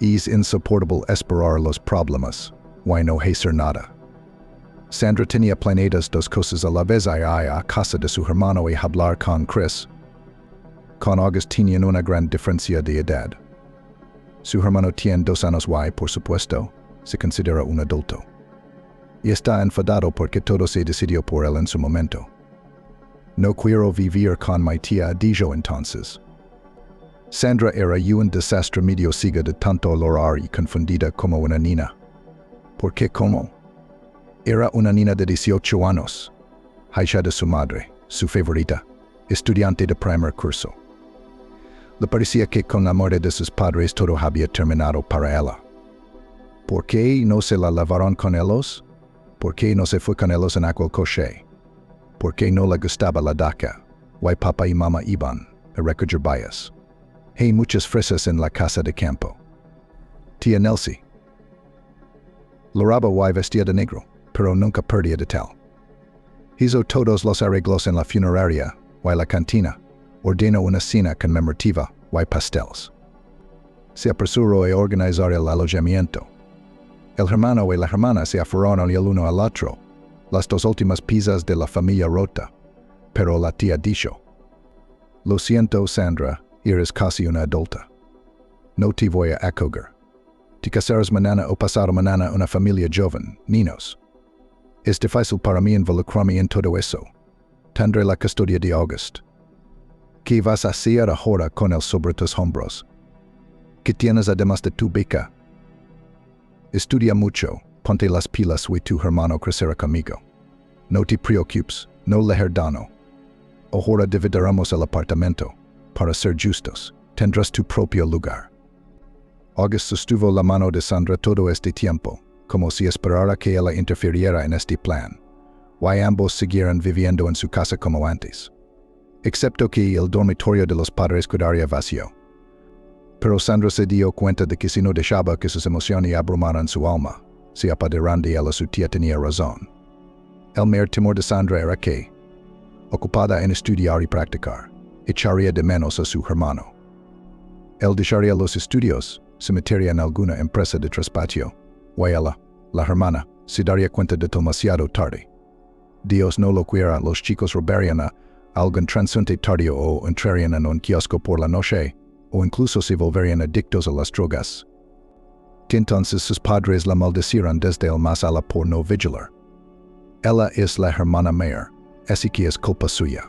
es insoportable esperar los problemas, y no hacer nada. Sandra tenía planeadas 2 cosas a la vez: ir a casa de su hermano y hablar con Chris. Con August tenían una gran diferencia de edad. Su hermano tiene 2 años y, por supuesto, se considera un adulto. Y está enfadado porque todo se decidió por él en su momento. No quiero vivir con mi tía, dijo entonces. Sandra era un desastre medio ciega de tanto olorar y confundida como una niña. ¿Por qué cómo? Era una niña de 18 años, hija de su madre, su favorita, estudiante de primer curso. Le parecía que con la muerte de sus padres todo había terminado para ella. ¿Por qué no se la lavaron con ellos? ¿Por qué no se fue con ellos en aquel coche? ¿Por qué no le gustaba la daca? Y papá y mamá iban a recoger bayas. Hay muchas fresas en la casa de campo. Tía Nelsie. Loraba y vestía de negro, pero nunca perdía de tal. Hizo todos los arreglos en la funeraria y la cantina. Ordenó una cena conmemorativa y pasteles. Se apresuró a organizar el alojamiento. El hermano y la hermana se aferraron el uno al otro, las 2 últimas piezas de la familia rota, pero la tía dijo: «Lo siento, Sandra, eres casi una adulta. No te voy a acoger. Te casaras mañana o pasado mañana una familia joven, niños. Es difícil para mí involucrarme en todo eso. Tendré la custodia de August. ¿Qué vas a hacer ahora con él sobre tus hombros? ¿Qué tienes además de tu beca? Estudia mucho, ponte las pilas y tu hermano crecerá conmigo. No te preocupes, no le herdano. Ahora dividiremos el apartamento. Para ser justos, tendrás tu propio lugar. August sostuvo la mano de Sandra todo este tiempo, como si esperara que ella interfiriera en este plan. Y ambos siguieron viviendo en su casa como antes. Excepto que el dormitorio de los padres quedaría vacío. Pero Sandra se dio cuenta de que si no dejaba que sus emociones abrumaran su alma, se apoderaran de ella, su tía tenía razón. El mayor temor de Sandra era que, ocupada en estudiar y practicar, echaría de menos a su hermano. Él dejaría los estudios, se metería en alguna empresa de traspatio, y ella, la hermana, se daría cuenta de demasiado tarde. Dios no lo quiera, los chicos robarían a algún transeúnte tardío o entrarían en un kiosco por la noche, o incluso se volverían adictos a las drogas. Entonces sus padres la maldecirán desde el más allá por no vigilar. Ella es la hermana mayor, así que es culpa suya.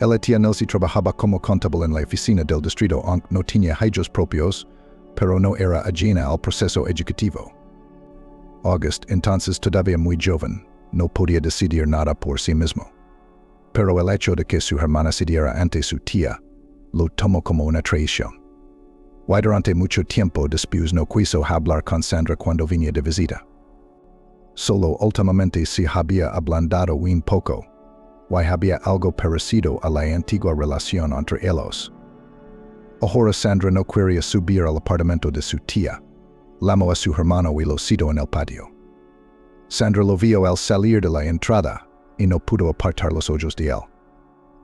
Ella tía Nelsie trabajaba como contable en la oficina del distrito, aunque no tenía hijos propios, pero no era ajena al proceso educativo. August, entonces todavía muy joven, no podía decidir nada por sí mismo. Pero el hecho de que su hermana cediera ante su tía, lo tomó como una traición. Y durante mucho tiempo después no quiso hablar con Sandra cuando venía de visita. Solo últimamente se había ablandado un poco, y había algo parecido a la antigua relación entre ellos. Ahora Sandra no quería subir al apartamento de su tía. Llamó a su hermano y lo citó en el patio. Sandra lo vio al salir de la entrada y no pudo apartar los ojos de él.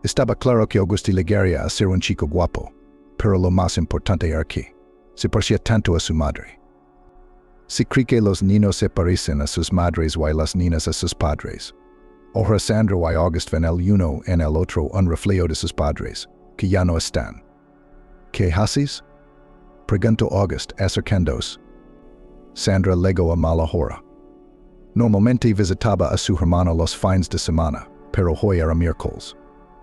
Estaba claro que Auguste llegaría a ser un chico guapo, pero lo más importante era que se parecía tanto a su madre. Se cree que los niños se parecen a sus madres y las niñas a sus padres. Ahora Sandra y August ven el uno en el otro un reflejo de sus padres, que ya no están. ¿Qué haces? Preguntó August acercándose. Sandra legó a mala hora. Normalmente visitaba a su hermano los fines de semana, pero hoy era miércoles.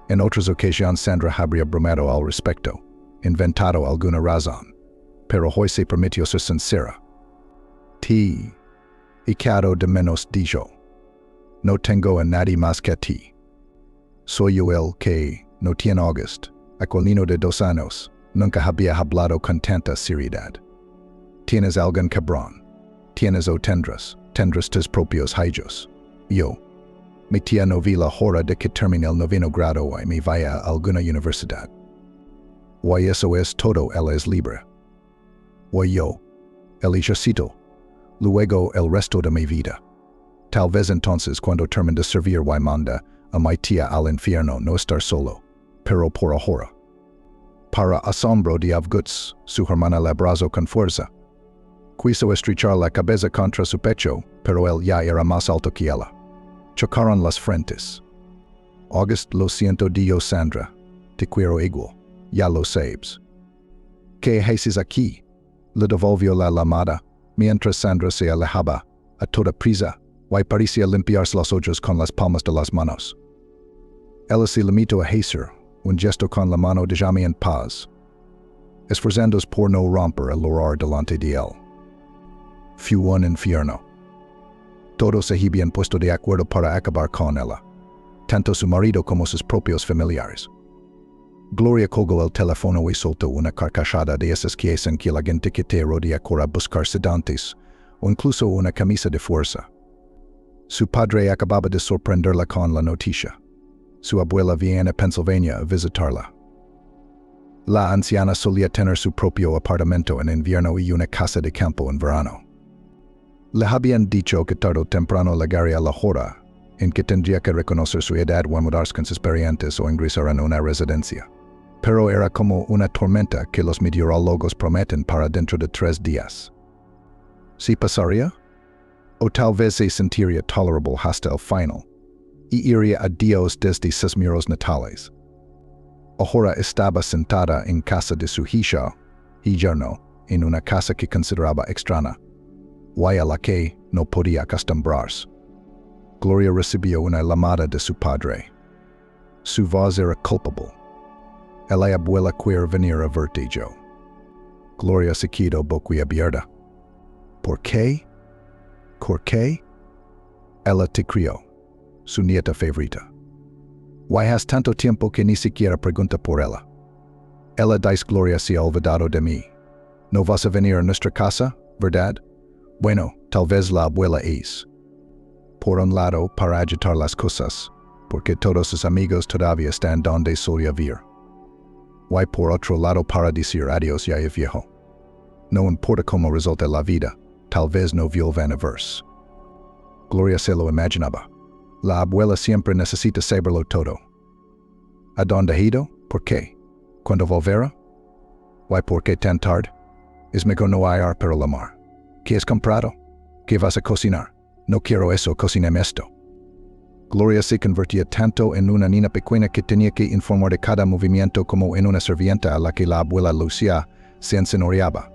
En otras ocasiones Sandra habría bromado al respecto, inventado alguna razón, pero hoy se permitió ser sincera. Te echado de menos, dijo. No tengo a nadie más que a ti. Soy yo el que no tiene August, aquel de 2 años, nunca había hablado con tanta seriedad. Tienes algún cabrón. Tienes o tendrás tus propios hijos. Yo, mi tía no vi la hora de que termine el 9º grado y me vaya a alguna universidad. Y eso es todo, él es libre. Y yo, el ejercito, luego el resto de mi vida. Tal vez entonces cuando termine de servir y manda a mi tía al infierno no estar solo, pero por ahora. Para asombro de August, su hermana le abrazó con fuerza. Quiso estrechar la cabeza contra su pecho, pero él ya era más alto que ella. Chocaron las frentes. August, lo siento, dijo Sandra. Te quiero igual. Ya lo sabes. ¿Qué haces aquí? Le devolvió la llamada, mientras Sandra se alejaba, a toda prisa, y parecía limpiarse los ojos con las palmas de las manos. Ella se limitó a hacer un gesto con la mano de déjame en paz, esforzándose por no romper el horror delante de él. Fue un infierno. Todos se habían puesto de acuerdo para acabar con ella, tanto su marido como sus propios familiares. Gloria colgó el teléfono y soltó una carcajada de esas que hacen que la gente que te rodea corra a buscar sedantes o incluso una camisa de fuerza. Su padre acababa de sorprenderla con la noticia. Su abuela viene a Pennsylvania a visitarla. La anciana solía tener su propio apartamento en invierno y una casa de campo en verano. Le habían dicho que tarde o temprano llegaría la hora en que tendría que reconocer su edad o mudarse con sus parientes o ingresar en una residencia. Pero era como una tormenta que los meteorólogos prometen para dentro de 3 días. ¿Sí pasaría? O tal vez se sentiría tolerable hasta el final, y iría a Dios desde sus miros natales. Ahora estaba sentada en casa de su hija, y giorno, en una casa que consideraba extraña, a la que no podía acostumbrarse. Gloria recibió una llamada de su padre. Su voz era culpable. La abuela quería venir a verte yo. Gloria se quedó boquiabierta. ¿Por qué? ¿Por qué? Ella te crió, su nieta favorita. Why has tanto tiempo que ni siquiera pregunta por ella? Ella dice Gloria se ha olvidado de mí. ¿No vas a venir a nuestra casa, verdad? Bueno, tal vez la abuela es. Por un lado, para agitar las cosas, porque todos sus amigos todavía están donde solía vivir. Why por otro lado para decir adiós ya es viejo. No importa cómo resulte la vida, tal vez no vuelvan a verse. Gloria se lo imaginaba. La abuela siempre necesita saberlo todo. ¿A dónde ha ido? ¿Por qué? ¿Cuándo volverá? Why por qué tan tarde? Es mejor no ir para la mar. ¿Qué has comprado? ¿Qué vas a cocinar? No quiero eso, cocíname esto. Gloria se convertía tanto en una niña pequeña que tenía que informar de cada movimiento como en una sirvienta a la que la abuela Lucia se enseñoreaba.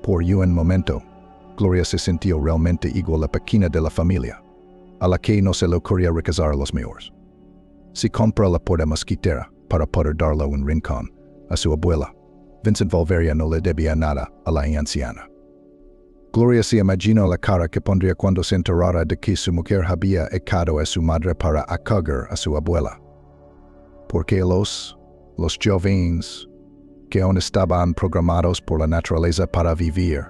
Por un momento, Gloria se sintió realmente igual a la pequeña de la familia, a la que no se le ocurría recazar a los mejores. Si compra la puerta mosquitera para poder darle un rincón a su abuela, Vincent Valveria no le debía nada a la anciana. Gloria se imaginó la cara que pondría cuando se enterara de que su mujer había echado a su madre para acoger a su abuela. Porque los jóvenes, que aún estaban programados por la naturaleza para vivir,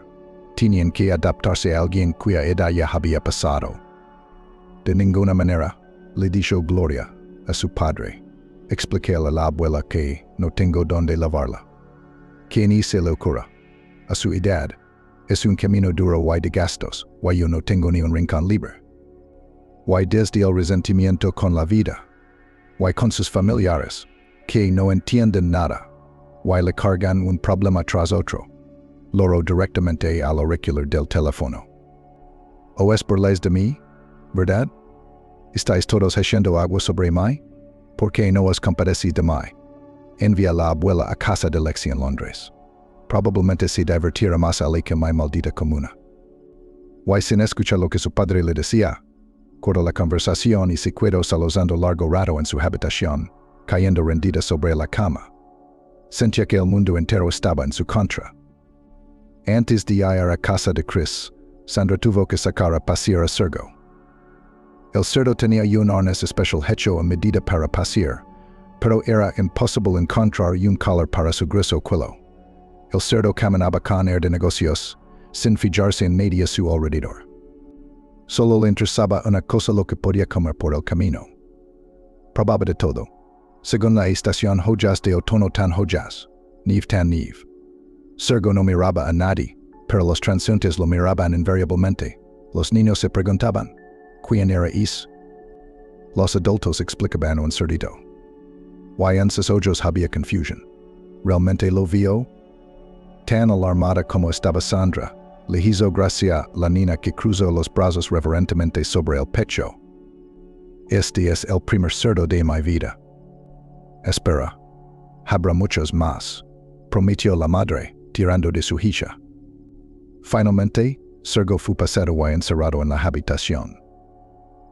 tenían que adaptarse a alguien cuya edad ya había pasado. De ninguna manera, le dijo Gloria a su padre. Expliqué a la abuela que no tengo dónde lavarla. Que ni se le ocurra. A su edad, es un camino duro y de gastos, y yo no tengo ni un rincón libre. Y desde el resentimiento con la vida, y con sus familiares, que no entienden nada, y le cargan un problema tras otro, loro directamente al auricular del teléfono. ¿O es burles de mí? ¿Verdad? ¿Estáis todos echando agua sobre mí? ¿Por qué no os compadecéis de mí? Envía a la abuela a casa de Lexi en Londres. Probablemente se divertirá más allí que mi maldita comuna. Y sin escuchar lo que su padre le decía, cortó la conversación y se quedó saludando largo rato en su habitación, cayendo rendida sobre la cama. Sentía que el mundo entero estaba en su contra. Antes de ir a casa de Chris, Sandra tuvo que sacar a pasear a Sergo. El cerdo tenía un arnés especial hecho a medida para pasear, pero era imposible encontrar un collar para su grueso cuello. El cerdo caminaba con aire de negocios, sin fijarse en nadie a su alrededor. Solo le interesaba una cosa: lo que podía comer por el camino. Probaba de todo. Según la estación, joyas de otoño tan joyas, nieve tan nieve. Sergo no miraba a nadie, pero los transeúntes lo miraban invariablemente. Los niños se preguntaban, ¿quién era es? Los adultos explicaban un cerdito. Y en sus ojos había confusión. ¿Realmente lo vio? Tan alarmada como estaba Sandra, le hizo gracia la niña que cruzó los brazos reverentemente sobre el pecho. Este es el primer cerdo de mi vida. Espera, habrá muchos más, prometió la madre, tirando de su hija. Finalmente, Sergo fue pasado y encerrado en la habitación.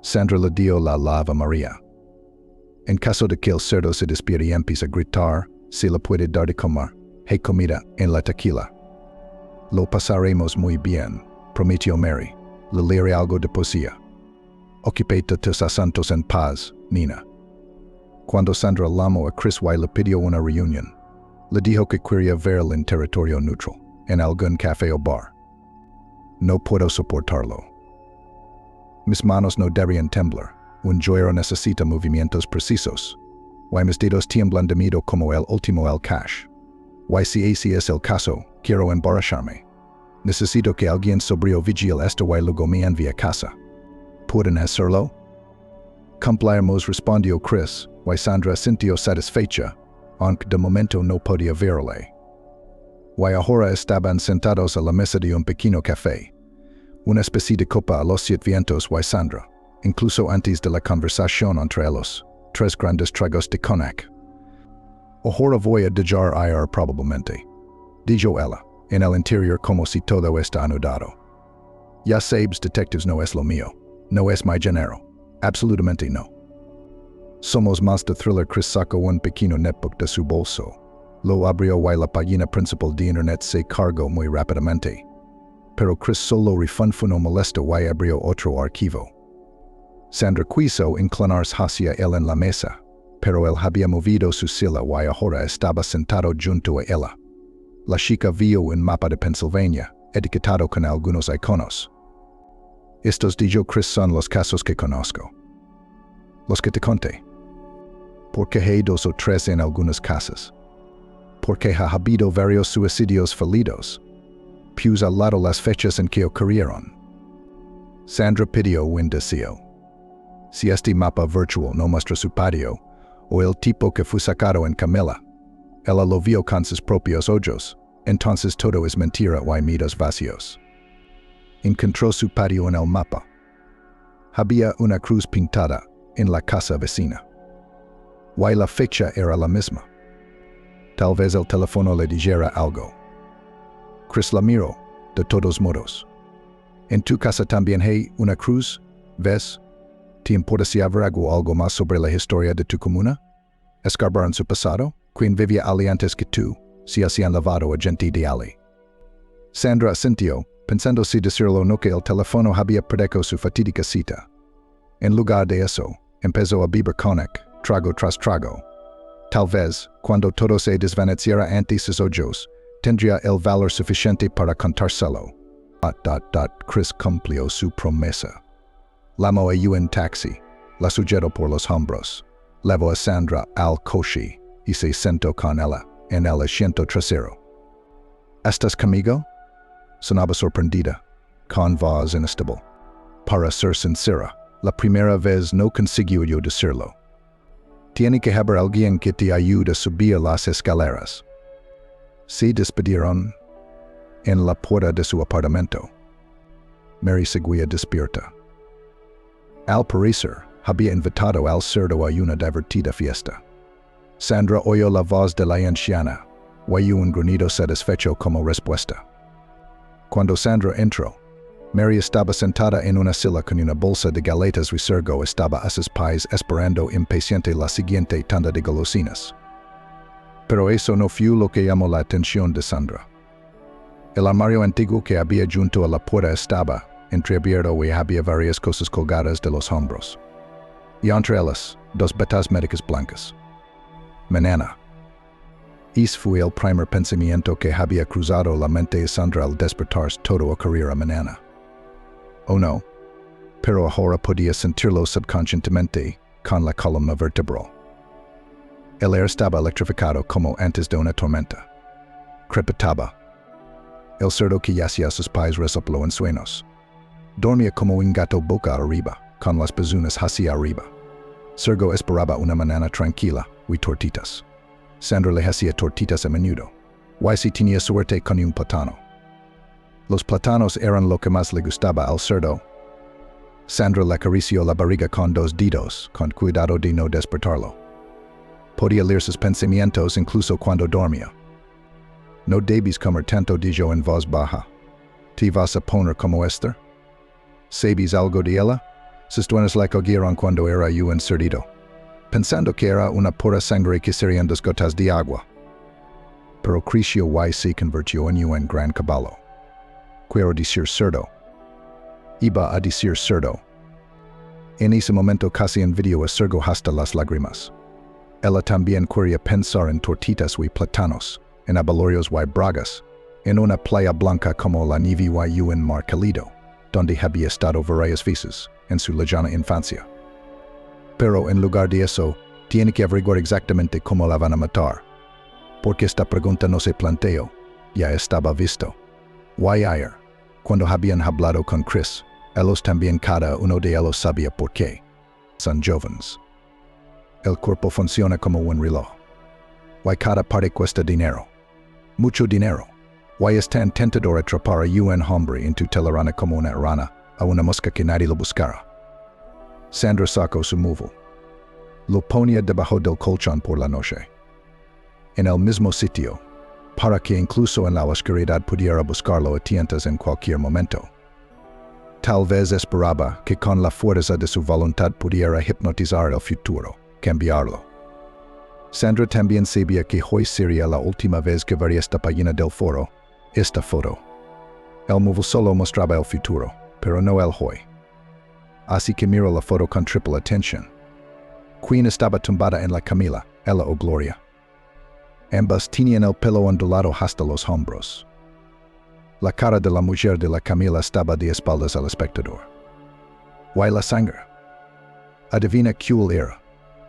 Sandra le dio la Ave María. En caso de que el cerdo se despierte y empiece a gritar, se le puede dar de comer. Hay comida en la tequila. Lo pasaremos muy bien, prometió Mary. Le leeré algo de poesía. Ocupate tus asuntos en paz, Nina. Cuando Sandra llamó a Chris y le pidió una reunión, le dijo que quería verlo en territorio neutral, en algún café o bar. No puedo soportarlo. Mis manos no deberían temblar. Un joyero necesita movimientos precisos. Y mis dedos tiemblan de miedo como el último el cash. Y si ese es el caso, quiero emborracharme. Necesito que alguien sobrio vigile esto y luego me envíe a casa. ¿Pueden hacerlo? Cumplimos, respondió Chris, y Sandra sintió satisfecha, aunque de momento no podía verle. Y ahora estaban sentados a la mesa de un pequeño café. Una especie de copa a los 7 vientos y Sandra, incluso antes de la conversación entre ellos, 3 grandes tragos de cognac. Ahora voy a dejar ir probablemente, Dijo ella, en el interior como si todo está anudado. Ya sabes, detectives no es lo mío. No es mi género. Absolutamente no. Somos más de thriller. Chris sacó un pequeño netbook de su bolso. Lo abrió y la página principal de internet se cargó muy rápidamente. Pero Chris solo refunfuno molesto y abrió otro archivo. Sandra quiso inclinarse hacia él en la mesa, pero él había movido su silla y ahora estaba sentado junto a ella. La chica vio un mapa de Pennsylvania, etiquetado con algunos iconos. Estos, dijo Chris, son los casos que conozco. Los que te conté. Porque hay 2 o 3 en algunas casas. Porque ha habido varios suicidios fallidos. Pues al lado las fechas en que ocurrieron. Sandra pidió un deseo. Si este mapa virtual no muestra su patio, o el tipo que fue sacado en Camila, ella lo vio con sus propios ojos, entonces todo es mentira y mitos vacíos. Encontró su patio en el mapa. Había una cruz pintada en la casa vecina. Y la fecha era la misma. Tal vez el teléfono le dijera algo. Chris la miró, de todos modos. ¿En tu casa también hay una cruz? ¿Ves? ¿Te importa si averiguo algo más sobre la historia de tu comuna? Escarbar en su pasado, quien vivía allí antes que tú, si hacían lavado a gente de allí. Sandra asintió, pensando si decirlo o no que el teléfono había perdido su fatídica cita. En lugar de eso, empezó a beber cognac, trago tras trago. Tal vez, cuando todo se desvaneciera ante sus ojos, tendría el valor suficiente para contárselo. Chris cumplió su promesa. Llamó a un taxi, la sujetó por los hombros, llevó a Sandra al coche y se sentó con ella en el asiento trasero. ¿Estás conmigo? Sonaba sorprendida, con voz inestable. Para ser sincera, la primera vez no consiguió yo decirlo. Tiene que haber alguien que te ayude a subir las escaleras. Se despidieron en la puerta de su apartamento. Mary seguía despierta. Al parecer, había invitado al cerdo a una divertida fiesta. Sandra oyó la voz de la anciana, y un gruñido satisfecho como respuesta. Cuando Sandra entró, Mary estaba sentada en una silla con una bolsa de galletas y Sergo estaba a sus pies esperando impaciente la siguiente tanda de golosinas. Pero eso no fue lo que llamó la atención de Sandra. El armario antiguo que había junto a la puerta estaba entreabierto y había varias cosas colgadas de los hombros. Y entre ellas, 2 batas médicas blancas. Mañana. Ese fue el primer pensamiento que había cruzado la mente de Sandra al despertarse. Todo ocurriera mañana. Oh no, pero ahora podía sentirlo subconscientemente con la columna vertebral. El aire estaba electrificado como antes de una tormenta. Crepitaba. El cerdo que yacía a sus pies resopló en sueños. Dormía como un gato boca arriba, con las pezuñas hacia arriba. Sergo esperaba una mañana tranquila y tortitas. Sandra le hacía tortitas a menudo. Y si tenía suerte con un plátano. Los plátanos eran lo que más le gustaba al cerdo. Sandra le acarició la barriga con 2 dedos, con cuidado de no despertarlo. Podía leer sus pensamientos incluso cuando dormía. No debes comer tanto, dijo en voz baja. ¿Te vas a poner como Esther? ¿Sabes algo de ella? Sus dueños la cogieron cuando era un cerdido, pensando que era una pura sangre que serían 2 gotas de agua. Pero creció y se convirtió en un gran caballo. Quiero decir cerdo. Iba a decir cerdo. En ese momento casi envidió a Sergo hasta las lágrimas. Ella también quería pensar en tortitas y plátanos, en abalorios y bragas, en una playa blanca como la nieve y un mar cálido, donde había estado varias veces en su lejana infancia. Pero en lugar de eso, tiene que averiguar exactamente cómo la van a matar. Porque esta pregunta no se planteó, ya estaba visto. Y ayer, cuando habían hablado con Chris, ellos también cada uno de ellos sabía por qué. Son jóvenes. El cuerpo funciona como un reloj. Y cada parte cuesta dinero. Mucho dinero. Y es tan tentador atrapar a un hombre en tu telaraña como una rana, a una mosca que nadie lo buscara. Sandra sacó su móvil. Lo ponía debajo del colchón por la noche. En el mismo sitio, para que incluso en la oscuridad pudiera buscarlo a tientas en cualquier momento. Tal vez esperaba que con la fuerza de su voluntad pudiera hipnotizar el futuro, cambiarlo. Sandra también sabía que hoy sería la última vez que vería esta página del foro, esta foto. El móvil solo mostraba el futuro, pero no el hoy. Así que miró la foto con triple atención. Queen estaba tumbada en la camilla, ella o Gloria. Ambas tenían el pelo ondulado hasta los hombros. La cara de la mujer de la camilla estaba de espaldas al espectador. ¿Why la sangre? Adivina cuál era.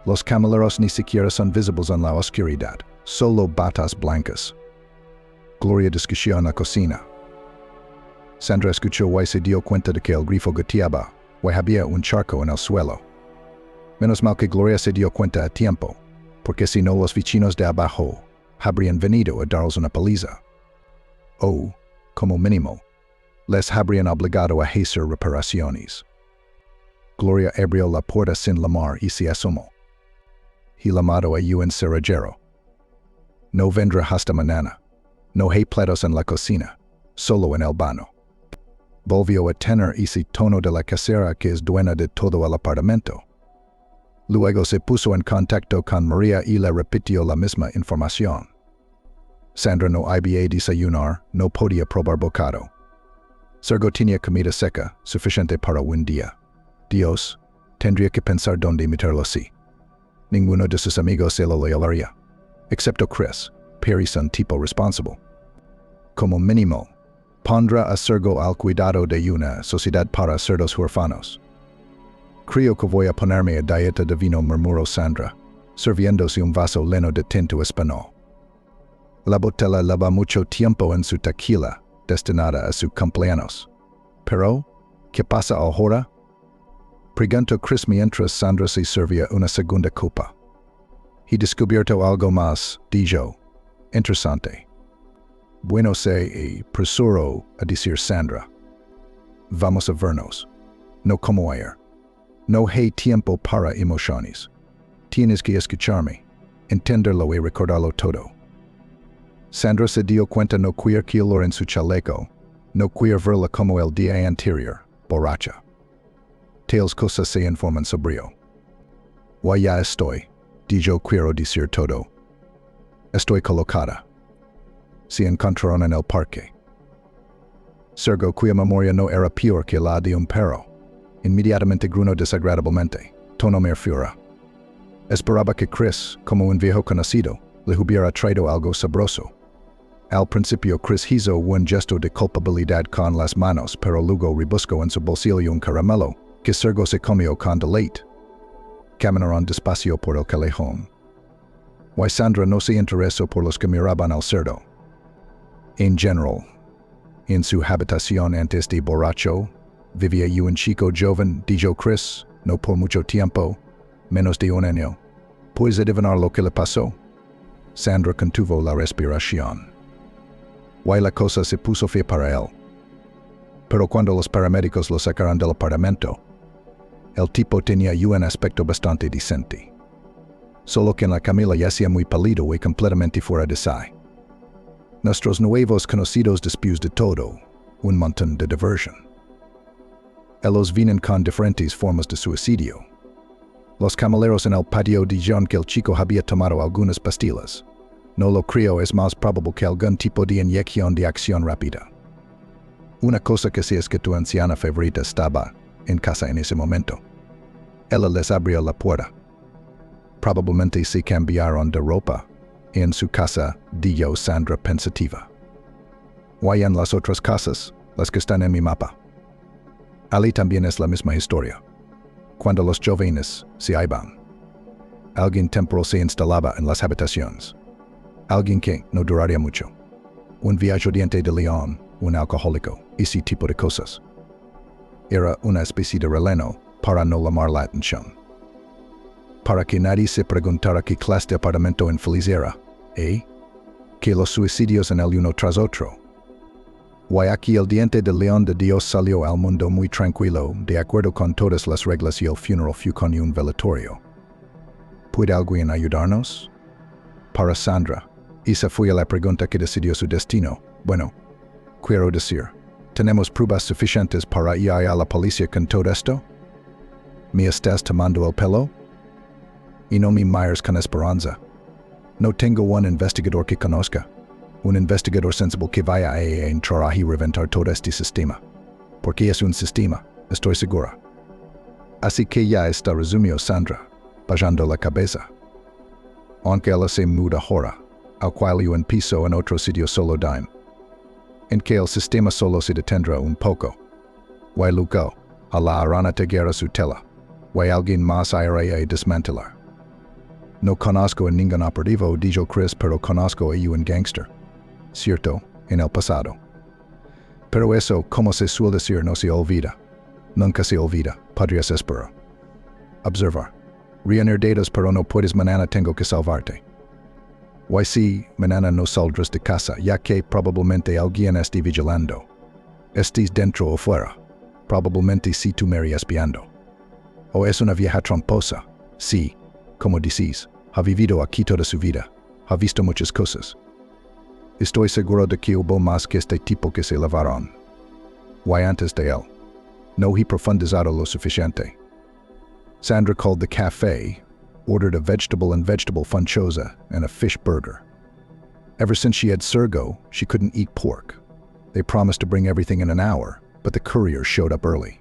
Los camilleros ni siquiera son visibles en la oscuridad, solo batas blancas. Gloria discutió en la cocina. Sandra escuchó y se dio cuenta de que el grifo goteaba, y había un charco en el suelo. Menos mal que Gloria se dio cuenta a tiempo, porque si no los vecinos de abajo habrían venido a darles una paliza. O, como mínimo, les habrían obligado a hacer reparaciones. Gloria abrió la puerta sin llamar y se asomó. He llamado a un cerrajero. No vendrá hasta mañana. No hay platos en la cocina, solo en el baño. Volvió a tener ese tono de la casera que es dueña de todo el apartamento. Luego se puso en contacto con María y le repitió la misma información. Sandra no había desayunar, no podía probar bocado. Sergio tenía comida seca, suficiente para un día. Dios, tendría que pensar dónde meterlo así. Ninguno de sus amigos se lo leería, excepto Chris, Perry son tipo responsable. Como mínimo, pondrá a Sergio al cuidado de una sociedad para cerdos huérfanos. Creo que voy a ponerme a dieta de vino, murmuró Sandra, sirviéndose un vaso lleno de tinto español. La botella lleva mucho tiempo en su tequila, destinada a su cumpleaños. Pero, ¿qué pasa ahora? Preguntó Chris mientras Sandra se servía una segunda copa. He descubierto algo más, dijo. Interesante. Bueno se apresuró a decir Sandra. Vamos a vernos. No como ayer. No hay tiempo para emociones. Tienes que escucharme, entenderlo y recordarlo todo. Sandra se dio cuenta no queer calor en su chaleco, no queer verla como el día anterior, borracha. Tales cosas se informan sobrio. Ya estoy, dijo quiero decir todo. Estoy colocada. Se encontraron en el parque. Sergio, cuya memoria no era peor que la de un perro, inmediatamente gruñó desagradablemente, tono merfura. Esperaba que Chris, como un viejo conocido, le hubiera traído algo sabroso. Al principio Chris hizo un gesto de culpabilidad con las manos, pero luego rebuscó en su bolsillo un caramelo, que Sergio se comió con deleite. Caminaron despacio por el callejón. Sandra no se interesó por los que miraban al cerdo. En general, en su habitación antes de borracho, vivía un chico joven, dijo Chris, no por mucho tiempo, menos de un año. ¿Puedes adivinar lo que le pasó? Sandra contuvo la respiración. La cosa se puso fea para él. Pero cuando los paramédicos lo sacaron del apartamento, el tipo tenía un aspecto bastante decente. Solo que en la camilla yacía muy pálido y completamente fuera de sí. Nuestros nuevos conocidos después de todo, un montón de diversión. Ellos vienen con diferentes formas de suicidio. Los camilleros en el patio dijeron que el chico había tomado algunas pastillas. No lo creo, es más probable que algún tipo de inyección de acción rápida. Una cosa que sí es que tu anciana favorita estaba en casa en ese momento. Ella les abrió la puerta. Probablemente se cambiaron de ropa en su casa, dijo Sandra pensativa. En las otras casas, las que están en mi mapa. Ali también es la misma historia. Cuando los jóvenes se iban, alguien temporal se instalaba en las habitaciones. Alguien que no duraría mucho. Un viajante de León, un alcohólico, ese tipo de cosas. Era una especie de relleno para no llamar la atención. Para que nadie se preguntara qué clase de apartamento infeliz era, que los suicidios en el uno tras otro. Aquí el diente de león de Dios salió al mundo muy tranquilo, de acuerdo con todas las reglas y el funeral fue con un velatorio. ¿Puede alguien ayudarnos? Para Sandra, Esa fue la pregunta que decidió su destino. Bueno, quiero decir, ¿tenemos pruebas suficientes para ir a la policía con todo esto? ¿Me estás tomando el pelo? Y no me mires con esperanza. No tengo un investigador que conozca. Un investigador sensible que vaya a entrar y reventar todo este sistema. Porque es un sistema, estoy segura. Así que ya está resumió Sandra, bajando la cabeza. Aunque ella se muda ahora, al cual yo empiezo en otro sitio solo dime. En que el sistema solo se detendrá un poco. Y luego, a la arana guerra su tela. Y alguien más irá a desmantelar. No conozco a ningún operativo dijo Chris, pero conozco a un gangster. Cierto, en el pasado. Pero eso, como se suele decir, no se olvida. Nunca se olvida, podrías esperar. Observar. Reunir datos, pero no puedes, mañana tengo que salvarte. Y si, mañana no saldrás de casa, ya que probablemente alguien esté vigilando. Estés dentro o fuera. Probablemente si tú me espiando. O es una vieja tramposa. Sí, como decís, ha vivido aquí toda su vida. Ha visto muchas cosas. Estoy seguro de que hubo más que este tipo que se lavaron. Y antes de él, no he profundizado lo suficiente. Sandra called the cafe, ordered a vegetable funchosa and a fish burger. Ever since she had Sergo, she couldn't eat pork. They promised to bring everything in an hour, but the courier showed up early.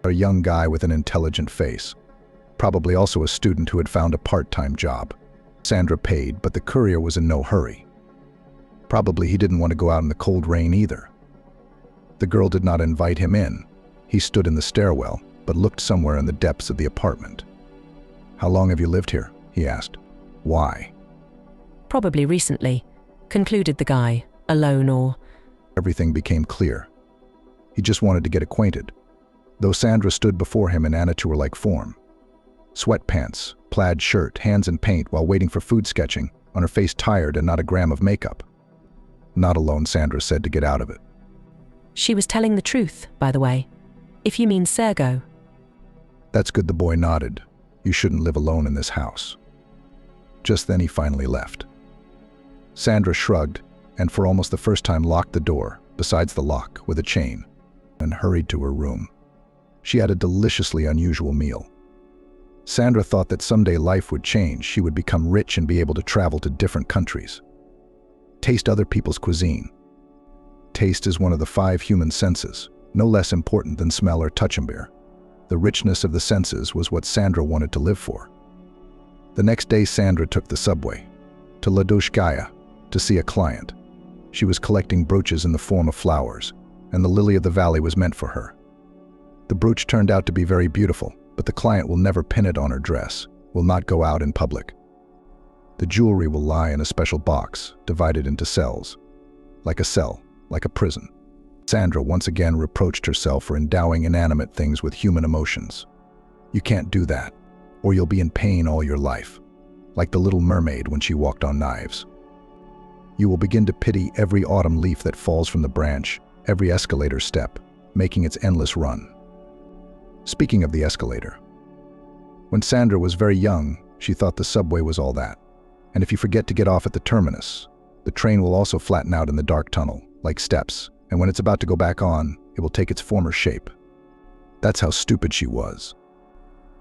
A young guy with an intelligent face. Probably also a student who had found a part-time job. Sandra paid, but the courier was in no hurry. Probably he didn't want to go out in the cold rain either. The girl did not invite him in. He stood in the stairwell, but looked somewhere in the depths of the apartment. How long have you lived here? He asked. Why? Probably recently, concluded the guy, alone or... Everything became clear. He just wanted to get acquainted. Though Sandra stood before him in amateur-like form. Sweatpants, plaid shirt, hands in paint while waiting for food sketching, on her face tired and not a gram of makeup. Not alone, Sandra said to get out of it. She was telling the truth, by the way. If you mean Sergo. That's good, the boy nodded. You shouldn't live alone in this house. Just then he finally left. Sandra shrugged, and for almost the first time locked the door, besides the lock, with a chain, and hurried to her room. She had a deliciously unusual meal. Sandra thought that someday life would change, she would become rich and be able to travel to different countries. Taste other people's cuisine. Taste is one of the 5 human senses, no less important than smell or touch. The richness of the senses was what Sandra wanted to live for. The next day Sandra took the subway to Ladoshkaya to see a client. She was collecting brooches in the form of flowers, and the lily of the valley was meant for her. The brooch turned out to be very beautiful, but the client will never pin it on her dress, will not go out in public. The jewelry will lie in a special box, divided into cells. Like a cell, like a prison. Sandra once again reproached herself for endowing inanimate things with human emotions. You can't do that, or you'll be in pain all your life, like the little mermaid when she walked on knives. You will begin to pity every autumn leaf that falls from the branch, every escalator step, making its endless run. Speaking of the escalator, when Sandra was very young, she thought the subway was all that. And if you forget to get off at the terminus, the train will also flatten out in the dark tunnel, like steps, and when it's about to go back on, it will take its former shape. That's how stupid she was.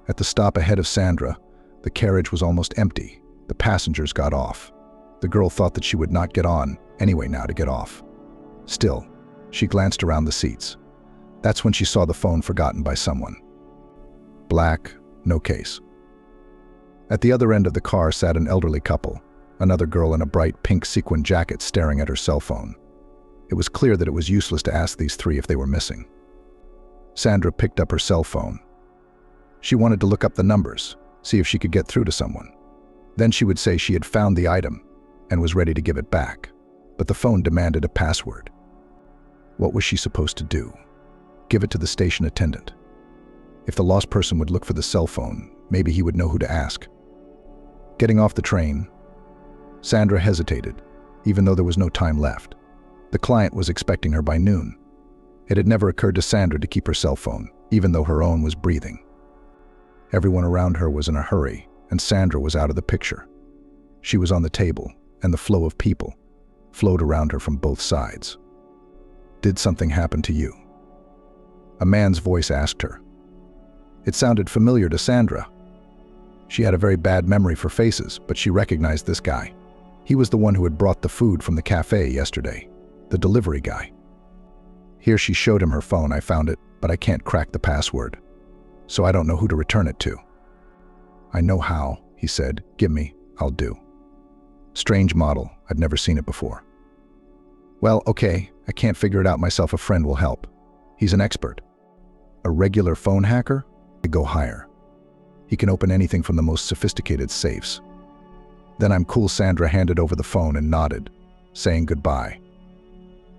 At the stop ahead of Sandra, the carriage was almost empty. The passengers got off. The girl thought that she would not get on anyway now to get off. Still, she glanced around the seats. That's when she saw the phone forgotten by someone. Black, no case. At the other end of the car sat an elderly couple, another girl in a bright pink sequin jacket staring at her cell phone. It was clear that it was useless to ask these 3 if they were missing. Sandra picked up her cell phone. She wanted to look up the numbers, see if she could get through to someone. Then she would say she had found the item and was ready to give it back, but the phone demanded a password. What was she supposed to do? Give it to the station attendant. If the lost person would look for the cell phone, maybe he would know who to ask. Getting off the train, Sandra hesitated, even though there was no time left. The client was expecting her by noon. It had never occurred to Sandra to keep her cell phone, even though her own was breathing. Everyone around her was in a hurry, and Sandra was out of the picture. She was on the table, and the flow of people flowed around her from both sides. "Did something happen to you?" A man's voice asked her. It sounded familiar to Sandra. She had a very bad memory for faces, but she recognized this guy. He was the one who had brought the food from the cafe yesterday, the delivery guy. Here she showed him her phone. "I found it, but I can't crack the password, so I don't know who to return it to." "I know how," he said. "Give me, I'll do." Strange model, I'd never seen it before. "Well, okay, I can't figure it out myself. A friend will help. He's an expert." "A regular phone hacker?" "I go higher. He can open anything from the most sophisticated safes." "Then I'm cool." Sandra handed over the phone and nodded, saying goodbye.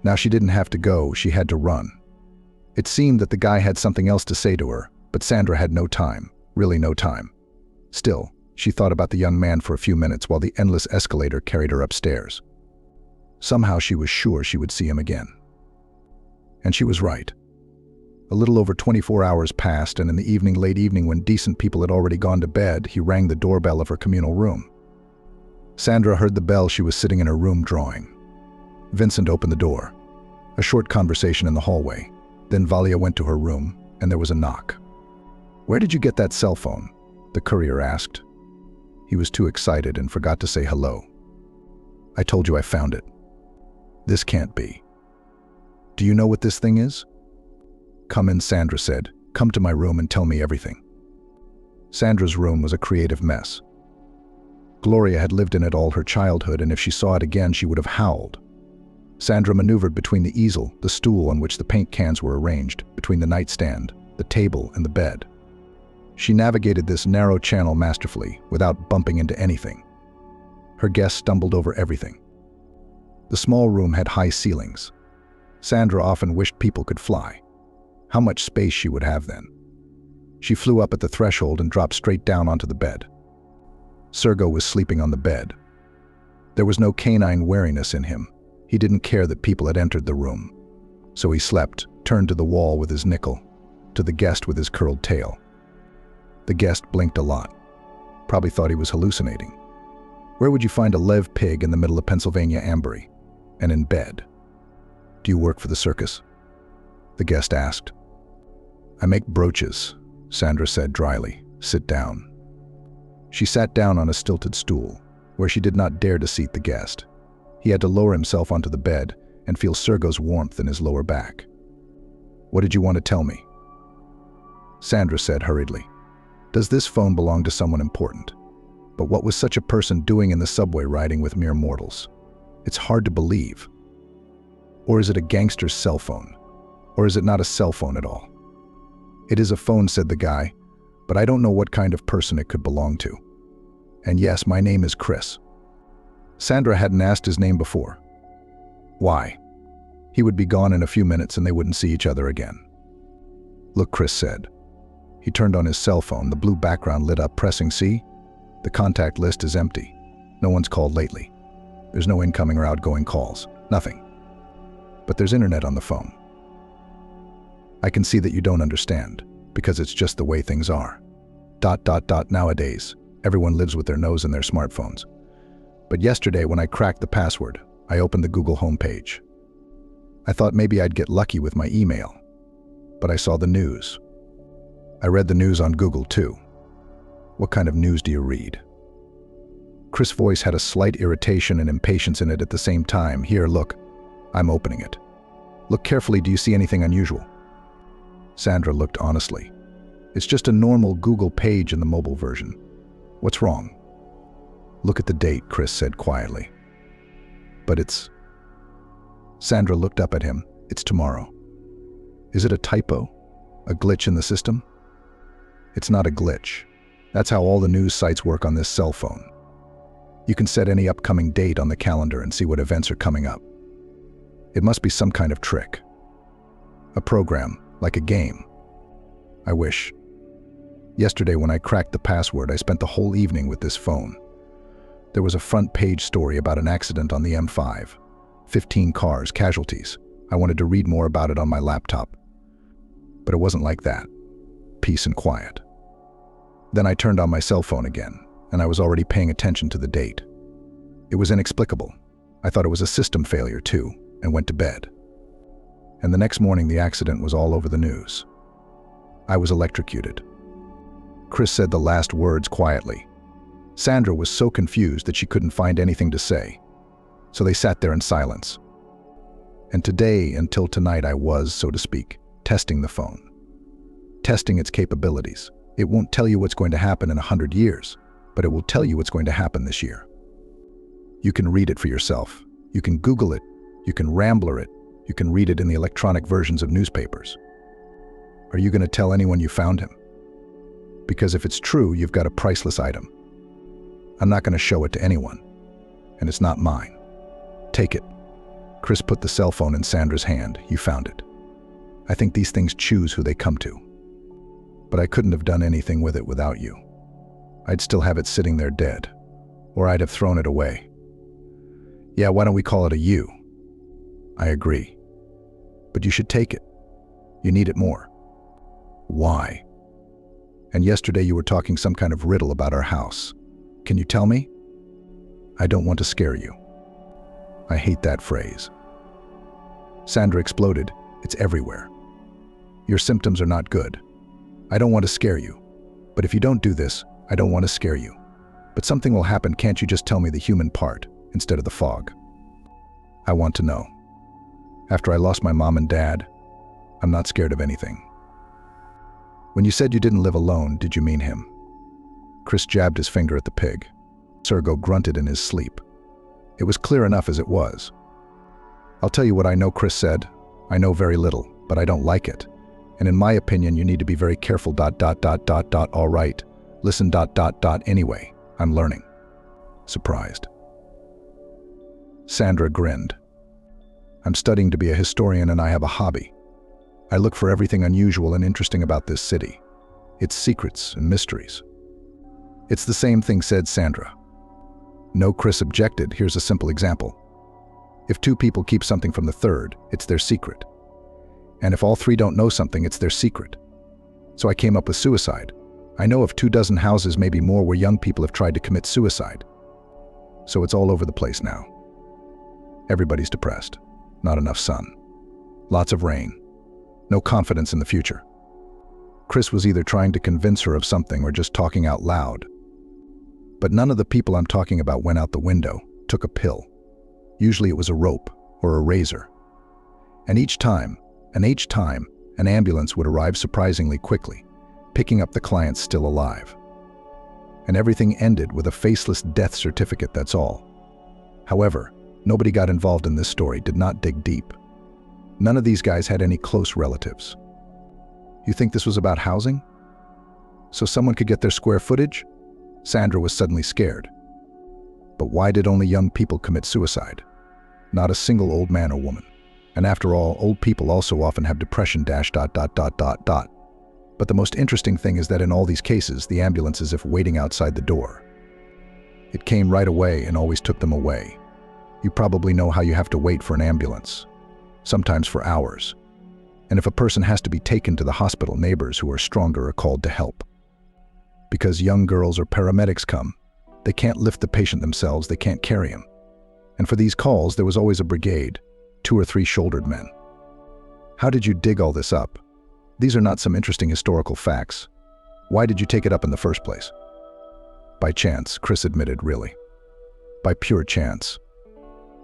Now she didn't have to go, she had to run. It seemed that the guy had something else to say to her, but Sandra had no time, really no time. Still, she thought about the young man for a few minutes while the endless escalator carried her upstairs. Somehow she was sure she would see him again. And she was right. A little over 24 hours passed, and in the evening, late evening, when decent people had already gone to bed, he rang the doorbell of her communal room. Sandra heard the bell. She was sitting in her room drawing. Vincent opened the door. A short conversation in the hallway. Then Valia went to her room, and there was a knock. "Where did you get that cell phone?" the courier asked. He was too excited and forgot to say hello. "I told you I found it." "This can't be." "Do you know what this thing is?" "Come in," Sandra said. "Come to my room and tell me everything." Sandra's room was a creative mess. Gloria had lived in it all her childhood, and if she saw it again, she would have howled. Sandra maneuvered between the easel, the stool on which the paint cans were arranged, between the nightstand, the table, and the bed. She navigated this narrow channel masterfully, without bumping into anything. Her guests stumbled over everything. The small room had high ceilings. Sandra often wished people could fly. How much space she would have then. She flew up at the threshold and dropped straight down onto the bed. Sergo was sleeping on the bed. There was no canine wariness in him. He didn't care that people had entered the room. So he slept, turned to the wall with his nickel, to the guest with his curled tail. The guest blinked a lot. Probably thought he was hallucinating. Where would you find a live pig in the middle of Pennsylvania Ambery, and in bed? "Do you work for the circus?" the guest asked. "I make brooches," Sandra said dryly. "Sit down." She sat down on a stilted stool, where she did not dare to seat the guest. He had to lower himself onto the bed and feel Sergo's warmth in his lower back. "What did you want to tell me?" Sandra said hurriedly. "Does this phone belong to someone important? But what was such a person doing in the subway riding with mere mortals? It's hard to believe. Or is it a gangster's cell phone? Or is it not a cell phone at all?" "It is a phone," said the guy, "but I don't know what kind of person it could belong to. And yes, my name is Chris." Sandra hadn't asked his name before. Why? He would be gone in a few minutes and they wouldn't see each other again. "Look," Chris said. He turned on his cell phone. The blue background lit up, pressing C. "The contact list is empty. No one's called lately. There's no incoming or outgoing calls. Nothing. But there's internet on the phone. I can see that you don't understand, because it's just the way things are. ... Nowadays, everyone lives with their nose in their smartphones. But yesterday, when I cracked the password, I opened the Google homepage. I thought maybe I'd get lucky with my email. But I saw the news. I read the news on Google too. What kind of news do you read?" Chris' voice had a slight irritation and impatience in it at the same time. "Here, look. I'm opening it. Look carefully. Do you see anything unusual?" Sandra looked honestly. "It's just a normal Google page in the mobile version. What's wrong?" "Look at the date," Chris said quietly. "But it's..." Sandra looked up at him. "It's tomorrow." "Is it a typo? A glitch in the system?" "It's not a glitch. That's how all the news sites work on this cell phone. You can set any upcoming date on the calendar and see what events are coming up. It must be some kind of trick. A program, like a game. I wish. Yesterday, when I cracked the password, I spent the whole evening with this phone. There was a front-page story about an accident on the M5. 15 cars, casualties. I wanted to read more about it on my laptop. But it wasn't like that. Peace and quiet. Then I turned on my cell phone again, and I was already paying attention to the date. It was inexplicable. I thought it was a system failure too, and went to bed. And the next morning the accident was all over the news. I was electrocuted. Chris said the last words quietly. Sandra was so confused that she couldn't find anything to say. So they sat there in silence. And today, until tonight, I was, so to speak, testing the phone. Testing its capabilities. It won't tell you what's going to happen in 100 years, but it will tell you what's going to happen this year. You can read it for yourself. You can Google it. You can Rambler it. You can read it in the electronic versions of newspapers. Are you going to tell anyone you found him? Because if it's true, you've got a priceless item. I'm not going to show it to anyone, and it's not mine. Take it. Chris put the cell phone in Sandra's hand. You found it. I think these things choose who they come to. But I couldn't have done anything with it without you. I'd still have it sitting there dead, or I'd have thrown it away. Yeah, why don't we call it a you? I agree. But you should take it. You need it more. Why? And yesterday you were talking some kind of riddle about our house. Can you tell me? I don't want to scare you. I hate that phrase. Sandra exploded. It's everywhere. Your symptoms are not good. I don't want to scare you. But if you don't do this, I don't want to scare you. But something will happen. Can't you just tell me the human part instead of the fog? I want to know. After I lost my mom and dad, I'm not scared of anything. When you said you didn't live alone, did you mean him? Chris jabbed his finger at the pig. Sergo grunted in his sleep. It was clear enough as it was. I'll tell you what I know, Chris said. I know very little, but I don't like it. And in my opinion, you need to be very careful. All right. Listen. Anyway, I'm learning. Surprised. Sandra grinned. I'm studying to be a historian and I have a hobby. I look for everything unusual and interesting about this city. Its secrets and mysteries. It's the same thing, said Sandra. No, Chris objected. Here's a simple example. If two people keep something from the third, it's their secret. And if all three don't know something, it's their secret. So I came up with suicide. I know of 24 houses, maybe more, where young people have tried to commit suicide. So it's all over the place now. Everybody's depressed. Not enough sun. Lots of rain. No confidence in the future. Chris was either trying to convince her of something or just talking out loud. But none of the people I'm talking about went out the window, took a pill. Usually it was a rope or a razor. And each time, an ambulance would arrive surprisingly quickly, picking up the clients still alive. And everything ended with a faceless death certificate, that's all. However, nobody got involved in this story, did not dig deep. None of these guys had any close relatives. You think this was about housing? So someone could get their square footage? Sandra was suddenly scared. But why did only young people commit suicide? Not a single old man or woman. And after all, old people also often have depression. But the most interesting thing is that in all these cases, the ambulance is as if waiting outside the door. It came right away and always took them away. You probably know how you have to wait for an ambulance, sometimes for hours. And if a person has to be taken to the hospital, neighbors who are stronger are called to help. Because young girls or paramedics come, they can't lift the patient themselves, they can't carry him. And for these calls, there was always a brigade, 2 or 3 shouldered men. How did you dig all this up? These are not some interesting historical facts. Why did you take it up in the first place? By chance, Chris admitted, really. By pure chance.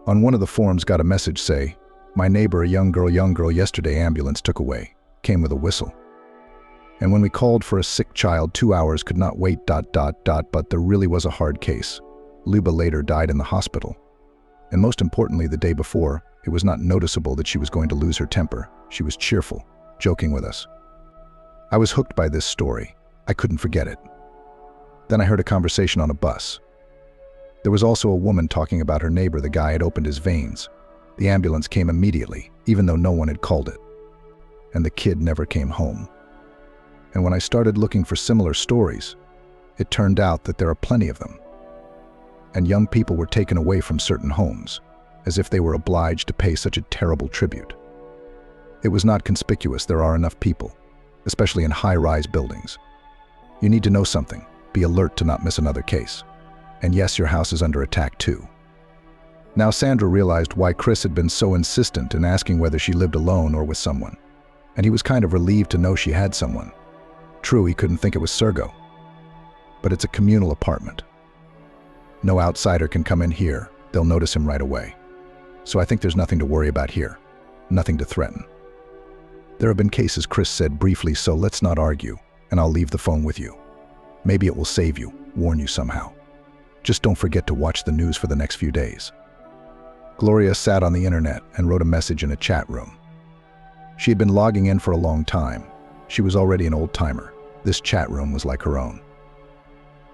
On one of the forums got a message say, my neighbor, a young girl yesterday ambulance took away, came with a whistle. And when we called for a sick child, 2 hours could not wait. But there really was a hard case. Luba later died in the hospital. And most importantly, the day before, it was not noticeable that she was going to lose her temper. She was cheerful, joking with us. I was hooked by this story. I couldn't forget it. Then I heard a conversation on a bus. There was also a woman talking about her neighbor. The guy had opened his veins. The ambulance came immediately, even though no one had called it. And the kid never came home. And when I started looking for similar stories, it turned out that there are plenty of them. And young people were taken away from certain homes, as if they were obliged to pay such a terrible tribute. It was not conspicuous. There are enough people, especially in high-rise buildings. You need to know something. Be alert to not miss another case. And yes, your house is under attack too. Now Sandra realized why Chris had been so insistent in asking whether she lived alone or with someone, and he was kind of relieved to know she had someone. True, he couldn't think it was Sergo, but it's a communal apartment. No outsider can come in here. They'll notice him right away. So I think there's nothing to worry about here, nothing to threaten. There have been cases, Chris said briefly, so let's not argue, and I'll leave the phone with you. Maybe it will save you, warn you somehow. Just don't forget to watch the news for the next few days. Gloria sat on the internet and wrote a message in a chat room. She had been logging in for a long time. She was already an old-timer. This chat room was like her own.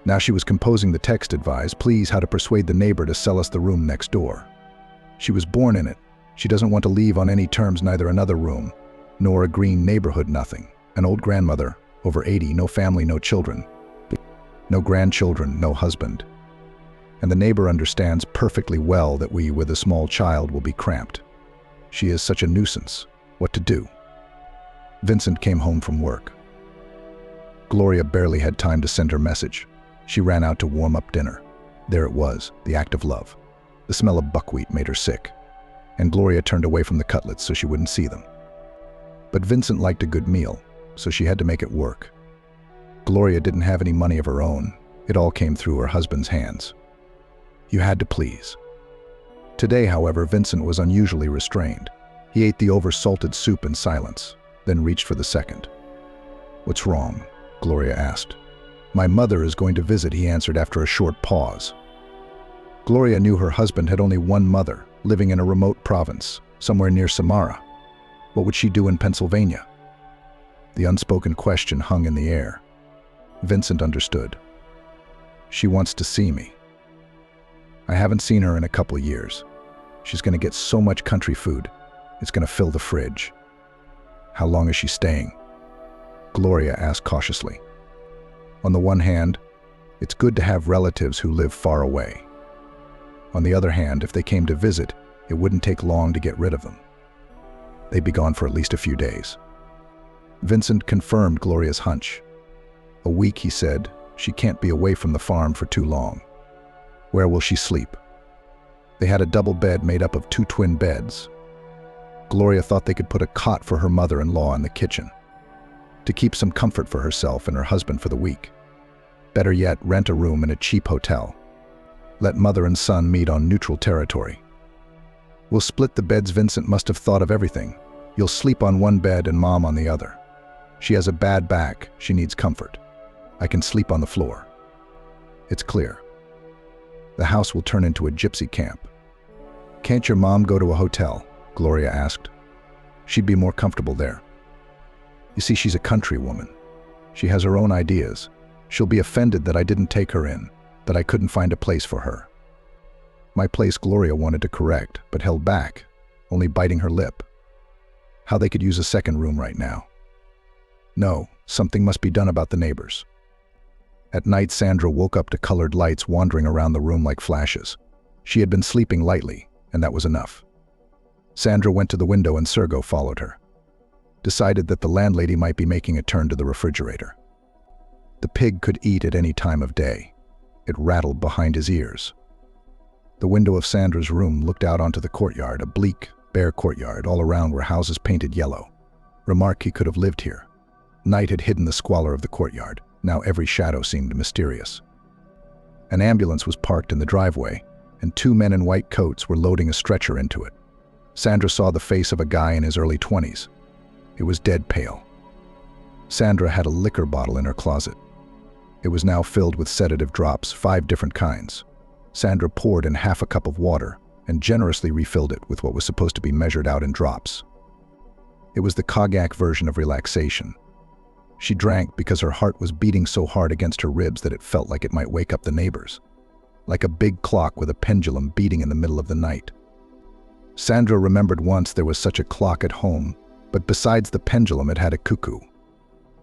Now she was composing the text advice, please, how to persuade the neighbor to sell us the room next door. She was born in it. She doesn't want to leave on any terms, neither another room, nor a green neighborhood, nothing. An old grandmother, over 80, no family, no children. No grandchildren, no husband. And the neighbor understands perfectly well that we, with a small child, will be cramped. She is such a nuisance. What to do? Vincent came home from work. Gloria barely had time to send her message. She ran out to warm up dinner. There it was, the act of love. The smell of buckwheat made her sick, and Gloria turned away from the cutlets so she wouldn't see them. But Vincent liked a good meal, so she had to make it work. Gloria didn't have any money of her own. It all came through her husband's hands. You had to please. Today, however, Vincent was unusually restrained. He ate the over-salted soup in silence, then reached for the second. What's wrong? Gloria asked. My mother is going to visit, he answered after a short pause. Gloria knew her husband had only one mother, living in a remote province, somewhere near Samara. What would she do in Pennsylvania? The unspoken question hung in the air. Vincent understood. She wants to see me. I haven't seen her in a couple years. She's going to get so much country food, it's going to fill the fridge. How long is she staying? Gloria asked cautiously. On the one hand, it's good to have relatives who live far away. On the other hand, if they came to visit, it wouldn't take long to get rid of them. They'd be gone for at least a few days. Vincent confirmed Gloria's hunch. A week, he said. She can't be away from the farm for too long. Where will she sleep? They had a double bed made up of 2 twin beds. Gloria thought they could put a cot for her mother-in-law in the kitchen, to keep some comfort for herself and her husband for the week. Better yet, rent a room in a cheap hotel. Let mother and son meet on neutral territory. We'll split the beds. Vincent must have thought of everything. You'll sleep on one bed and Mom on the other. She has a bad back. She needs comfort. I can sleep on the floor. It's clear. The house will turn into a gypsy camp. Can't your mom go to a hotel? Gloria asked. She'd be more comfortable there. You see, she's a country woman. She has her own ideas. She'll be offended that I didn't take her in, that I couldn't find a place for her. My place, Gloria wanted to correct, but held back, only biting her lip. How they could use a second room right now. No, something must be done about the neighbors. At night, Sandra woke up to colored lights wandering around the room like flashes. She had been sleeping lightly, and that was enough. Sandra went to the window and Sergo followed her. Decided that the landlady might be making a turn to the refrigerator. The pig could eat at any time of day. It rattled behind his ears. The window of Sandra's room looked out onto the courtyard, a bleak, bare courtyard. All around were houses painted yellow. Remark he could have lived here. Night had hidden the squalor of the courtyard. Now every shadow seemed mysterious. An ambulance was parked in the driveway, and 2 men in white coats were loading a stretcher into it. Sandra saw the face of a guy in his early 20s. It was dead pale. Sandra had a liquor bottle in her closet. It was now filled with sedative drops, 5 different kinds. Sandra poured in half a cup of water and generously refilled it with what was supposed to be measured out in drops. It was the cognac version of relaxation. She drank because her heart was beating so hard against her ribs that it felt like it might wake up the neighbors. Like a big clock with a pendulum beating in the middle of the night. Sandra remembered once there was such a clock at home, but besides the pendulum it had a cuckoo.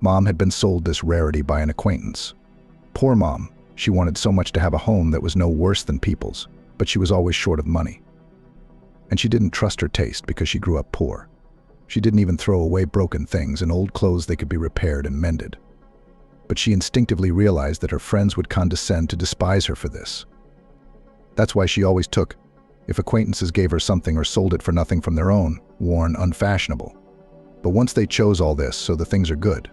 Mom had been sold this rarity by an acquaintance. Poor Mom, she wanted so much to have a home that was no worse than people's, but she was always short of money. And she didn't trust her taste because she grew up poor. She didn't even throw away broken things and old clothes. They could be repaired and mended. But she instinctively realized that her friends would condescend to despise her for this. That's why she always took If acquaintances gave her something or sold it for nothing from their own, worn unfashionable. But once they chose all this, so the things are good.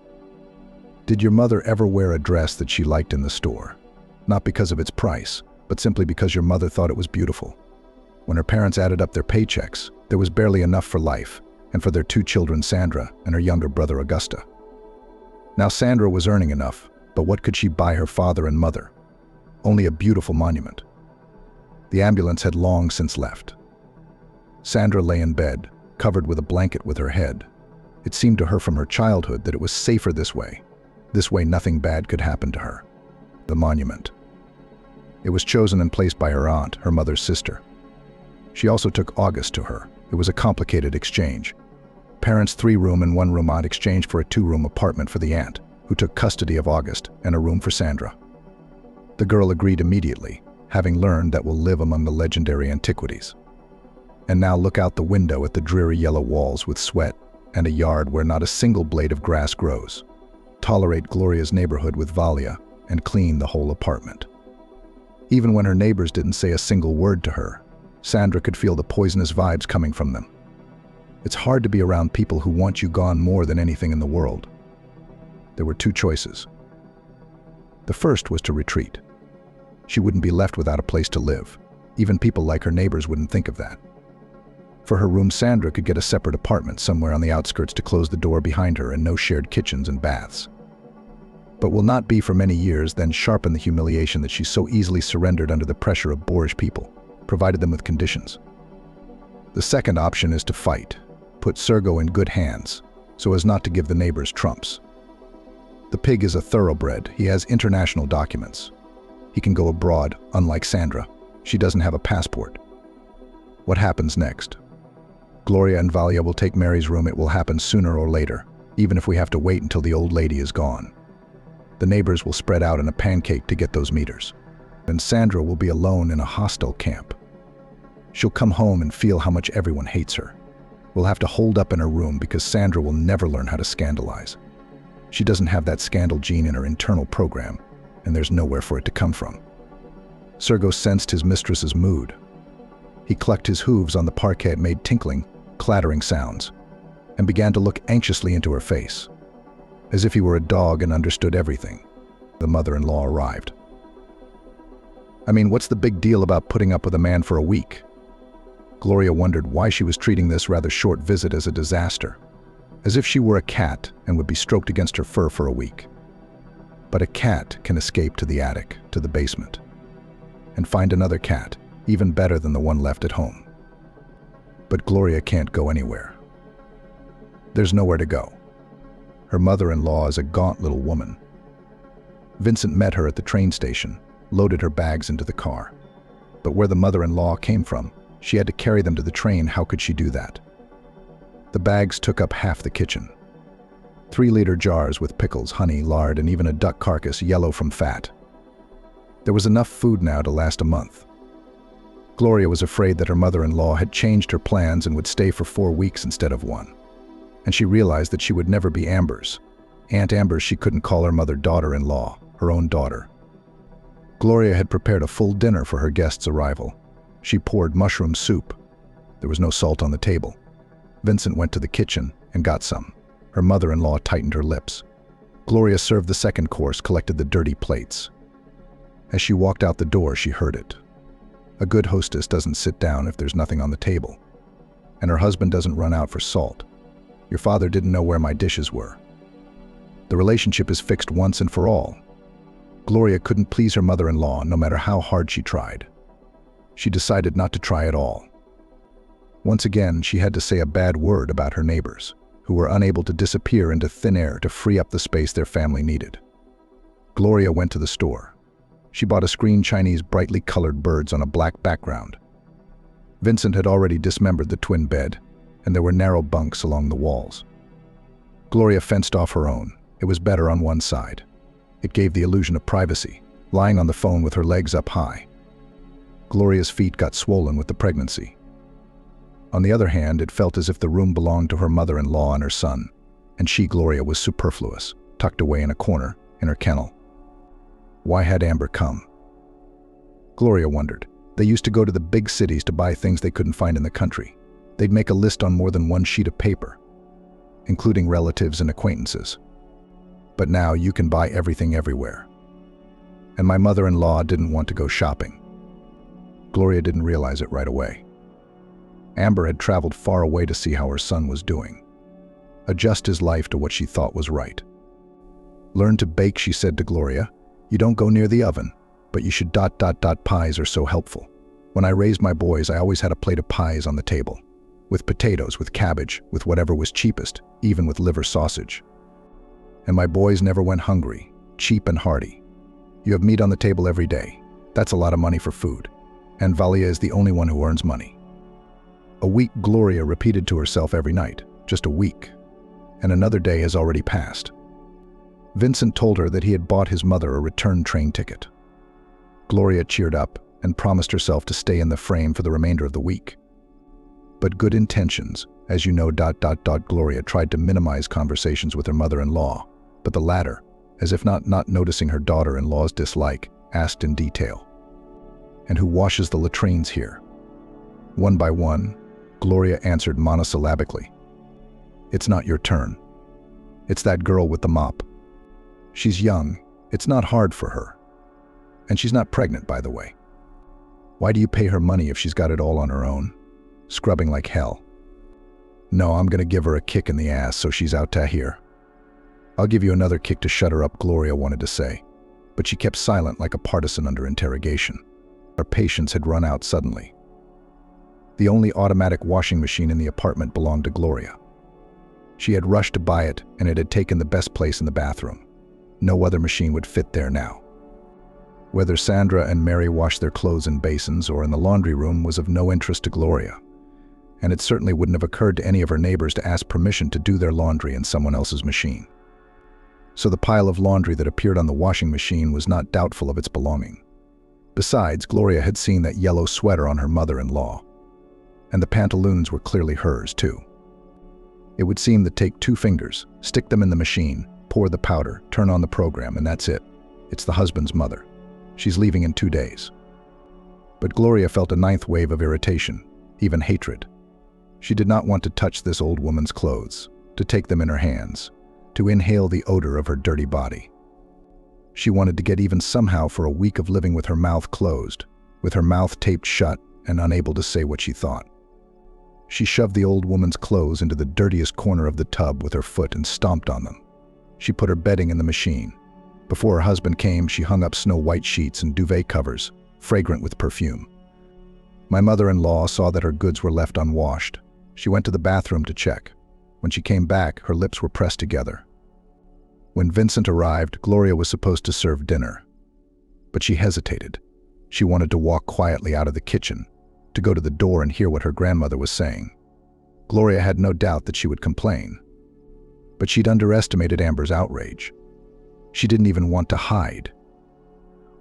Did your mother ever wear a dress that she liked in the store? Not because of its price, but simply because your mother thought it was beautiful. When her parents added up their paychecks, there was barely enough for life, and for their 2 children, Sandra and her younger brother, Augusta. Now Sandra was earning enough, but what could she buy her father and mother? Only a beautiful monument. The ambulance had long since left. Sandra lay in bed, covered with a blanket with her head. It seemed to her from her childhood that it was safer this way. This way nothing bad could happen to her. The monument. It was chosen and placed by her aunt, her mother's sister. She also took August to her. It was a complicated exchange. Parents' 3-room and 1-room aunt exchanged for a 2-room apartment for the aunt, who took custody of August, and a room for Sandra. The girl agreed immediately, having learned that we'll live among the legendary antiquities. And now look out the window at the dreary yellow walls with sweat and a yard where not a single blade of grass grows. Tolerate Gloria's neighborhood with Valia and clean the whole apartment. Even when her neighbors didn't say a single word to her, Sandra could feel the poisonous vibes coming from them. It's hard to be around people who want you gone more than anything in the world. There were 2 choices. The first was to retreat. She wouldn't be left without a place to live. Even people like her neighbors wouldn't think of that. For her room, Sandra could get a separate apartment somewhere on the outskirts to close the door behind her and no shared kitchens and baths. But will not be for many years, then sharpen the humiliation that she so easily surrendered under the pressure of boorish people, provided them with conditions. The second option is to fight, put Sergo in good hands, so as not to give the neighbors trumps. The pig is a thoroughbred. He has international documents. He can go abroad, unlike Sandra. She doesn't have a passport. What happens next? Gloria and Valia will take Mary's room. It will happen sooner or later, even if we have to wait until the old lady is gone. The neighbors will spread out in a pancake to get those meters. And Sandra will be alone in a hostel camp. She'll come home and feel how much everyone hates her. We'll have to hold up in her room because Sandra will never learn how to scandalize. She doesn't have that scandal gene in her internal program, and there's nowhere for it to come from. Sergo sensed his mistress's mood. He clucked his hooves on the parquet, made tinkling, clattering sounds, and began to look anxiously into her face, as if he were a dog and understood everything. The mother-in-law arrived. I mean, what's the big deal about putting up with a man for a week? Gloria wondered why she was treating this rather short visit as a disaster, as if she were a cat and would be stroked against her fur for a week. But a cat can escape to the attic, to the basement, and find another cat, even better than the one left at home. But Gloria can't go anywhere. There's nowhere to go. Her mother-in-law is a gaunt little woman. Vincent met her at the train station, loaded her bags into the car. But where the mother-in-law came from, she had to carry them to the train. How could she do that? The bags took up half the kitchen. 3-liter jars with pickles, honey, lard, and even a duck carcass yellow from fat. There was enough food now to last a month. Gloria was afraid that her mother-in-law had changed her plans and would stay for 4 weeks instead of 1. And she realized that she would never be Amber's. Aunt Amber's. She couldn't call her mother daughter-in-law, her own daughter. Gloria had prepared a full dinner for her guests' arrival. She poured mushroom soup. There was no salt on the table. Vincent went to the kitchen and got some. Her mother-in-law tightened her lips. Gloria served the second course, collected the dirty plates. As she walked out the door, she heard it. A good hostess doesn't sit down if there's nothing on the table. And her husband doesn't run out for salt. Your father didn't know where my dishes were. The relationship is fixed once and for all. Gloria couldn't please her mother-in-law no matter how hard she tried. She decided not to try at all. Once again, she had to say a bad word about her neighbors, who were unable to disappear into thin air to free up the space their family needed. Gloria went to the store. She bought a screen Chinese brightly colored birds on a black background. Vincent had already dismembered the twin bed, and there were narrow bunks along the walls. Gloria fenced off her own. It was better on one side. It gave the illusion of privacy, lying on the phone with her legs up high. Gloria's feet got swollen with the pregnancy. On the other hand, it felt as if the room belonged to her mother-in-law and her son, and she, Gloria, was superfluous, tucked away in a corner, in her kennel. Why had Amber come? Gloria wondered. They used to go to the big cities to buy things they couldn't find in the country. They'd make a list on more than one sheet of paper, including relatives and acquaintances. But now you can buy everything everywhere. And my mother-in-law didn't want to go shopping. Gloria didn't realize it right away. Amber had traveled far away to see how her son was doing, adjust his life to what she thought was right. Learn to bake, she said to Gloria. You don't go near the oven, but you should ... Pies are so helpful. When I raised my boys, I always had a plate of pies on the table, with potatoes, with cabbage, with whatever was cheapest, even with liver sausage. And my boys never went hungry, cheap and hearty. You have meat on the table every day. That's a lot of money for food. And Valia is the only one who earns money. A week, Gloria repeated to herself every night, just a week. And another day has already passed. Vincent told her that he had bought his mother a return train ticket. Gloria cheered up and promised herself to stay in the frame for the remainder of the week. But good intentions, as you know, Gloria tried to minimize conversations with her mother-in-law, but the latter, as if not noticing her daughter-in-law's dislike, asked in detail. And who washes the latrines here? One by one, Gloria answered monosyllabically. It's not your turn. It's that girl with the mop. She's young. It's not hard for her. And she's not pregnant, by the way. Why do you pay her money if she's got it all on her own? Scrubbing like hell. No, I'm gonna give her a kick in the ass so she's out to here. I'll give you another kick to shut her up, Gloria wanted to say, but she kept silent like a partisan under interrogation. Her patience had run out suddenly. The only automatic washing machine in the apartment belonged to Gloria. She had rushed to buy it, and it had taken the best place in the bathroom. No other machine would fit there now. Whether Sandra and Mary washed their clothes in basins or in the laundry room was of no interest to Gloria, and it certainly wouldn't have occurred to any of her neighbors to ask permission to do their laundry in someone else's machine. So the pile of laundry that appeared on the washing machine was not doubtful of its belonging. Besides, Gloria had seen that yellow sweater on her mother-in-law, and the pantaloons were clearly hers too. It would seem that take 2 fingers, stick them in the machine, pour the powder, turn on the program, and that's it. It's the husband's mother. She's leaving in 2 days. But Gloria felt a 9th wave of irritation, even hatred. She did not want to touch this old woman's clothes, to take them in her hands, to inhale the odor of her dirty body. She wanted to get even somehow for a week of living with her mouth closed, with her mouth taped shut and unable to say what she thought. She shoved the old woman's clothes into the dirtiest corner of the tub with her foot and stomped on them. She put her bedding in the machine. Before her husband came, she hung up snow-white sheets and duvet covers, fragrant with perfume. My mother-in-law saw that her goods were left unwashed. She went to the bathroom to check. When she came back, her lips were pressed together. When Vincent arrived, Gloria was supposed to serve dinner. But she hesitated. She wanted to walk quietly out of the kitchen, to go to the door and hear what her grandmother was saying. Gloria had no doubt that she would complain. But she'd underestimated Amber's outrage. She didn't even want to hide.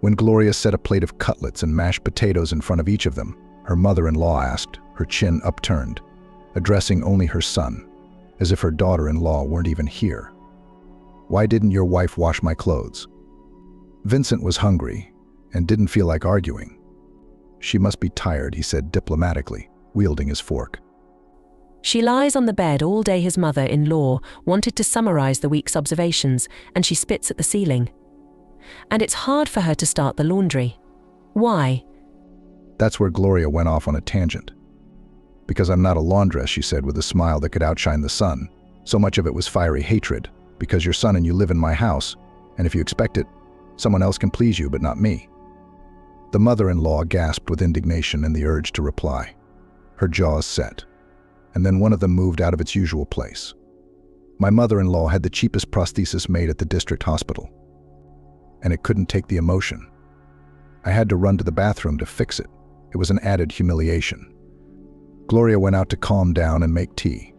When Gloria set a plate of cutlets and mashed potatoes in front of each of them, her mother-in-law asked, her chin upturned, addressing only her son, as if her daughter-in-law weren't even here. Why didn't your wife wash my clothes? Vincent was hungry and didn't feel like arguing. She must be tired, he said diplomatically, wielding his fork. She lies on the bed all day. His mother-in-law wanted to summarize the week's observations, and she spits at the ceiling. And it's hard for her to start the laundry. Why? That's where Gloria went off on a tangent. Because I'm not a laundress, she said with a smile that could outshine the sun. So much of it was fiery hatred. Because your son and you live in my house, and if you expect it, someone else can please you, but not me. The mother-in-law gasped with indignation and the urge to reply. Her jaws set, and then one of them moved out of its usual place. My mother-in-law had the cheapest prosthesis made at the district hospital, and it couldn't take the emotion. I had to run to the bathroom to fix it. It was an added humiliation. Gloria went out to calm down and make tea.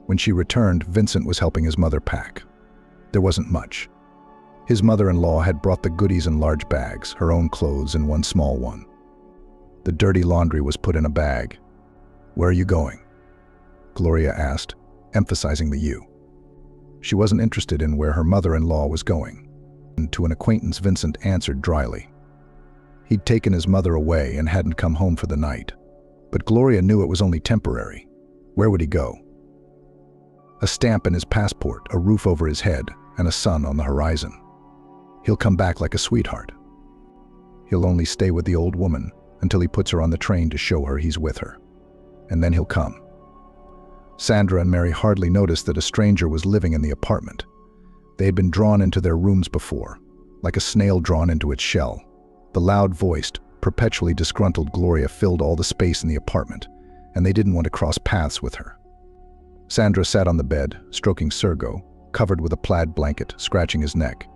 When she returned, Vincent was helping his mother pack. There wasn't much. His mother-in-law had brought the goodies in large bags, her own clothes in one small one. The dirty laundry was put in a bag. Where are you going? Gloria asked, emphasizing the you. She wasn't interested in where her mother-in-law was going. And to an acquaintance, Vincent answered dryly. He'd taken his mother away and hadn't come home for the night. But Gloria knew it was only temporary. Where would he go? A stamp in his passport, a roof over his head, and a sun on the horizon. He'll come back like a sweetheart. He'll only stay with the old woman until he puts her on the train to show her he's with her. And then he'll come. Sandra and Mary hardly noticed that a stranger was living in the apartment. They had been drawn into their rooms before, like a snail drawn into its shell. The loud-voiced, perpetually disgruntled Gloria filled all the space in the apartment, and they didn't want to cross paths with her. Sandra sat on the bed, stroking Sergo, covered with a plaid blanket, scratching his neck.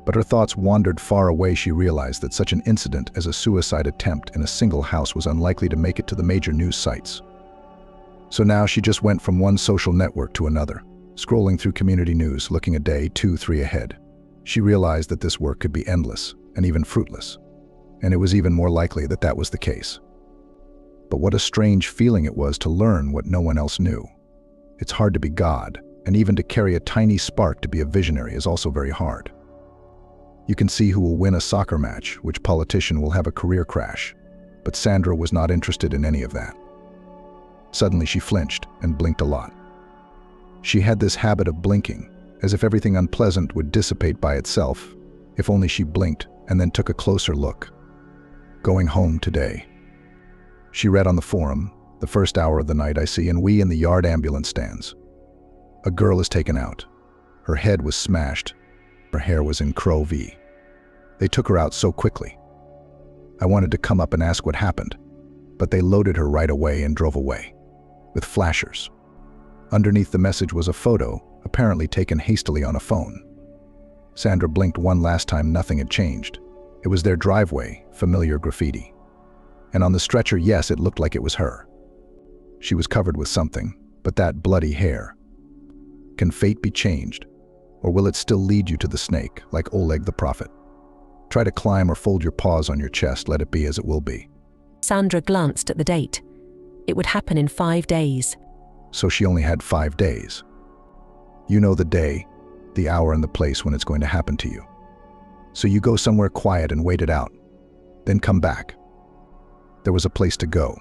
But her thoughts wandered far away. She realized that such an incident as a suicide attempt in a single house was unlikely to make it to the major news sites. So now she just went from one social network to another, scrolling through community news, looking a day, 2, 3 ahead. She realized that this work could be endless and even fruitless, and it was even more likely that that was the case. But what a strange feeling it was to learn what no one else knew. It's hard to be God, and even to carry a tiny spark to be a visionary is also very hard. You can see who will win a soccer match, which politician will have a career crash, but Sandra was not interested in any of that. Suddenly she flinched and blinked a lot. She had this habit of blinking, as if everything unpleasant would dissipate by itself, if only she blinked and then took a closer look. Going home today. She read on the forum, the first hour of the night I see, and we in the yard ambulance stands. A girl is taken out. Her head was smashed. Her hair was in crow V. They took her out so quickly. I wanted to come up and ask what happened, but they loaded her right away and drove away, with flashers. Underneath the message was a photo, apparently taken hastily on a phone. Sandra blinked one last time. Nothing had changed. It was their driveway, familiar graffiti. And on the stretcher, yes, it looked like it was her. She was covered with something, but that bloody hair. Can fate be changed? Or will it still lead you to the snake, like Oleg the prophet? Try to climb or fold your paws on your chest, let it be as it will be. Sandra glanced at the date. It would happen in 5 days. So she only had 5 days. You know the day, the hour and the place when it's going to happen to you. So you go somewhere quiet and wait it out. Then come back. There was a place to go.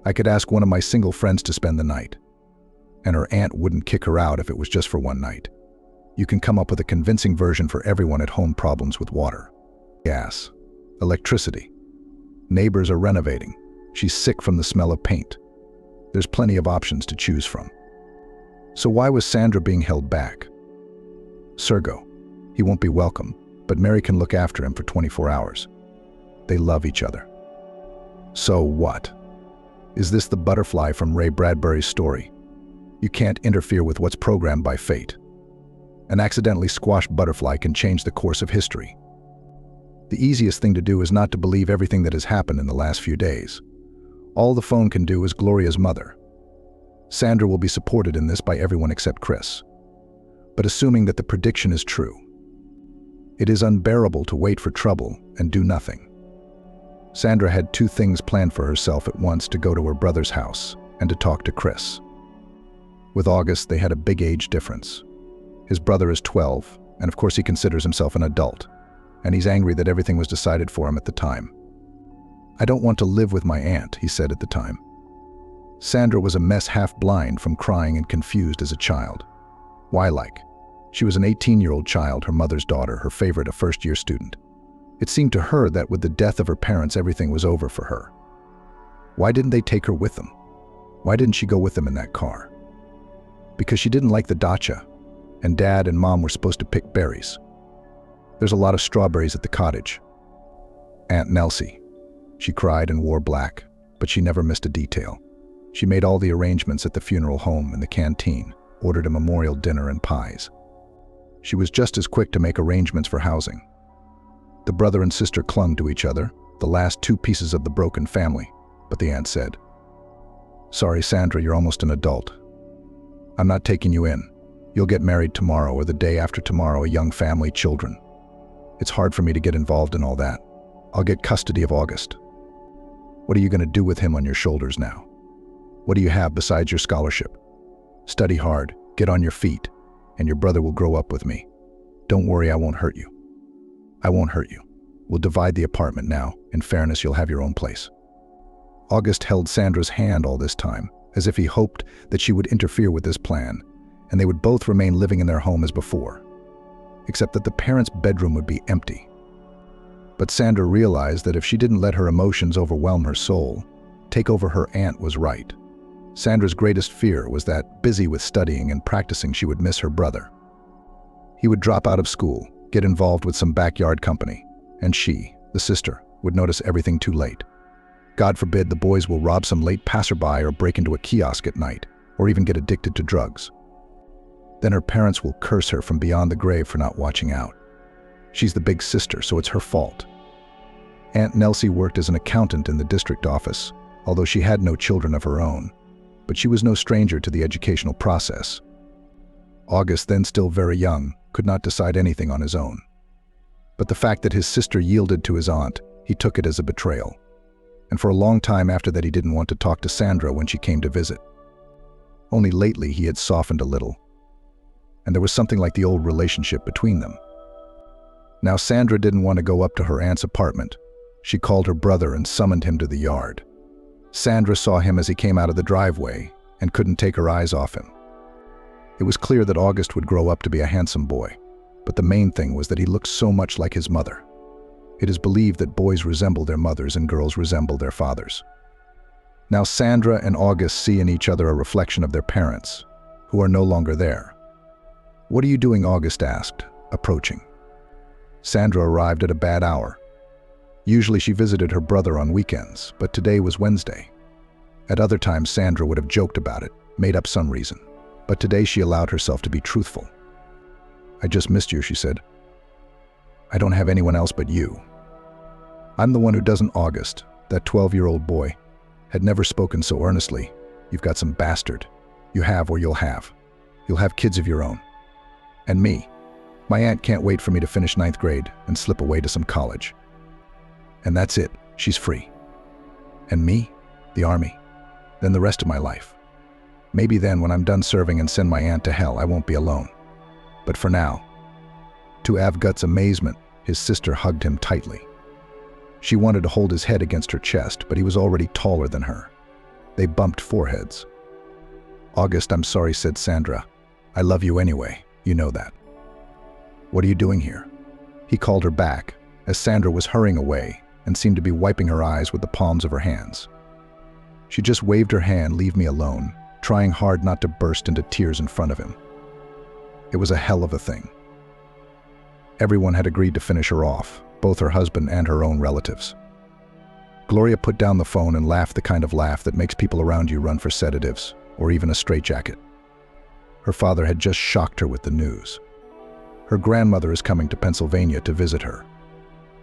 I could ask one of my single friends to spend the night. And her aunt wouldn't kick her out if it was just for one night. You can come up with a convincing version for everyone at home. Problems with water, gas, electricity. Neighbors are renovating. She's sick from the smell of paint. There's plenty of options to choose from. So why was Sandra being held back? Sergo. He won't be welcome, but Mary can look after him for 24 hours. They love each other. So what? Is this the butterfly from Ray Bradbury's story? You can't interfere with what's programmed by fate. An accidentally squashed butterfly can change the course of history. The easiest thing to do is not to believe everything that has happened in the last few days. All the phone can do is Gloria's mother. Sandra will be supported in this by everyone except Chris. But assuming that the prediction is true, it is unbearable to wait for trouble and do nothing. Sandra had 2 things planned for herself at once: to go to her brother's house and to talk to Chris. With August, they had a big age difference. His brother is 12, and of course he considers himself an adult, and he's angry that everything was decided for him at the time. I don't want to live with my aunt, he said at the time. Sandra was a mess, half blind from crying and confused as a child. Why like? She was an 18-year-old child, her mother's daughter, her favorite, a first-year student. It seemed to her that with the death of her parents, everything was over for her. Why didn't they take her with them? Why didn't she go with them in that car? Because she didn't like the dacha, and Dad and Mom were supposed to pick berries. There's a lot of strawberries at the cottage. Aunt Nelsie. She cried and wore black, but she never missed a detail. She made all the arrangements at the funeral home and the canteen, ordered a memorial dinner and pies. She was just as quick to make arrangements for housing. The brother and sister clung to each other, the last 2 pieces of the broken family, but the aunt said, "Sorry, Sandra, you're almost an adult. I'm not taking you in. You'll get married tomorrow or the day after tomorrow, a young family, children. It's hard for me to get involved in all that. I'll get custody of August. What are you going to do with him on your shoulders now? What do you have besides your scholarship? Study hard, get on your feet, and your brother will grow up with me. Don't worry, I won't hurt you. I won't hurt you." We'll divide the apartment now. In fairness, you'll have your own place." August held Sandra's hand all this time, as if he hoped that she would interfere with this plan, and they would both remain living in their home as before, except that the parents' bedroom would be empty. But Sandra realized that if she didn't let her emotions overwhelm her soul, take over her aunt was right. Sandra's greatest fear was that, busy with studying and practicing, she would miss her brother. He would drop out of school, get involved with some backyard company, and she, the sister, would notice everything too late. God forbid the boys will rob some late passerby or break into a kiosk at night, or even get addicted to drugs. Then her parents will curse her from beyond the grave for not watching out. She's the big sister, so it's her fault. Aunt Nelsie worked as an accountant in the district office, although she had no children of her own, but she was no stranger to the educational process. August, then still very young, could not decide anything on his own. But the fact that his sister yielded to his aunt, he took it as a betrayal. And for a long time after that, he didn't want to talk to Sandra when she came to visit. Only lately he had softened a little, and there was something like the old relationship between them. Now Sandra didn't want to go up to her aunt's apartment. She called her brother and summoned him to the yard. Sandra saw him as he came out of the driveway and couldn't take her eyes off him. It was clear that August would grow up to be a handsome boy, but the main thing was that he looked so much like his mother. It is believed that boys resemble their mothers and girls resemble their fathers. Now Sandra and August see in each other a reflection of their parents, who are no longer there. "What are you doing?" August asked, approaching. Sandra arrived at a bad hour. Usually she visited her brother on weekends, but today was Wednesday. At other times Sandra would have joked about it, made up some reason, but today she allowed herself to be truthful. "I just missed you," she said. "I don't have anyone else but you." "I'm the one who doesn't." August, that 12-year-old boy, had never spoken so earnestly. "You've got some bastard. You have or you'll have. You'll have kids of your own. And me. My aunt can't wait for me to finish 9th grade and slip away to some college. And that's it. She's free. And me? The army. Then the rest of my life. Maybe then, when I'm done serving and send my aunt to hell, I won't be alone. But for now." To Avgut's amazement, his sister hugged him tightly. She wanted to hold his head against her chest, but he was already taller than her. They bumped foreheads. "August, I'm sorry," said Sandra. "I love you anyway. You know that." "What are you doing here?" He called her back, as Sandra was hurrying away and seemed to be wiping her eyes with the palms of her hands. She just waved her hand, "Leave me alone," trying hard not to burst into tears in front of him. It was a hell of a thing. Everyone had agreed to finish her off, both her husband and her own relatives. Gloria put down the phone and laughed, the kind of laugh that makes people around you run for sedatives or even a straitjacket. Her father had just shocked her with the news. Her grandmother is coming to Pennsylvania to visit her.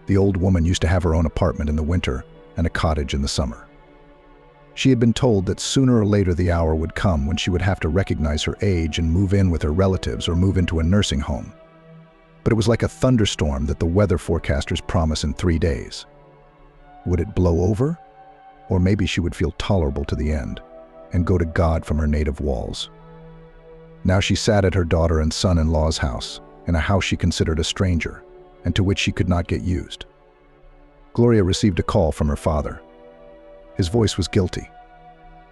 The old woman used to have her own apartment in the winter and a cottage in the summer. She had been told that sooner or later the hour would come when she would have to recognize her age and move in with her relatives or move into a nursing home. But it was like a thunderstorm that the weather forecasters promise in 3 days. Would it blow over? Or maybe she would feel tolerable to the end and go to God from her native walls. Now she sat at her daughter and son-in-law's house, in a house she considered a stranger, and to which she could not get used. Gloria received a call from her father. His voice was guilty.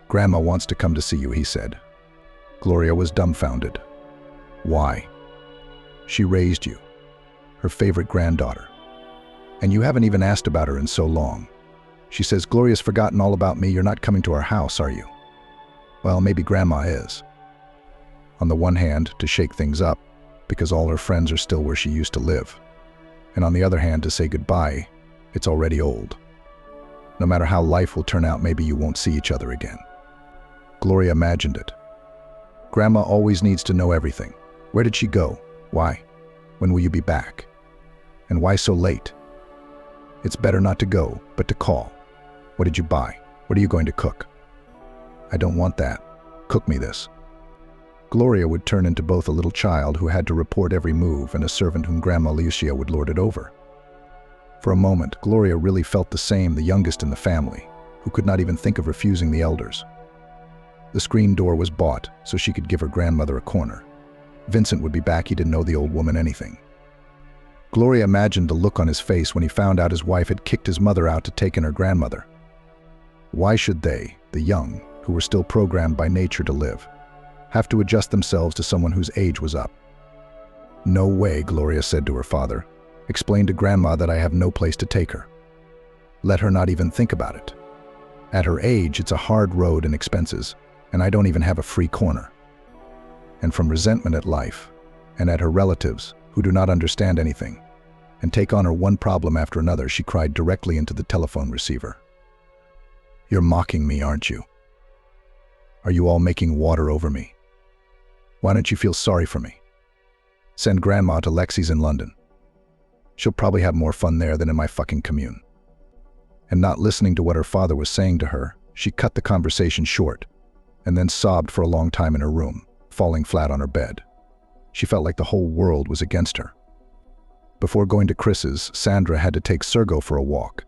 "Grandma wants to come to see you," he said. Gloria was dumbfounded. "Why?" "She raised you, her favorite granddaughter. And you haven't even asked about her in so long. She says, 'Gloria's forgotten all about me. You're not coming to our house, are you?' Well, maybe Grandma is. On the one hand, to shake things up, because all her friends are still where she used to live. And on the other hand, to say goodbye. It's already old. No matter how life will turn out, maybe you won't see each other again." Gloria imagined it. Grandma always needs to know everything. Where did she go? Why? When will you be back? And why so late? It's better not to go, but to call. What did you buy? What are you going to cook? I don't want that. Cook me this. Gloria would turn into both a little child who had to report every move and a servant whom Grandma Lucia would lord it over. For a moment, Gloria really felt the same, the youngest in the family, who could not even think of refusing the elders. The screen door was bought so she could give her grandmother a corner. Vincent would be back. He didn't know the old woman anything. Gloria imagined the look on his face when he found out his wife had kicked his mother out to take in her grandmother. Why should they, the young, who were still programmed by nature to live, have to adjust themselves to someone whose age was up? No way, Gloria said to her father. Explain to Grandma that I have no place to take her. Let her not even think about it. At her age, it's a hard road and expenses, and I don't even have a free corner. And from resentment at life, and at her relatives, who do not understand anything, and take on her one problem after another, she cried directly into the telephone receiver. You're mocking me, aren't you? Are you all making water over me? Why don't you feel sorry for me? Send Grandma to Lexi's in London. She'll probably have more fun there than in my fucking commune. And not listening to what her father was saying to her, she cut the conversation short, and then sobbed for a long time in her room, falling flat on her bed. She felt like the whole world was against her. Before going to Chris's, Sandra had to take Sergo for a walk.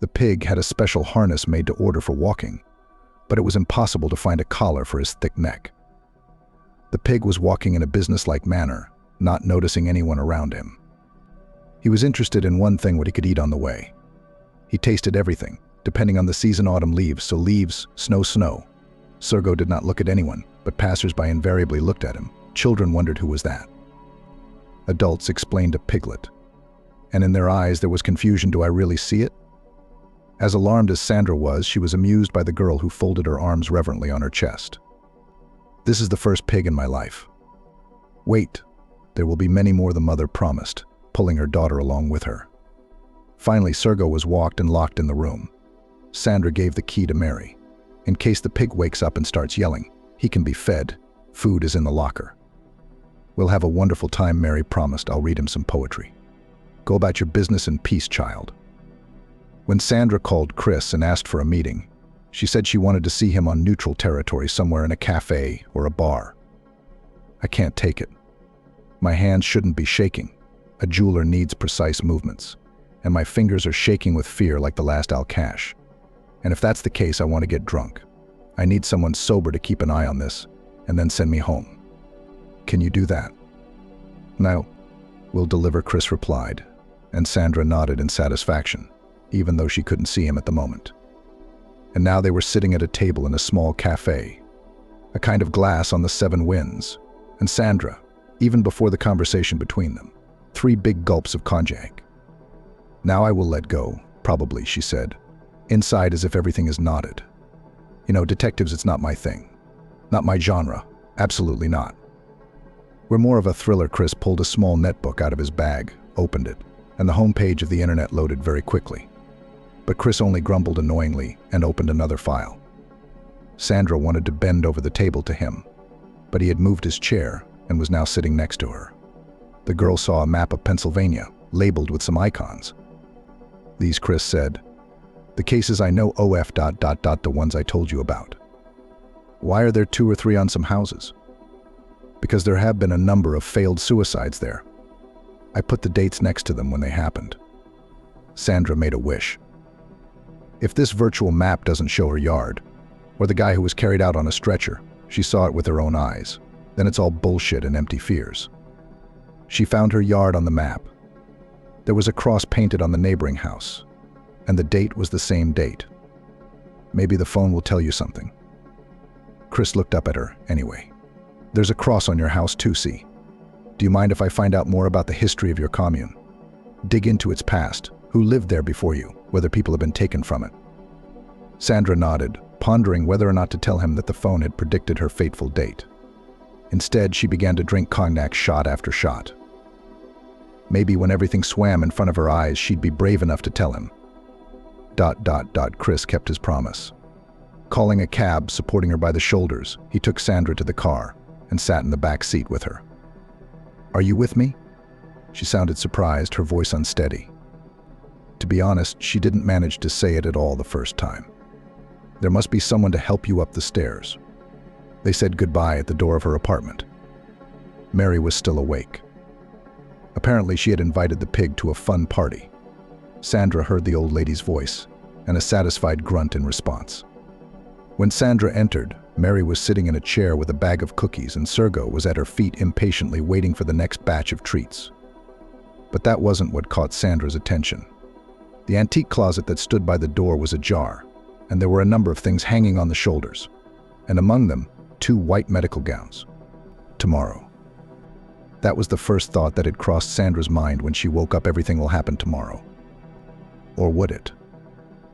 The pig had a special harness made to order for walking, but it was impossible to find a collar for his thick neck. The pig was walking in a businesslike manner, not noticing anyone around him. He was interested in one thing: what he could eat on the way. He tasted everything, depending on the season: autumn leaves, so leaves, snow, snow. Sergo did not look at anyone, but passers-by invariably looked at him. Children wondered who was that. Adults explained a piglet, and in their eyes there was confusion. Do I really see it? As alarmed as Sandra was, she was amused by the girl who folded her arms reverently on her chest. This is the first pig in my life. Wait, there will be many more, the mother promised, pulling her daughter along with her. Finally, Sergo was walked and locked in the room. Sandra gave the key to Mary. In case the pig wakes up and starts yelling, he can be fed. Food is in the locker. We'll have a wonderful time, Mary promised. I'll read him some poetry. Go about your business in peace, child. When Sandra called Chris and asked for a meeting, she said she wanted to see him on neutral territory, somewhere in a cafe or a bar. I can't take it. My hands shouldn't be shaking. A jeweler needs precise movements, and my fingers are shaking with fear like the last Al-Kash. And if that's the case, I want to get drunk. I need someone sober to keep an eye on this, and then send me home. Can you do that? No, we'll deliver, Chris replied, and Sandra nodded in satisfaction, even though she couldn't see him at the moment. And now they were sitting at a table in a small cafe, a kind of glass on the seven winds, and Sandra, even before the conversation between them, 3 big gulps of cognac. Now I will let go, probably, she said, inside as if everything is knotted. You know, detectives, it's not my thing. Not my genre. Absolutely not. We're more of a thriller. Chris pulled a small netbook out of his bag, opened it, and the homepage of the internet loaded very quickly. But Chris only grumbled annoyingly and opened another file. Sandra wanted to bend over the table to him, but he had moved his chair and was now sitting next to her. The girl saw a map of Pennsylvania, labeled with some icons. These, Chris said, the cases I know, the ones I told you about. Why are there 2 or 3 on some houses? Because there have been a number of failed suicides there. I put the dates next to them when they happened. Sandra made a wish. If this virtual map doesn't show her yard, or the guy who was carried out on a stretcher, she saw it with her own eyes, then it's all bullshit and empty fears. She found her yard on the map. There was a cross painted on the neighboring house, and the date was the same date. Maybe the phone will tell you something. Chris looked up at her, anyway. There's a cross on your house too, see? Do you mind if I find out more about the history of your commune? Dig into its past, who lived there before you, whether people have been taken from it. Sandra nodded, pondering whether or not to tell him that the phone had predicted her fateful date. Instead, she began to drink cognac shot after shot. Maybe when everything swam in front of her eyes, she'd be brave enough to tell him. Chris kept his promise. Calling a cab, supporting her by the shoulders, he took Sandra to the car and sat in the back seat with her. Are you with me? She sounded surprised, her voice unsteady. To be honest, she didn't manage to say it at all the first time. There must be someone to help you up the stairs. They said goodbye at the door of her apartment. Mary was still awake. Apparently, she had invited the pig to a fun party. Sandra heard the old lady's voice and a satisfied grunt in response. When Sandra entered, Mary was sitting in a chair with a bag of cookies, and Sergo was at her feet impatiently waiting for the next batch of treats. But that wasn't what caught Sandra's attention. The antique closet that stood by the door was ajar, and there were a number of things hanging on the shoulders, and among them, 2 white medical gowns. Tomorrow. That was the first thought that had crossed Sandra's mind when she woke up. Everything will happen tomorrow. Or would it?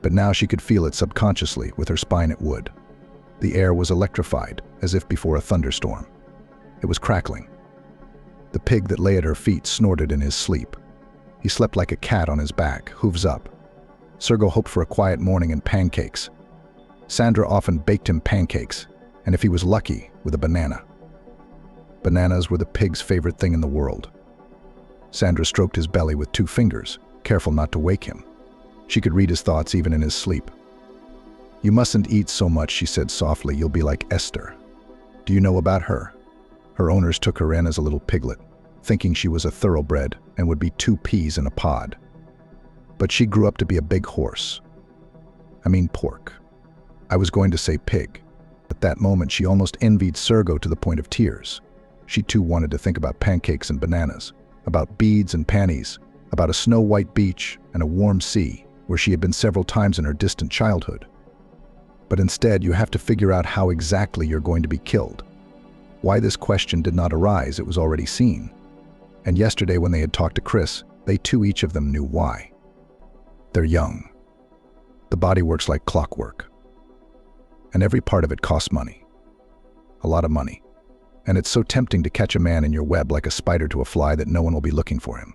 But now she could feel it subconsciously. With her spine it would. The air was electrified, as if before a thunderstorm. It was crackling. The pig that lay at her feet snorted in his sleep. He slept like a cat on his back, hooves up. Sergo hoped for a quiet morning and pancakes. Sandra often baked him pancakes, and if he was lucky, with a banana. Bananas were the pig's favorite thing in the world. Sandra stroked his belly with 2 fingers, careful not to wake him. She could read his thoughts even in his sleep. "You mustn't eat so much," she said softly. "You'll be like Esther." Do you know about her? Her owners took her in as a little piglet, thinking she was a thoroughbred and would be 2 peas in a pod. But she grew up to be a big horse. I mean pork. I was going to say pig. At that moment she almost envied Sergo to the point of tears. She too wanted to think about pancakes and bananas, about beads and panties, about a snow-white beach and a warm sea, where she had been several times in her distant childhood. But instead, you have to figure out how exactly you're going to be killed. Why this question did not arise, it was already seen. And yesterday when they had talked to Chris, they too each of them knew why. They're young. The body works like clockwork. And every part of it costs money. A lot of money. And it's so tempting to catch a man in your web like a spider to a fly that no one will be looking for him.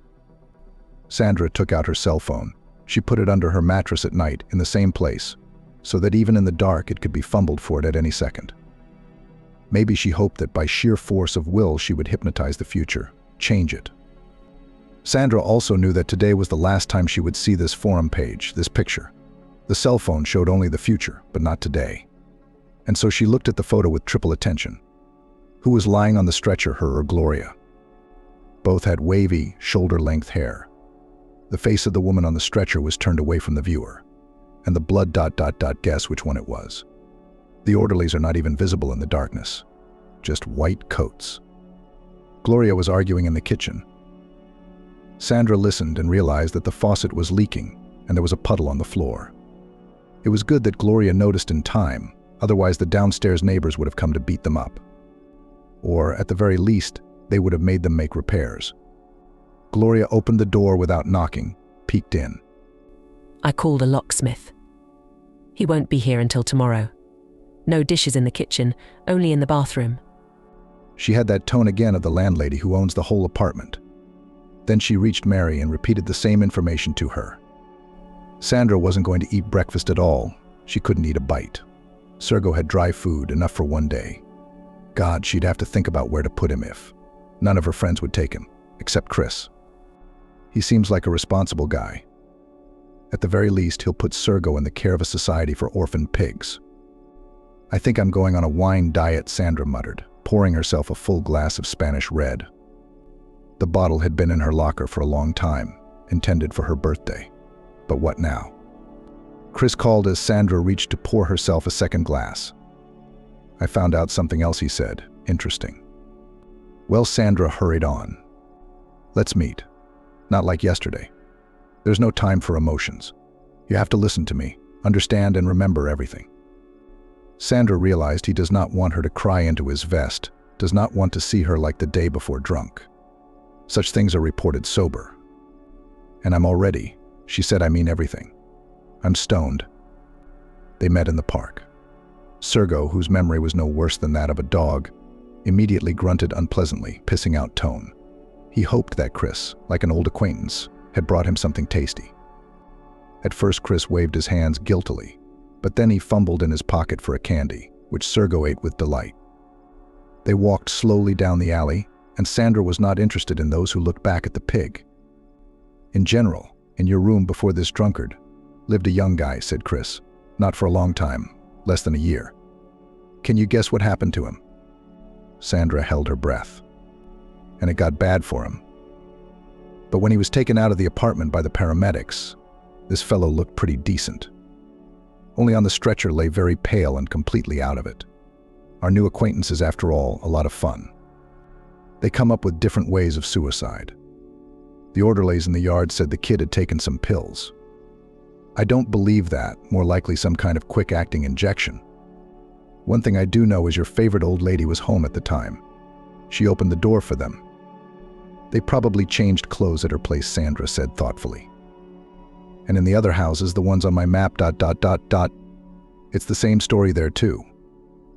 Sandra took out her cell phone. She put it under her mattress at night in the same place, so that even in the dark it could be fumbled for it at any second. Maybe she hoped that by sheer force of will she would hypnotize the future, change it. Sandra also knew that today was the last time she would see this forum page, this picture. The cell phone showed only the future, but not today. And so she looked at the photo with triple attention. Who was lying on the stretcher, her or Gloria? Both had wavy, shoulder-length hair. The face of the woman on the stretcher was turned away from the viewer, and the blood ... Guess which one it was. The orderlies are not even visible in the darkness. Just white coats. Gloria was arguing in the kitchen. Sandra listened and realized that the faucet was leaking, and there was a puddle on the floor. It was good that Gloria noticed in time, otherwise the downstairs neighbors would have come to beat them up. Or, at the very least, they would have made them make repairs. Gloria opened the door without knocking, peeked in. "I called a locksmith. He won't be here until tomorrow. No dishes in the kitchen, only in the bathroom." She had that tone again of the landlady who owns the whole apartment. Then she reached Mary and repeated the same information to her. Sandra wasn't going to eat breakfast at all. She couldn't eat a bite. Sergo had dry food, enough for one day. God, she'd have to think about where to put him if. None of her friends would take him, except Chris. He seems like a responsible guy. At the very least, he'll put Sergo in the care of a society for orphaned pigs. "I think I'm going on a wine diet," Sandra muttered, pouring herself a full glass of Spanish red. The bottle had been in her locker for a long time, intended for her birthday. But what now? Chris called as Sandra reached to pour herself a second glass. "I found out something else," he said. "Interesting." Well, Sandra hurried on. "Let's meet. Not like yesterday. There's no time for emotions. You have to listen to me, understand and remember everything." Sandra realized he does not want her to cry into his vest, does not want to see her like the day before drunk. Such things are reported sober. "And I'm already," she said, "I mean everything. I'm stoned." They met in the park. Sergo, whose memory was no worse than that of a dog, immediately grunted unpleasantly, pissing out tone. He hoped that Chris, like an old acquaintance, had brought him something tasty. At first Chris waved his hands guiltily, but then he fumbled in his pocket for a candy, which Sergo ate with delight. They walked slowly down the alley, and Sandra was not interested in those who looked back at the pig. "In general, in your room before this drunkard, lived a young guy," said Chris. "Not for a long time, less than a year. Can you guess what happened to him?" Sandra held her breath. "And it got bad for him. But when he was taken out of the apartment by the paramedics, this fellow looked pretty decent. Only on the stretcher lay very pale and completely out of it. Our new acquaintance is, after all, a lot of fun. They come up with different ways of suicide. The orderlies in the yard said the kid had taken some pills. I don't believe that, more likely some kind of quick-acting injection. One thing I do know is your favorite old lady was home at the time. She opened the door for them. They probably changed clothes at her place, Sandra said thoughtfully. And in the other houses, the ones on my map, it's the same story there too.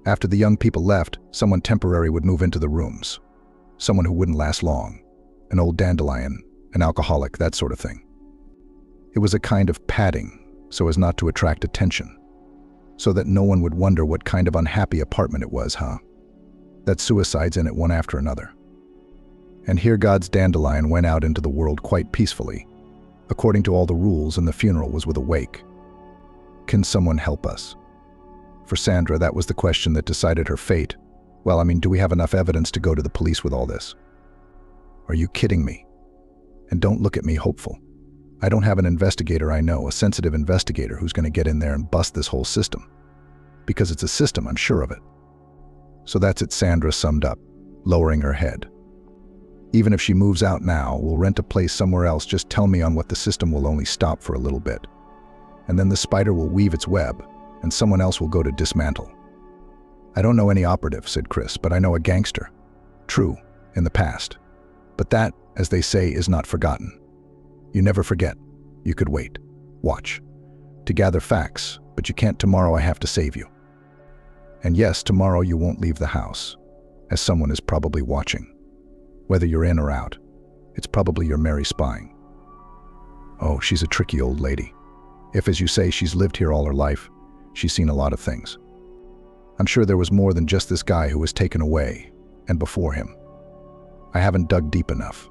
After the young people left, someone temporary would move into the rooms. Someone who wouldn't last long. An old dandelion, an alcoholic, that sort of thing. It was a kind of padding, so as not to attract attention. So that no one would wonder what kind of unhappy apartment it was, huh? That suicides in it one after another. And here God's dandelion went out into the world quite peacefully, according to all the rules, and the funeral was with a wake. Can someone help us? For Sandra, that was the question that decided her fate. Well, I mean, do we have enough evidence to go to the police with all this? Are you kidding me? And don't look at me hopeful. I don't have an investigator I know, a sensitive investigator who's going to get in there and bust this whole system. Because it's a system, I'm sure of it. So that's it, Sandra summed up, lowering her head. Even if she moves out now, we'll rent a place somewhere else. Just tell me on what the system will only stop for a little bit. And then the spider will weave its web, and someone else will go to dismantle. I don't know any operative, said Chris, but I know a gangster. True, in the past. But that, as they say, is not forgotten. You never forget. You could wait. Watch. To gather facts, but you can't. Tomorrow I have to save you. And yes, tomorrow you won't leave the house, as someone is probably watching. Whether you're in or out, it's probably your Mary spying. Oh, she's a tricky old lady. If, as you say, she's lived here all her life, she's seen a lot of things. I'm sure there was more than just this guy who was taken away, and before him. I haven't dug deep enough.